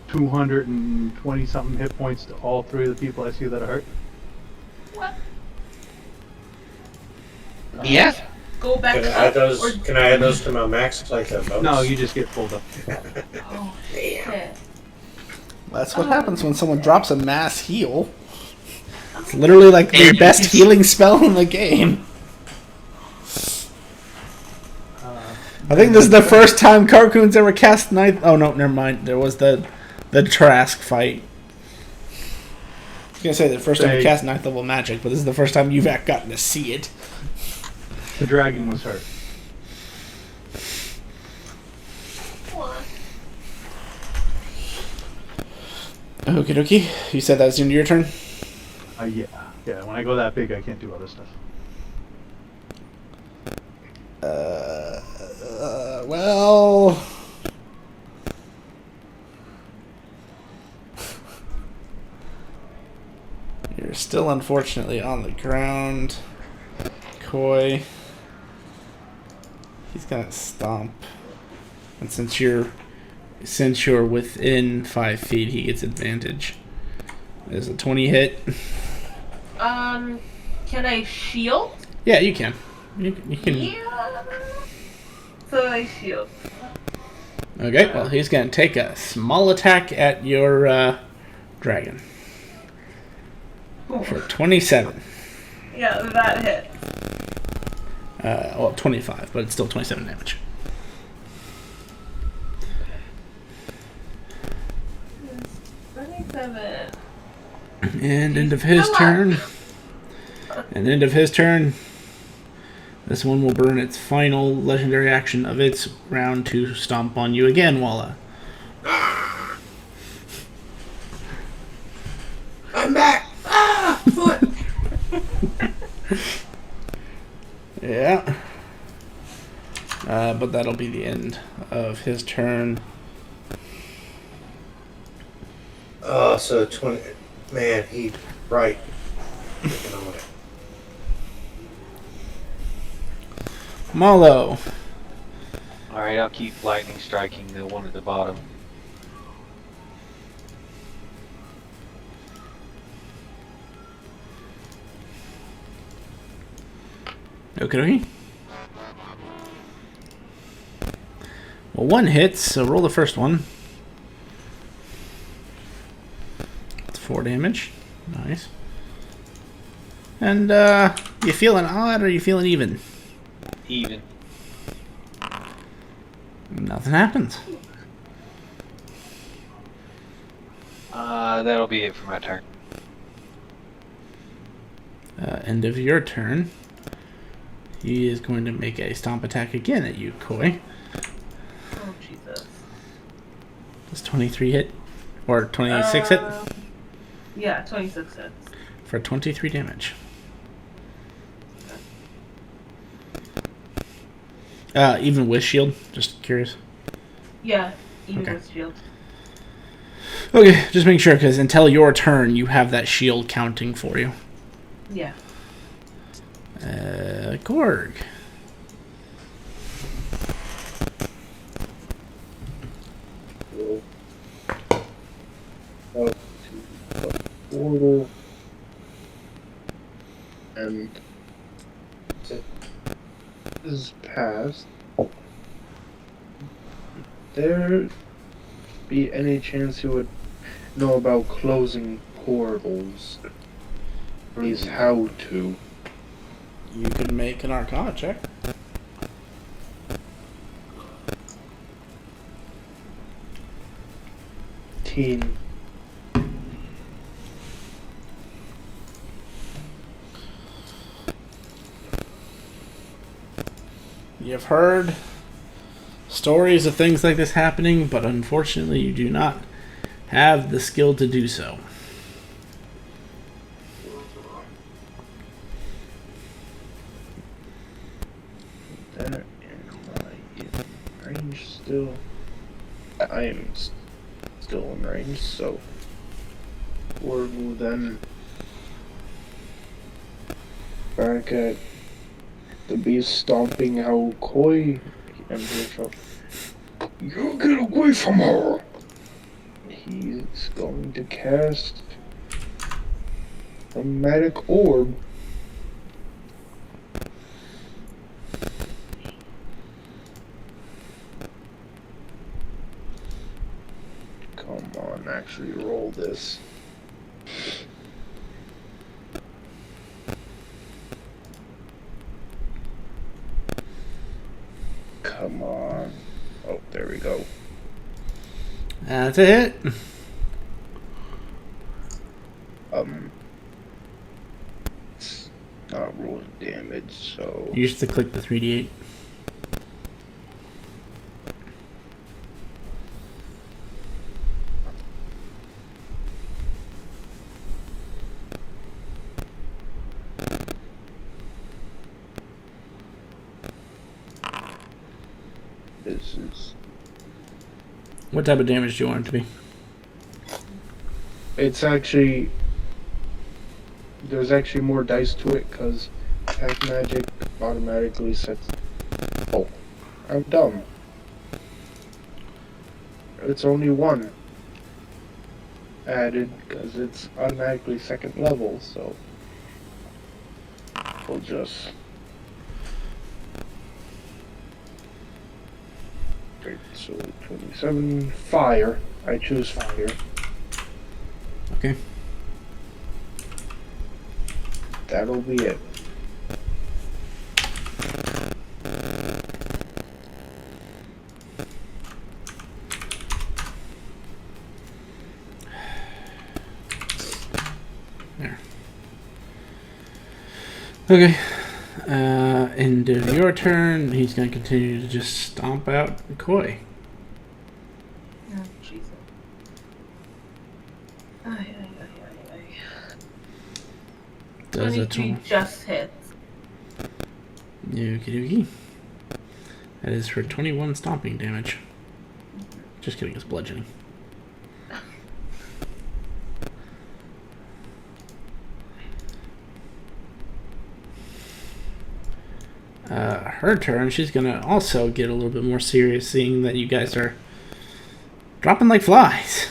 220 something hit points to all 3 of the people I see that are hurt. What? Yeah. Go back Can I up. add those? Or... Can I add those to my max like a bonus? No, you just get pulled up. Oh, shit. That's what happens when someone drops a mass heal. It's literally like the best healing spell in the game. I think this is the first time Carcoon's ever cast Ninth. Oh no, never mind. There was the Trask fight. I was gonna say the first time you cast 9th level magic, but this is the first time you've gotten to see it. The dragon was hurt. Okie dokie. You said that was your turn? Yeah. Yeah, when I go that big, I can't do other stuff. Well... You're still unfortunately on the ground. Koy. He's gonna stomp. And since you're within 5 feet, he gets advantage. There's a 20 hit. Can I shield? Yeah, you can. You can. Yeah. So I shield. Okay, well, he's gonna take a small attack at your dragon. For 27. Yeah, that hit. Well, 25, but it's still 27 damage. 7. And end of his turn. And end of his turn. This one will burn its final legendary action of its round to stomp on you again, Walla. I'm back. Ah, foot. Yeah. But that'll be the end of his turn. Oh, so 20. Man, he right. Freaking on it. Malo. Alright, I'll keep lightning striking the one at the bottom. Okay. Well, one hits, so roll the first one. It's 4 damage. Nice. And, you feeling odd or you feeling even? Even. Nothing happens. That'll be it for my turn. End of your turn. He is going to make a stomp attack again at you, Koy. Oh, Jesus. Does 23 hit? Or 26 hit? Yeah, 26 hits. For 23 damage. Even with shield? Just curious. Yeah, even Okay. with shield. Okay, just make sure, because until your turn, you have that shield counting for you. Yeah. Gorg. Up to the portal. And is passed. There be any chance you would know about closing portals? Is how to. You can make an Arcana check. Teen. You've heard stories of things like this happening, but unfortunately you do not have the skill to do so. That am I in range still? I am still in range, so we'll then back at the beast stomping how Koy and you get away from her. He's going to cast a magic orb. Come on, actually roll this. Come on. Oh, there we go. That's a hit. It's not rolling damage, so You used to click the 3d8. this is. What type of damage do you want it to be? It's actually. There's actually more dice to it because attack magic automatically sets. Oh, I'm dumb. It's only one added because it's automatically second level, so we'll just. Okay, so 27 fire. I choose fire. Okay. That'll be it. There. Okay. End of your turn. He's going to continue to just stomp out Koy. Oh, Jesus. Ay, ay, ay, ay, ay. Does a 23 just hits. Okie dokie. That is for 21 stomping damage. Just kidding, it's bludgeoning. Her turn, she's gonna also get a little bit more serious, seeing that you guys are dropping like flies.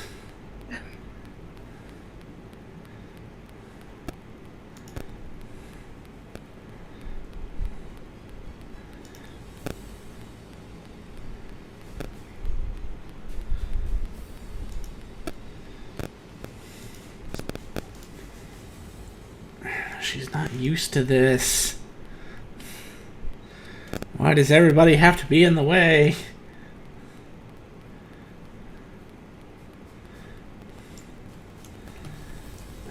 She's not used to this. Why does everybody have to be in the way?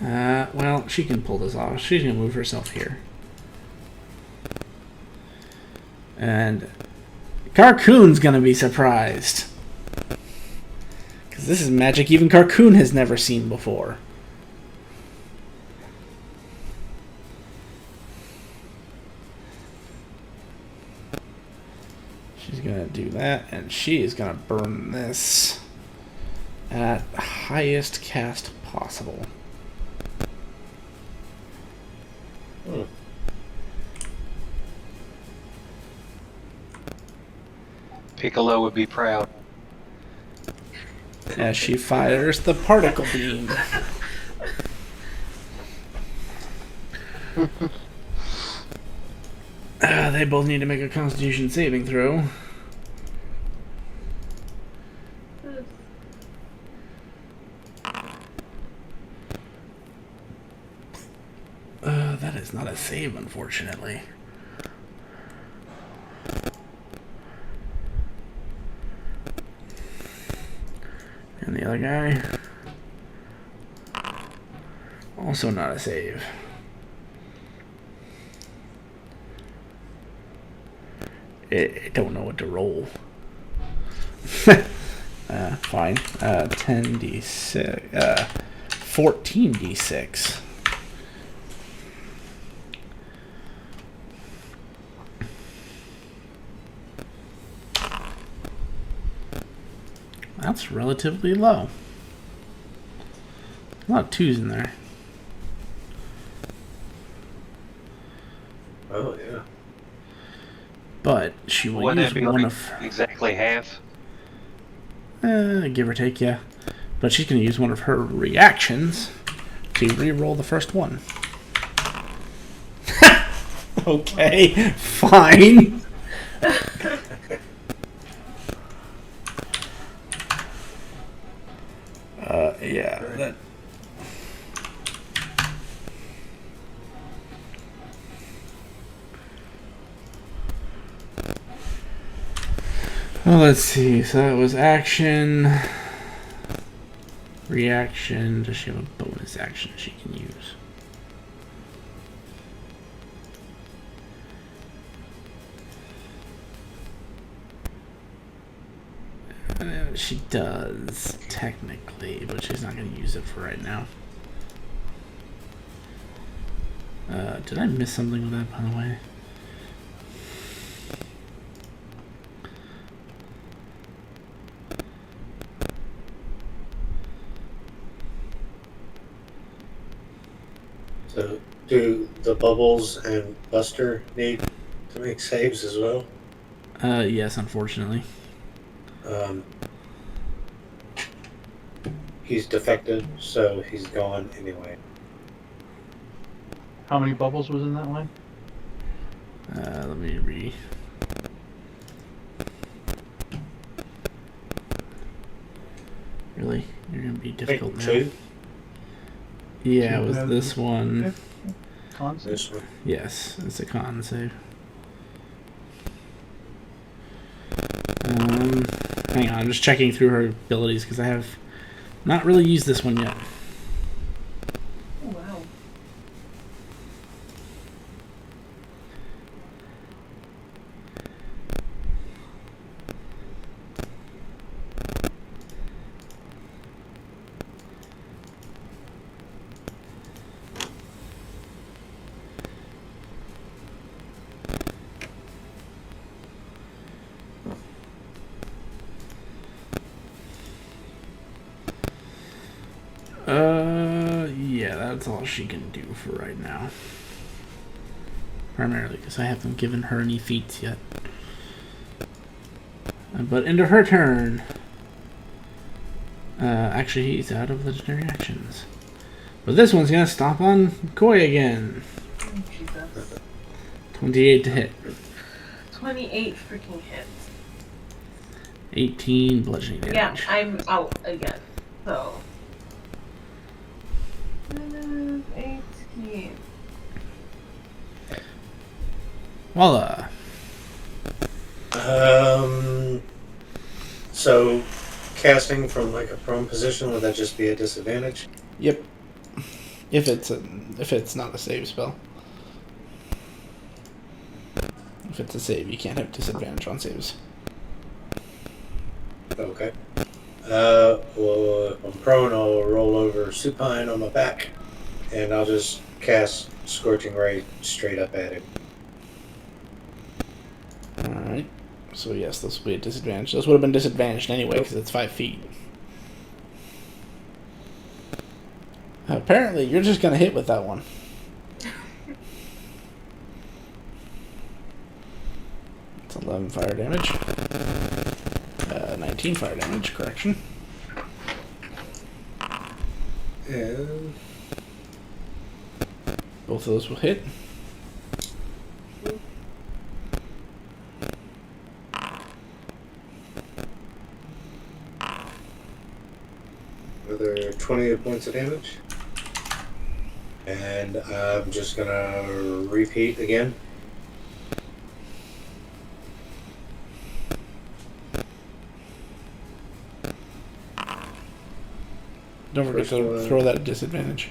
Well, she can pull this off. She's gonna move herself here. And Carcoon's gonna be surprised. Because this is magic even Carcoon has never seen before. She's gonna do that, and she is gonna burn this at highest cast possible. Piccolo would be proud. As she fires the particle beam. They both need to make a Constitution saving throw. That is not a save, unfortunately. And the other guy, also not a save. I don't know what to roll. Fine. 10d6. 14d6. That's relatively low. A lot of 2s in there. Oh, yeah. But she will Wouldn't use it be one like of... exactly half? give or take, yeah. But she's going to use one of her reactions to re-roll the first one. Okay, fine. Yeah, that... Well, let's see. So that was action, reaction. Does she have a bonus action she can use? She does, technically, but she's not going to use it for right now. Did I miss something with that, by the way? So, do the Bubbles and Buster need to make saves as well? Yes, unfortunately. He's defected, so he's gone anyway. How many bubbles was in that line? Let me read. Really? You're gonna be difficult now. 2? Yeah, it was this one. Con save? This one. Yes, it's a con save. Hang on, I'm just checking through her abilities because I have not really used this one yet. Oh, wow. Yeah, that's all she can do for right now. Primarily because I haven't given her any feats yet. But into her turn. Actually, he's out of legendary actions. But this one's gonna stomp on Koy again. Oh, Jesus. 28 to hit. 28 freaking hits. 18 bludgeoning damage. Yeah, I'm out again. So. 18. Voila. So casting from like a prone position, would that just be a disadvantage? Yep. If it's not a save spell. If it's a save, you can't have disadvantage on saves. Okay. Well, if I'm prone, I'll roll over supine on my back, and I'll just cast Scorching Ray straight up at him. Alright. So yes, this will be a disadvantage. This would have been disadvantaged anyway, because it's 5 feet. Apparently, you're just going to hit with that one. It's 11 fire damage. 19 fire damage, correction. And Both of those will hit. another 20 points of damage. And I'm just gonna repeat again. Don't forget First to one. throw that at disadvantage.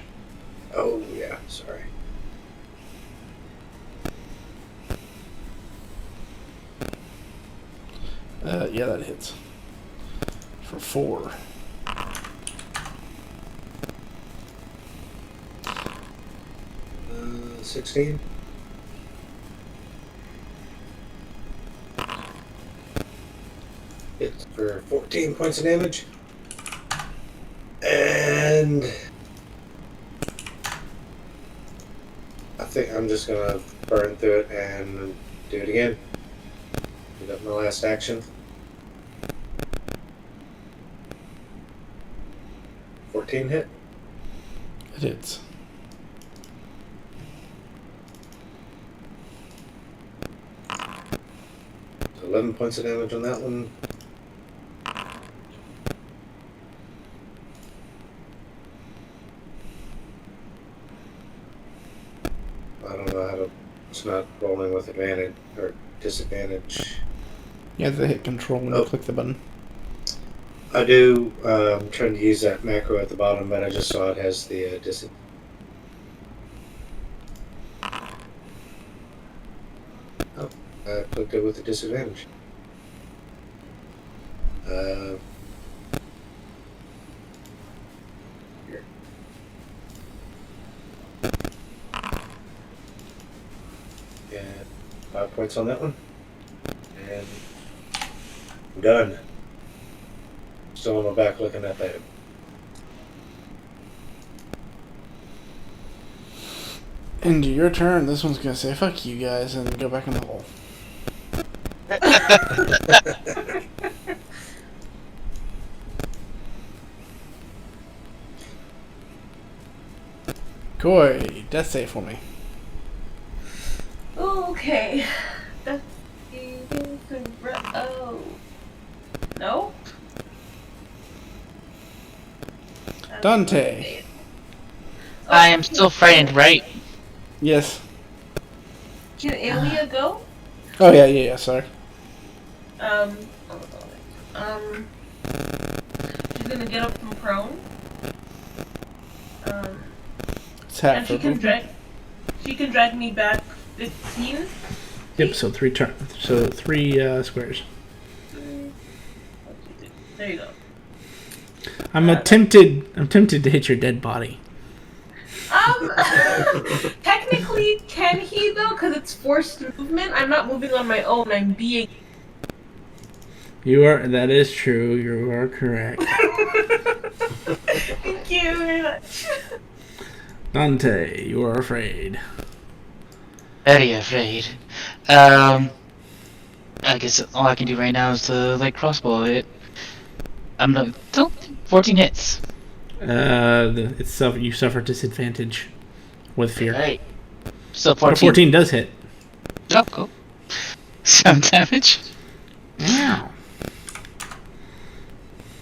Oh yeah, sorry. Yeah, that hits. For 4. 16. Hits for 14 points of damage. And I think I'm just gonna burn through it and do it again. Pick up my last action. 14 hit. It hits. So 11 points of damage on that one. I don't know how to. It's not rolling with advantage or disadvantage. You have to hit control when you click the button. I do. I'm trying to use that macro at the bottom, but I just saw it has the disadvantage. Oh, I clicked it with the disadvantage. Here. And 5 points on that one. And I'm done. Still on my back looking at that. Into your turn. This one's gonna say "fuck you guys" and go back in the hole. Koy, death save for me. Okay. That's oh. No? Dante. I am still frightened, right? Yes. Can Alia go? Oh yeah. Sorry. She's gonna get up from prone. It's half And for she can drag me back 15. Yep. So three squares. There you go. I'm tempted to hit your dead body. Technically, can he though? Because it's forced movement. I'm not moving on my own. I'm being. You are. That is true. You are correct. Thank you very much. Dante, you are afraid. Very afraid. I guess all I can do right now is to like crossbow it. I'm not. Don't 14 hits. You suffer disadvantage with fear. Right. So But 14. a 14 does hit. Oh, cool. Some damage. Ow.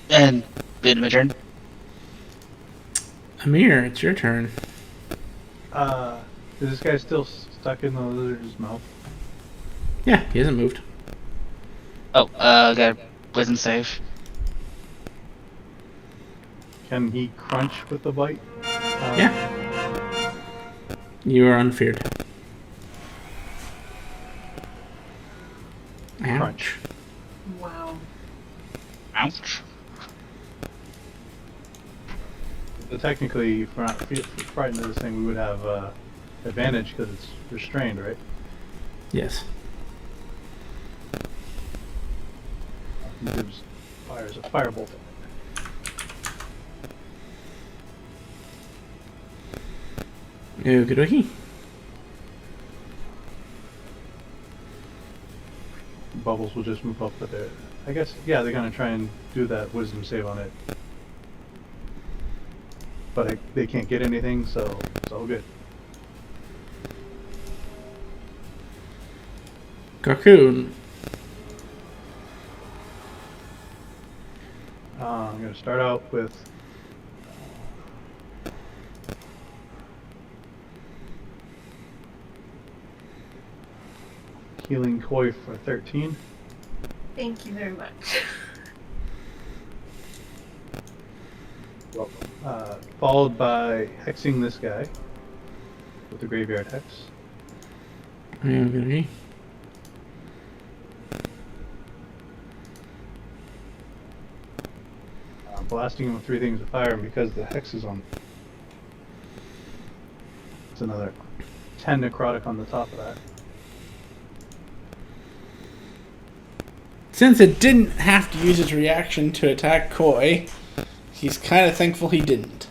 And bit of my turn. Amir, it's your turn. Is this guy still stuck in the lizard's mouth? Yeah, he hasn't moved. Oh, got wisdom save. Can he crunch with the bite? Yeah. You are unfeared. Ouch. Crunch. Wow. Ouch. So technically, if we're not frightened of this thing, we would have advantage because it's restrained, right? Yes. He gives fires a firebolt. Okie dokie. Bubbles will just move up, but I guess, yeah, they're gonna try and do that wisdom save on it. But they can't get anything, so it's all good. Cocoon. I'm gonna start out with healing Koy for 13. Thank you very much. Followed by hexing this guy with the graveyard hex. Okie dokie. Blasting him with 3 things of fire, and because the hex is on, it's another 10 necrotic on the top of that. Since it didn't have to use its reaction to attack Koy, he's kind of thankful he didn't.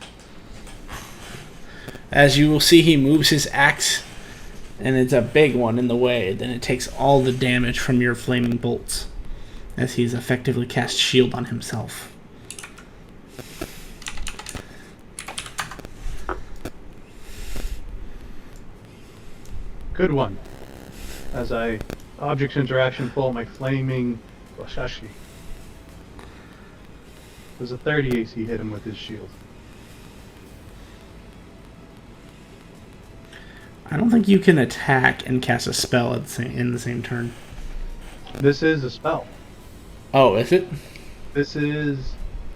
As you will see, he moves his axe, and it's a big one in the way. Then it takes all the damage from your flaming bolts, as he's effectively cast shield on himself. Good one. As I object interaction pull my flaming Washashi. There's a 30 AC hit him with his shield. I don't think you can attack and cast a spell in the same turn. This is a spell. Oh, is it? This is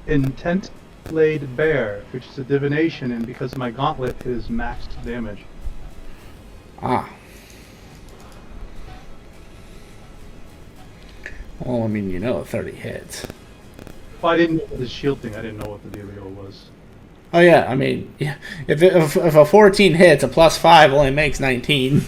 Intent Blade Bear, which is a divination, and because my gauntlet is maxed damage. Ah. Well, I mean, 30 hits. Well, I didn't know the shield thing. I didn't know what the dealio was. Oh yeah, I mean, yeah. If a 14 hits, a +5 only makes 19.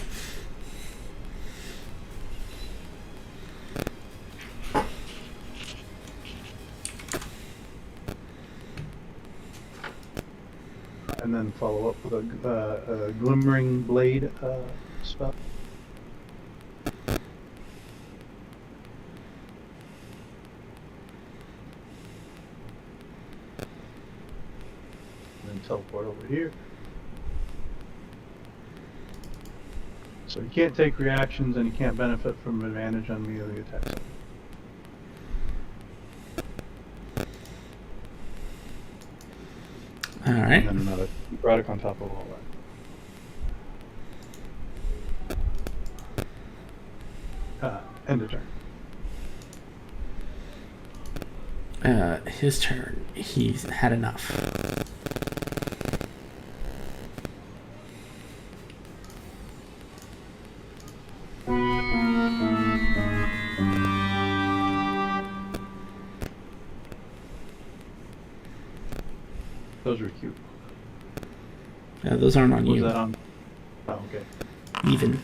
And then follow up with a Glimmering Blade spell. And then teleport over here. So you can't take reactions and you can't benefit from advantage on melee attacks. Alright. And then another product on top of all that. End of turn. His turn. He's had enough. Those were cute. Yeah, those aren't on Was you. that on? Oh, okay. Even.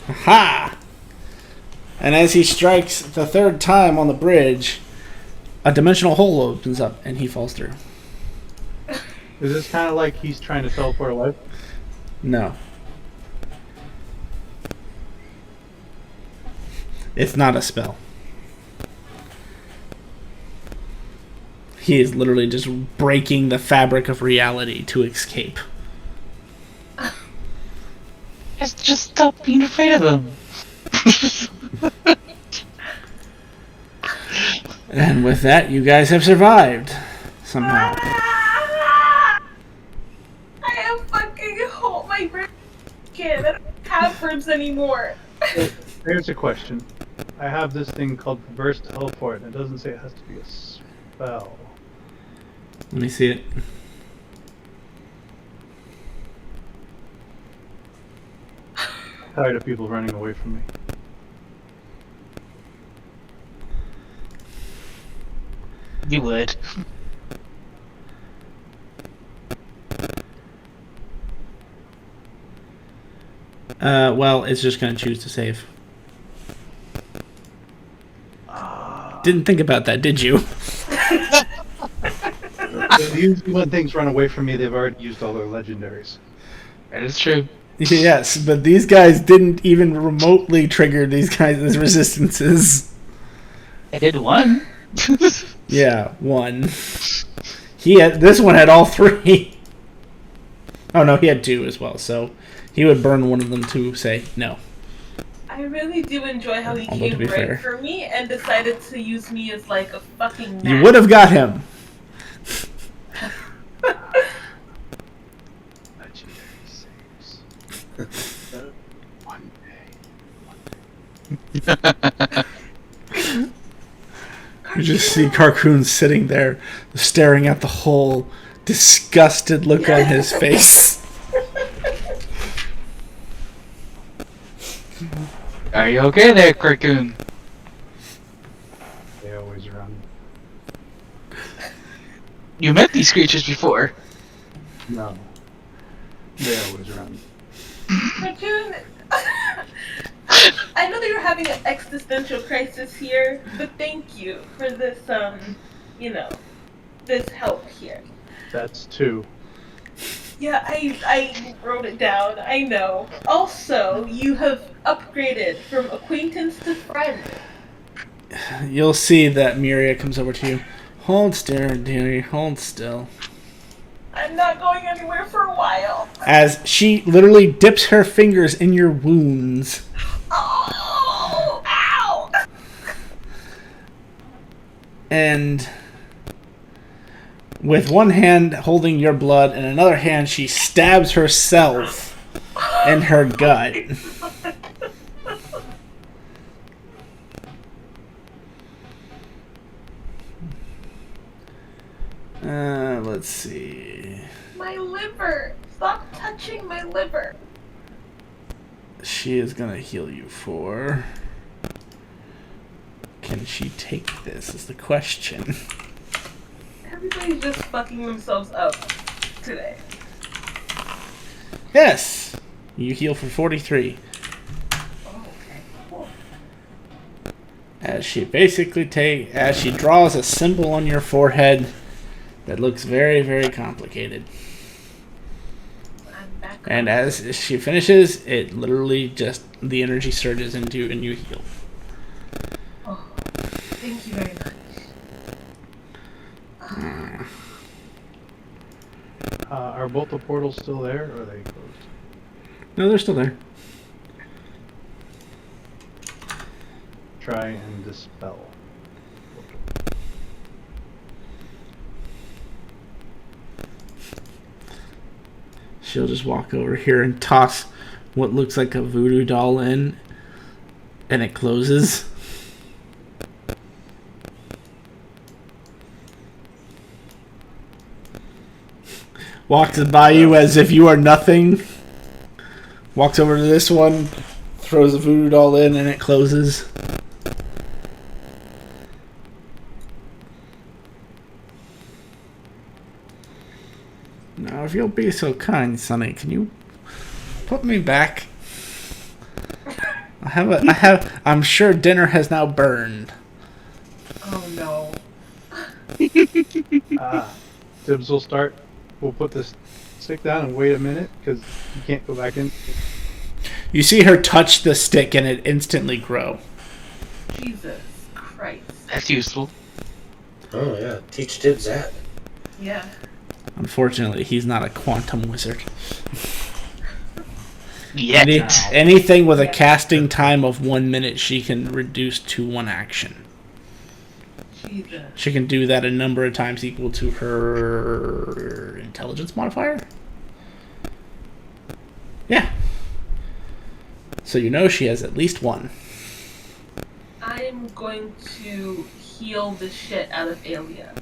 Ha! And as he strikes the third time on the bridge, a dimensional hole opens up and he falls through. Is this kind of like he's trying to teleport away? No. It's not a spell. He is literally just breaking the fabric of reality to escape. Just stop being afraid of them. And with that, you guys have survived. Somehow. I am fucking home. My brain can't. I don't have ribs anymore. Here's a question. I have this thing called reverse teleport, and it doesn't say it has to be a spell. Let me see it. Tired of people running away from me. You would. Well, it's just going to choose to save. Didn't think about that, did you? Usually when things run away from me, they've already used all their legendaries. That is true. Yes, but these guys didn't even remotely trigger these guys' resistances. I did one. Yeah, one. This one had all three. Oh no, he had two as well, so he would burn one of them to say no. I really do enjoy how he Although, to came be right fair, for me and decided to use me as like a fucking map. you would have got him. Legendary saves. One day. You just see Carcoon sitting there, staring at the whole disgusted look on his face. Are you okay there, Carcoon? They always run. You met these creatures before. No. They always run. Raccoon, I know that you're having an existential crisis here, but thank you for this, this help here. That's two. Yeah, I wrote it down, I know. Also, you have upgraded from acquaintance to friend. You'll see that Miria comes over to you. Hold still, dearie, hold still. I'm not going anywhere for a while. As she literally dips her fingers in your wounds. Oh, ow! And with one hand holding your blood and another hand she stabs herself in her gut. Let's see. My liver! Stop touching my liver! She is gonna heal you for... Can she take this is the question. Everybody's just fucking themselves up today. Yes! You heal for 43. Oh, okay, cool. As she draws a symbol on your forehead that looks very, very complicated. I'm back. And as she finishes, it literally just, the energy surges into you and you heal. Oh, thank you very much. Are both the portals still there, or are they closed? No, they're still there. Try and dispel. She'll just walk over here and toss what looks like a voodoo doll in, and it closes. Walks by you as if you are nothing. Walks over to this one, throws the voodoo doll in, and it closes. Now, if you'll be so kind, Sonny, can you put me back? I'm sure dinner has now burned. Oh no. Tibbs will start. We'll put this stick down and wait a minute because you can't go back in. You see her touch the stick and it instantly grow. Jesus Christ. That's useful. Oh yeah, teach Tibbs that. Yeah. Unfortunately, he's not a quantum wizard. Yet. Anything with a casting time of 1 minute, she can reduce to 1 action. Jesus. She can do that a number of times equal to her intelligence modifier. Yeah. So you know she has at least 1. I'm going to heal the shit out of Alia.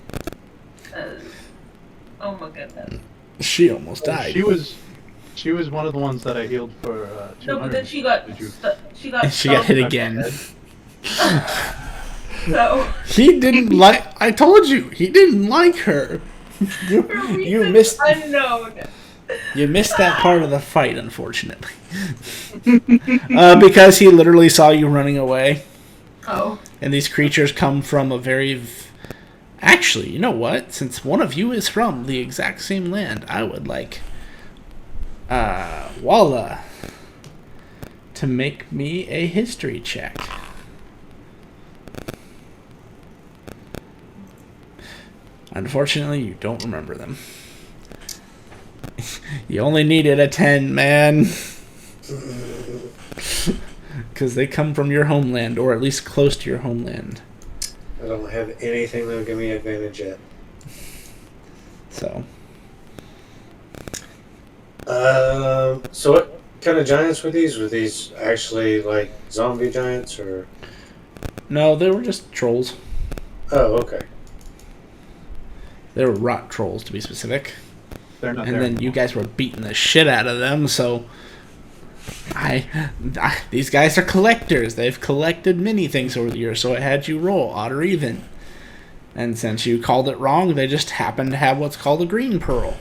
Oh my goodness. She almost died. She was one of the ones that I healed for 200. No, but then she got She got hit again. So He didn't like. I told you he didn't like her. You missed. unknown. You missed that part of the fight, unfortunately. Because he literally saw you running away. Oh. And these creatures come from a very... Actually, you know what? Since one of you is from the exact same land, I would like... Walla to make me a history check. Unfortunately, you don't remember them. You only needed a 10, man. Because they come from your homeland, or at least close to your homeland. I don't have anything that'll give me advantage yet. So. So what kind of giants were these? Were these actually like zombie giants, or? No, they were just trolls. Oh, okay. They were rot trolls, to be specific. They're not And there then you anymore. guys were beating the shit out of them, so... These guys are collectors. They've collected many things over the years, so I had you roll, odd or even. And since you called it wrong, they just happen to have what's called a green pearl.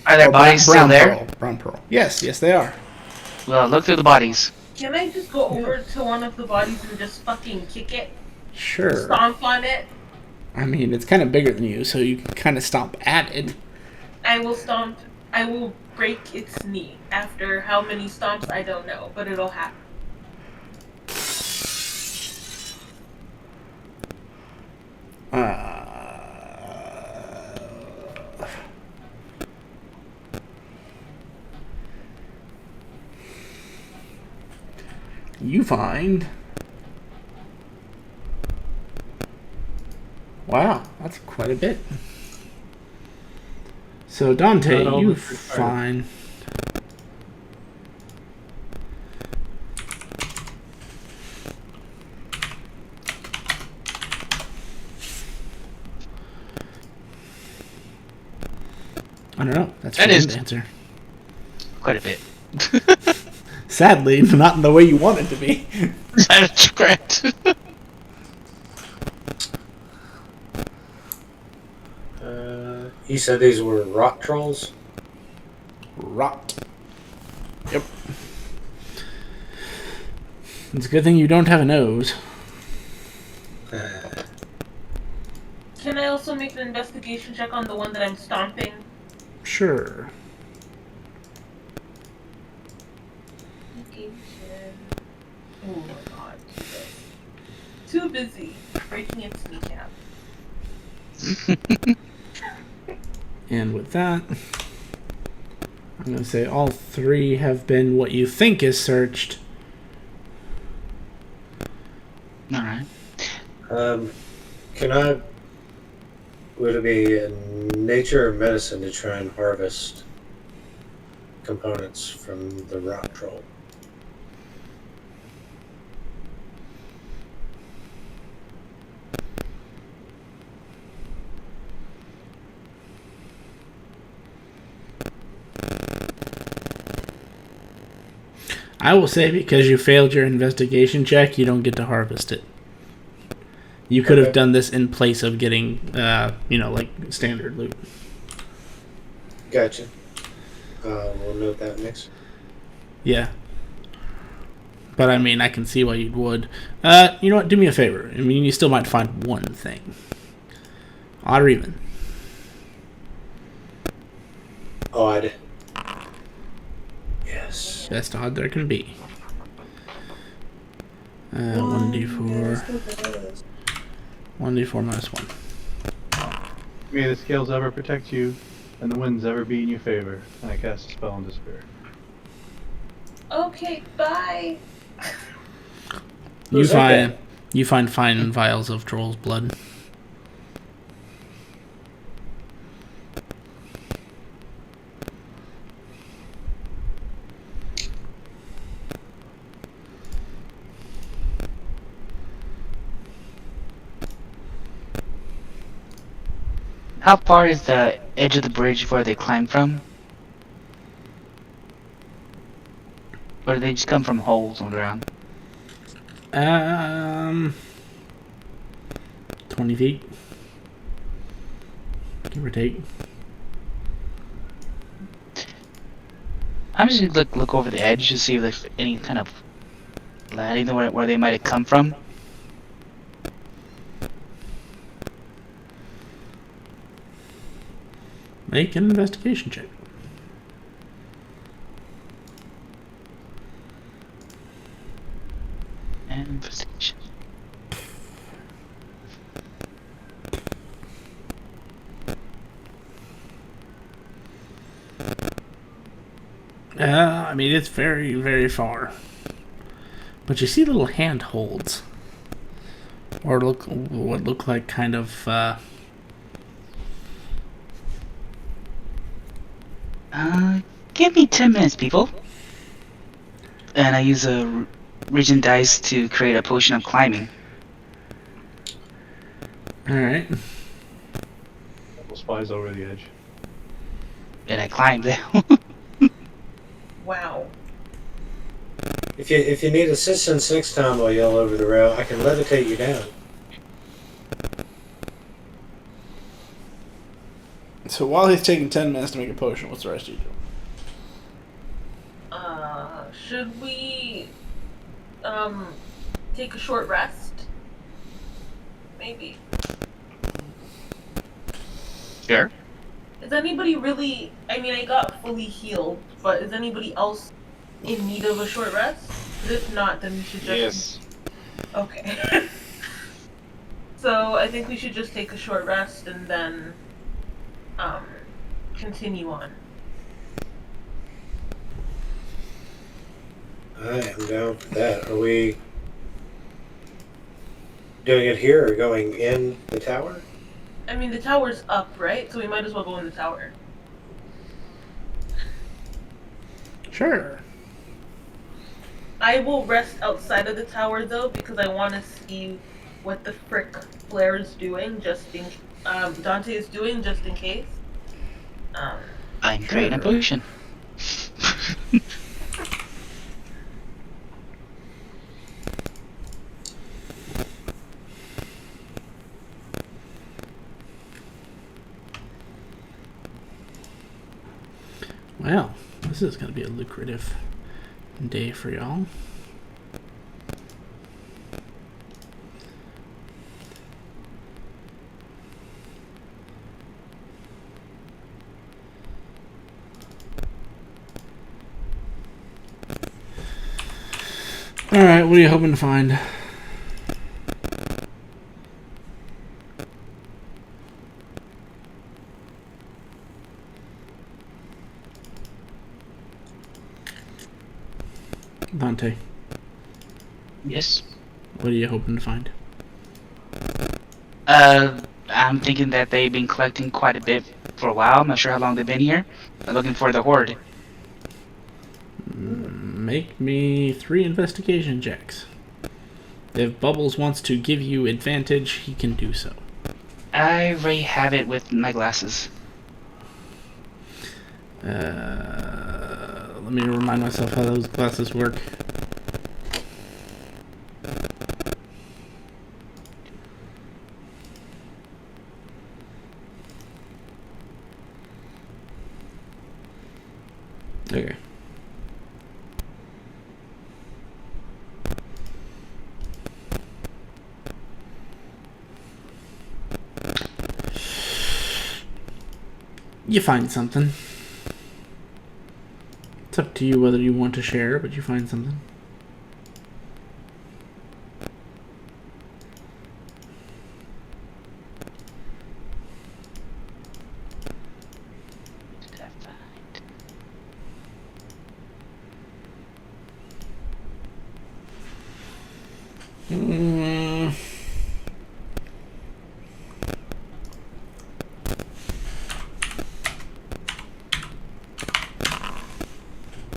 Are their Or bodies still brown there? Pearl. Brown pearl. Yes, they are. Well, look through the bodies. Can I just go over to one of the bodies and just fucking kick it? Sure. Stomp on it? I mean, it's kind of bigger than you, so you can kind of stomp at it. I will break its knee. After how many stomps, I don't know, but it'll happen. You find... Wow, that's quite a bit. So Dante, Not all you that's required. find... I don't know. That's That for is- him to answer. Quite a bit. Sadly, not in the way you want it to be. That's correct. You said these were rock trolls? Rot. Yep. It's a good thing you don't have a nose. Can I also make an investigation check on the one that I'm stomping? Sure. Oh my god. Too busy breaking its kneecap. And with that, I'm going to say all 3 have been what you think is searched. Alright. Can I... Would it be in nature or medicine to try and harvest components from the rock troll? I will say because you failed your investigation check, you don't get to harvest it. You could have Okay. done this in place of getting, like standard loot. Gotcha. We'll note that next. Yeah. But I mean, I can see why you would. You know what? Do me a favor. I mean, you still might find one thing. Odd or even? Odd. Yes. Best odd there can be. 1d4. 1d4 minus 1. May the scales ever protect you, and the winds ever be in your favor. And I cast a spell on despair. Okay, bye. You find fine vials of troll's blood. How far is the edge of the bridge where they climb from? Or do they just come from holes on the ground? 20 feet. Give or take. I'm just gonna look over the edge to see if there's any kind of landing where they might have come from. Make an investigation check. Investigation. I mean, it's very, very far. But you see little handholds. Or what look like kind of, Give me 10 minutes, people. And I use a region dice to create a potion of climbing. Alright. Couple spies over the edge. And I climb down. Wow. If you need assistance next time I'll yell over the rail, I can levitate you down. So while he's taking 10 minutes to make a potion, what's the rest of you do? Should we, take a short rest? Maybe. Sure. Is anybody really, I mean, I got fully healed, but is anybody else in need of a short rest? If not, then we should just... Yes. Okay. So, I think we should just take a short rest and then, continue on. I am down for that. Are we doing it here or going in the tower? I mean, the tower's up, right? So we might as well go in the tower. Sure. I will rest outside of the tower, though, because I want to see what the frick Blair is doing, just in... Dante is doing, just in case. I'm creating a potion. Well, this is going to be a lucrative day for y'all. Alright, what are you hoping to find? Dante, Yes. what are you hoping to find? I'm thinking that they've been collecting quite a bit for a while. I'm not sure how long they've been here. I'm looking for the horde. Make me 3 investigation checks. If Bubbles wants to give you advantage, he can do so. I already have it with my glasses. Let me remind myself how those glasses work. Okay. You find something. It's up to you whether you want to share, but you find something. What did I find?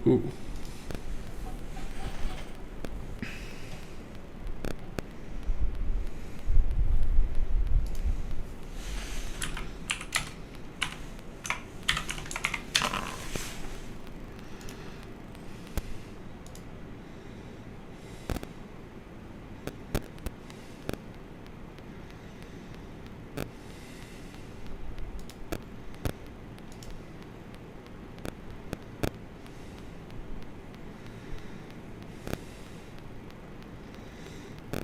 Ooh.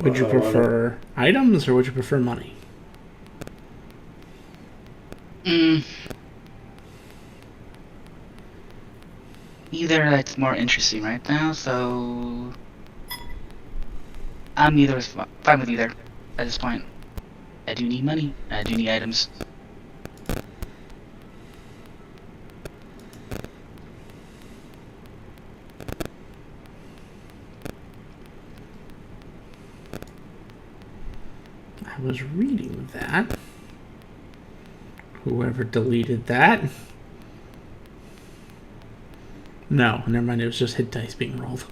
Would you prefer items or would you prefer money? Either that's more interesting right now, so I'm fine with either at this point. I do need money. I do need items. I was reading that. Whoever deleted that. No, never mind. It was just hit dice being rolled.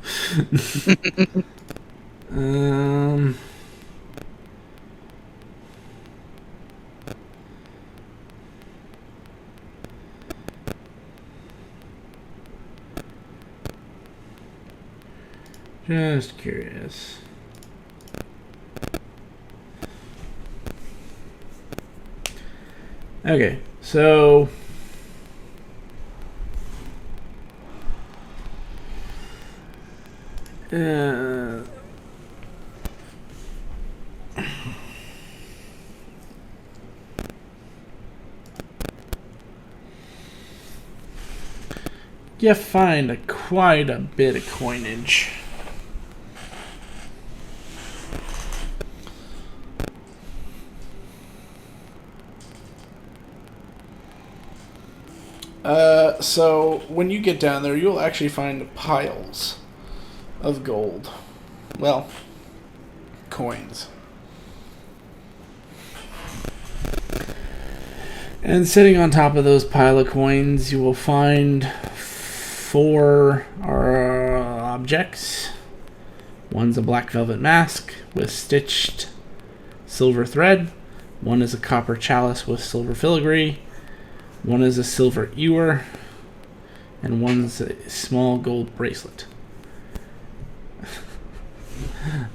Just curious. Okay, so you find quite a bit of coinage. So when you get down there, you'll actually find piles of gold. Well, coins. And sitting on top of those pile of coins, you will find 4 objects. One's a black velvet mask with stitched silver thread. One is a copper chalice with silver filigree. One is a silver ewer. And one's a small gold bracelet.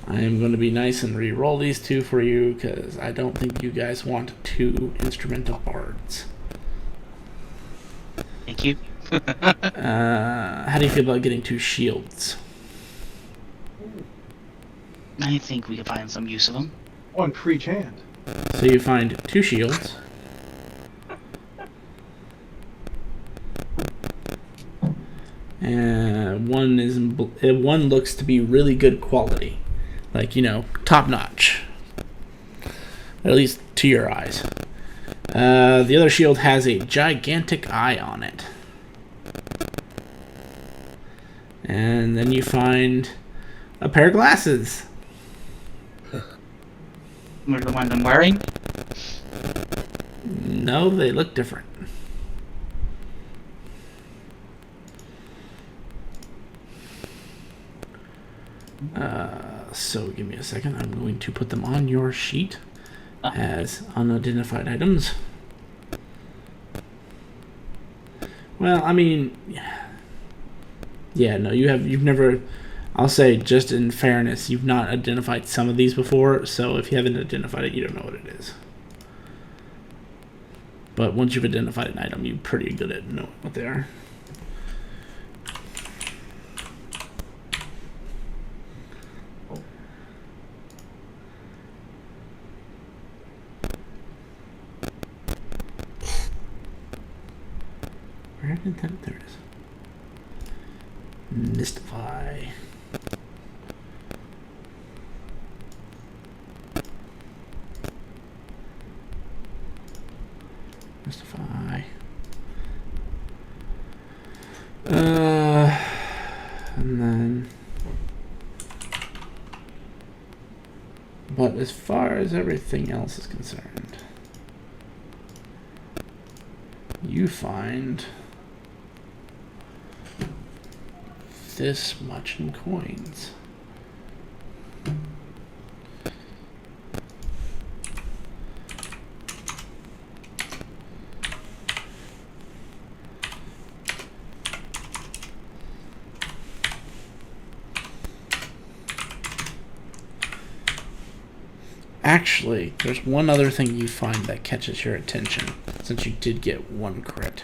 I am going to be nice and re-roll these 2 for you because I don't think you guys want 2 instrumental bards. Thank you. How do you feel about getting 2 shields? I think we can find some use of them. One for each hand. So you find 2 shields. And one looks to be really good quality, like, you know, top notch, at least to your eyes. The other shield has a gigantic eye on it. And then you find a pair of glasses. What the ones I'm wearing? No, they look different. So give me a second. I'm going to put them on your sheet as unidentified items. Well, I mean, yeah, no, you've never, I'll say just in fairness, you've not identified some of these before, so if you haven't identified it, you don't know what it is. But once you've identified an item, you're pretty good at knowing what they are. Where did that? There it is. Mystify. Mystify. And then. But as far as everything else is concerned, you find this much in coins. Actually, there's one other thing you find that catches your attention, since you did get one crit.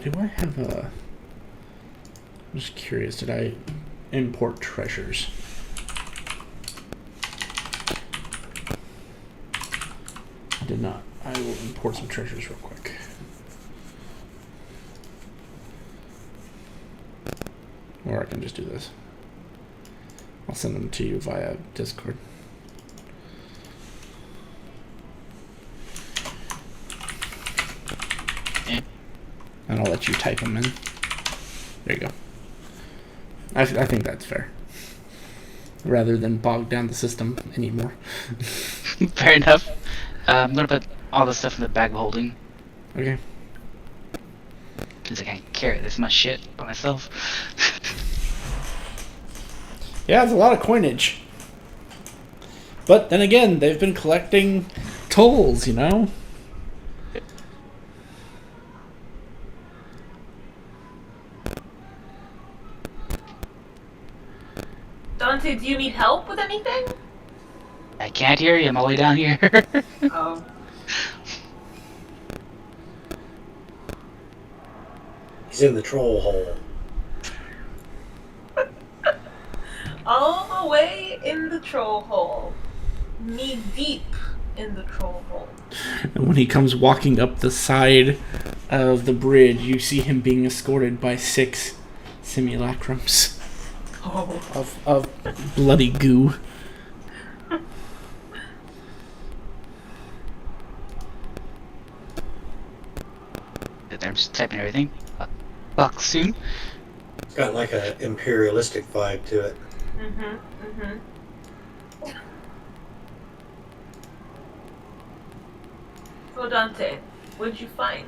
Do I have a... I'm just curious, did I import treasures? I did not. I will import some treasures real quick. Or I can just do this. I'll send them to you via Discord. And I'll let you type them in. There you go. I think that's fair. Rather than bog down the system anymore. Fair enough. I'm gonna put all the stuff in the bag of holding. Okay. Since I can't carry this much shit by myself. Yeah, it's a lot of coinage. But then again, they've been collecting tolls, you know? Dante, do you need help with anything? I can't hear you. I'm all the way down here. Oh. He's in the troll hole. All the way in the troll hole. Knee deep in the troll hole. And when he comes walking up the side of the bridge, you see him being escorted by 6 simulacrums of bloody goo. I'm just typing everything. Fuck soon. It's got like an imperialistic vibe to it. So Dante, what'd you find?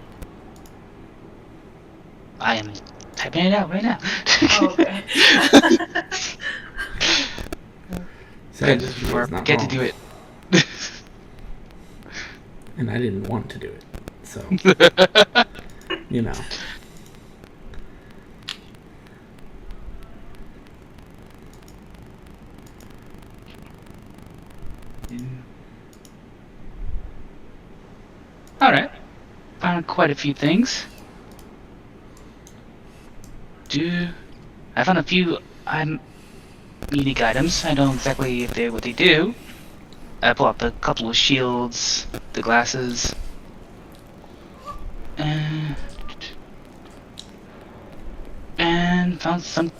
I am typing it out right now. Oh, okay. So Before I forget to do it. And I didn't want to do it. So, you know. Alright. Found quite a few things. I found a few unique items. I know exactly what they do. I pulled out a couple of shields, the glasses, and found some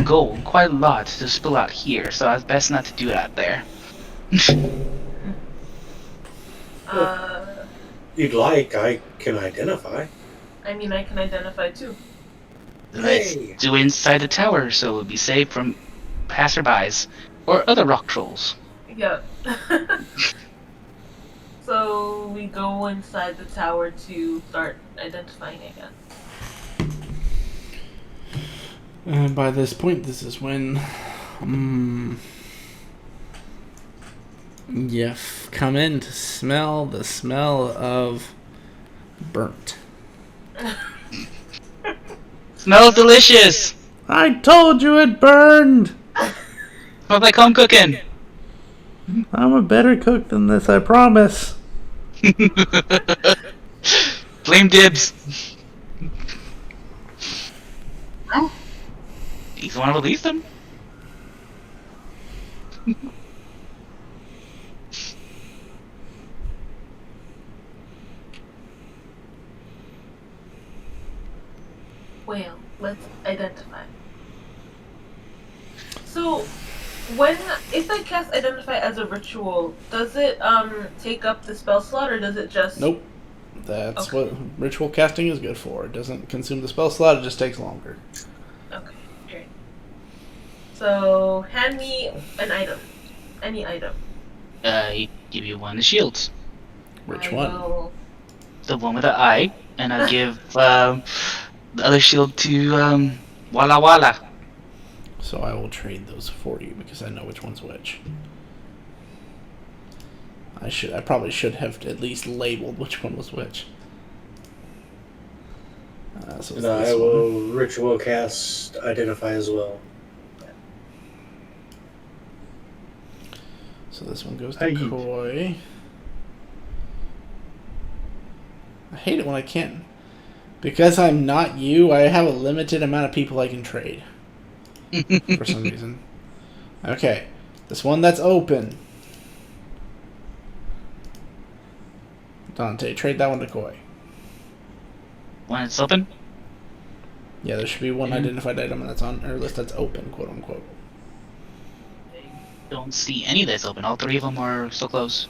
gold, quite a lot to spill out here. So it's best not to do it out there. You'd like, I can identify. I mean, I can identify too. Let's do it inside the tower so it'll be safe from passerbys or other rock trolls. Yep. So we go inside the tower to start identifying again. And by this point, this is when you come in to smell the smell of burnt. Smells delicious. I told you it burned! Smells like home cooking. I'm a better cook than this, I promise. Flame dibs. Oh. You want to release them? Well, let's identify. So, if I cast identify as a ritual, does it take up the spell slot, or does it just? Nope. That's Okay. what ritual casting is good for. It doesn't consume the spell slot, it just takes longer. Okay, great. So, hand me an item, any item. I give you one of the shields. Which I one? will- The one with the eye. And I give the other shield to Walla Walla. So I will trade those for you because I know which one's which. I probably should have at least labeled which one was which. So it's And I this will one. ritual cast identify as well. So this one goes to Hey. Koy. I hate it when I can't. Because I'm not you, I have a limited amount of people I can trade. For some reason. Okay. This one that's open. Dante, trade that one to Koy. One that's open. Yeah, there should be one identified item that's on our list that's open, quote unquote. Don't see any that's open. All three of them are still closed.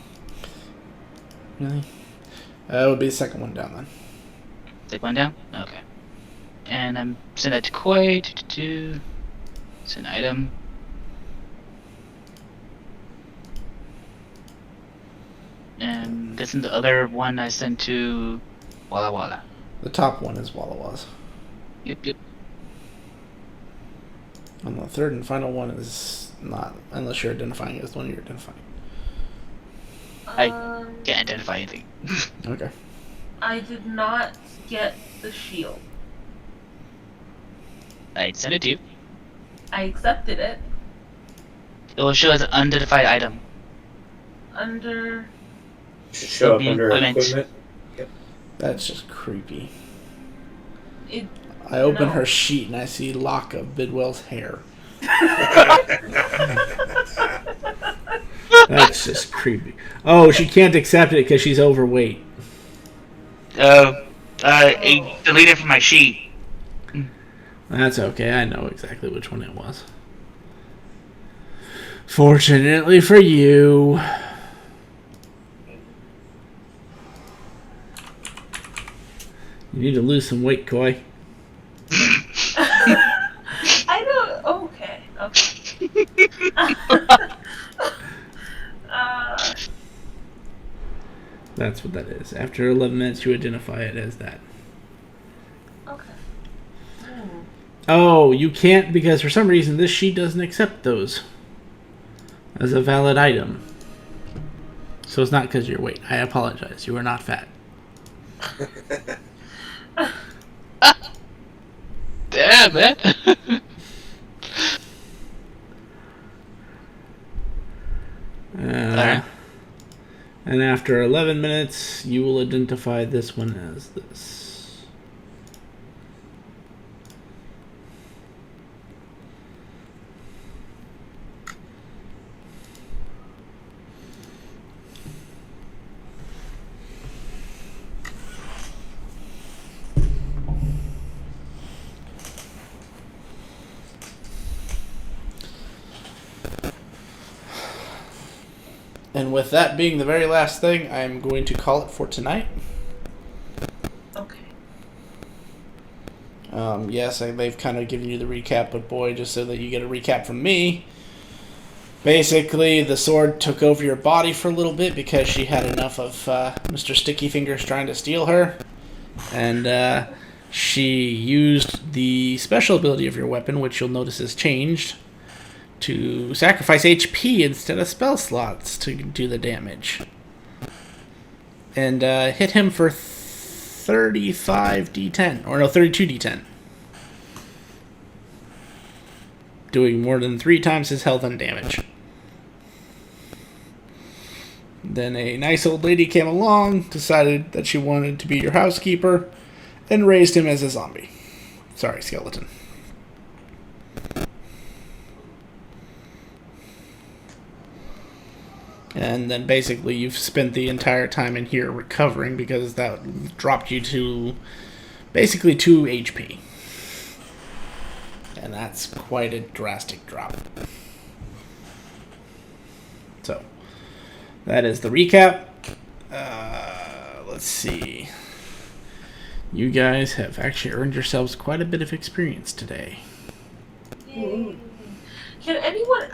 Really? That would be the second one down then. Take one down? Okay. And I'm send that to Koy. It's an item. And guessing the other one I sent to Walla Walla. The top one is Walla Walla's. Yep. And the third and final one is not, unless you're identifying it as the one you're identifying. I Um, can't identify anything. Okay. I did not get the shield. I sent it to you. I accepted it It will show as an unidentified item. under. Should show up Be under equipment. equipment. That's just creepy. It. I open No. her sheet and I see lock of Bidwell's hair. That's just creepy. Oh, she can't accept it because she's overweight. I deleted from my sheet. That's okay. I know exactly which one it was. Fortunately for you. You need to lose some weight, Koy. I don't. Okay. That's what that is. After 11 minutes, you identify it as that. Okay. Oh, you can't because for some reason this sheet doesn't accept those as a valid item. So it's not because of your weight. I apologize. You are not fat. Damn, man. Alright. And after 11 minutes, you will identify this one as this. And with that being the very last thing, I'm going to call it for tonight. Okay. Yes, they've kind of given you the recap, but boy, just so that you get a recap from me. Basically, the sword took over your body for a little bit because she had enough of Mr. Sticky Fingers trying to steal her. And she used the special ability of your weapon, which you'll notice has changed, to sacrifice HP instead of spell slots to do the damage. And hit him for 35 d10. Or no, 32 d10. doing more than 3 times his health and damage. Then a nice old lady came along, decided that she wanted to be your housekeeper, and raised him as a zombie. Sorry, skeleton. And then basically you've spent the entire time in here recovering because that dropped you to basically 2 HP. And that's quite a drastic drop. So, that is the recap. Let's see. You guys have actually earned yourselves quite a bit of experience today. Yay. Can anyone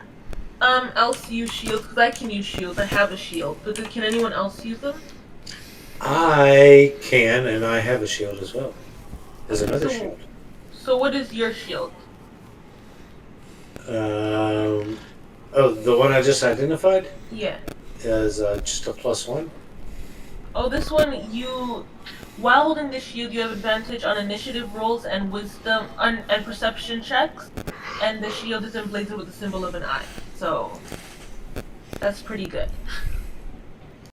else use shields? Because I can use shields. I have a shield. But can anyone else use them? I can, and I have a shield as well. There's another shield. So what is your shield? The one I just identified Yeah. is just a +1. Oh, this one, while holding the shield, you have advantage on initiative rolls and wisdom and perception checks, and the shield is emblazoned with the symbol of an eye. So, that's pretty good.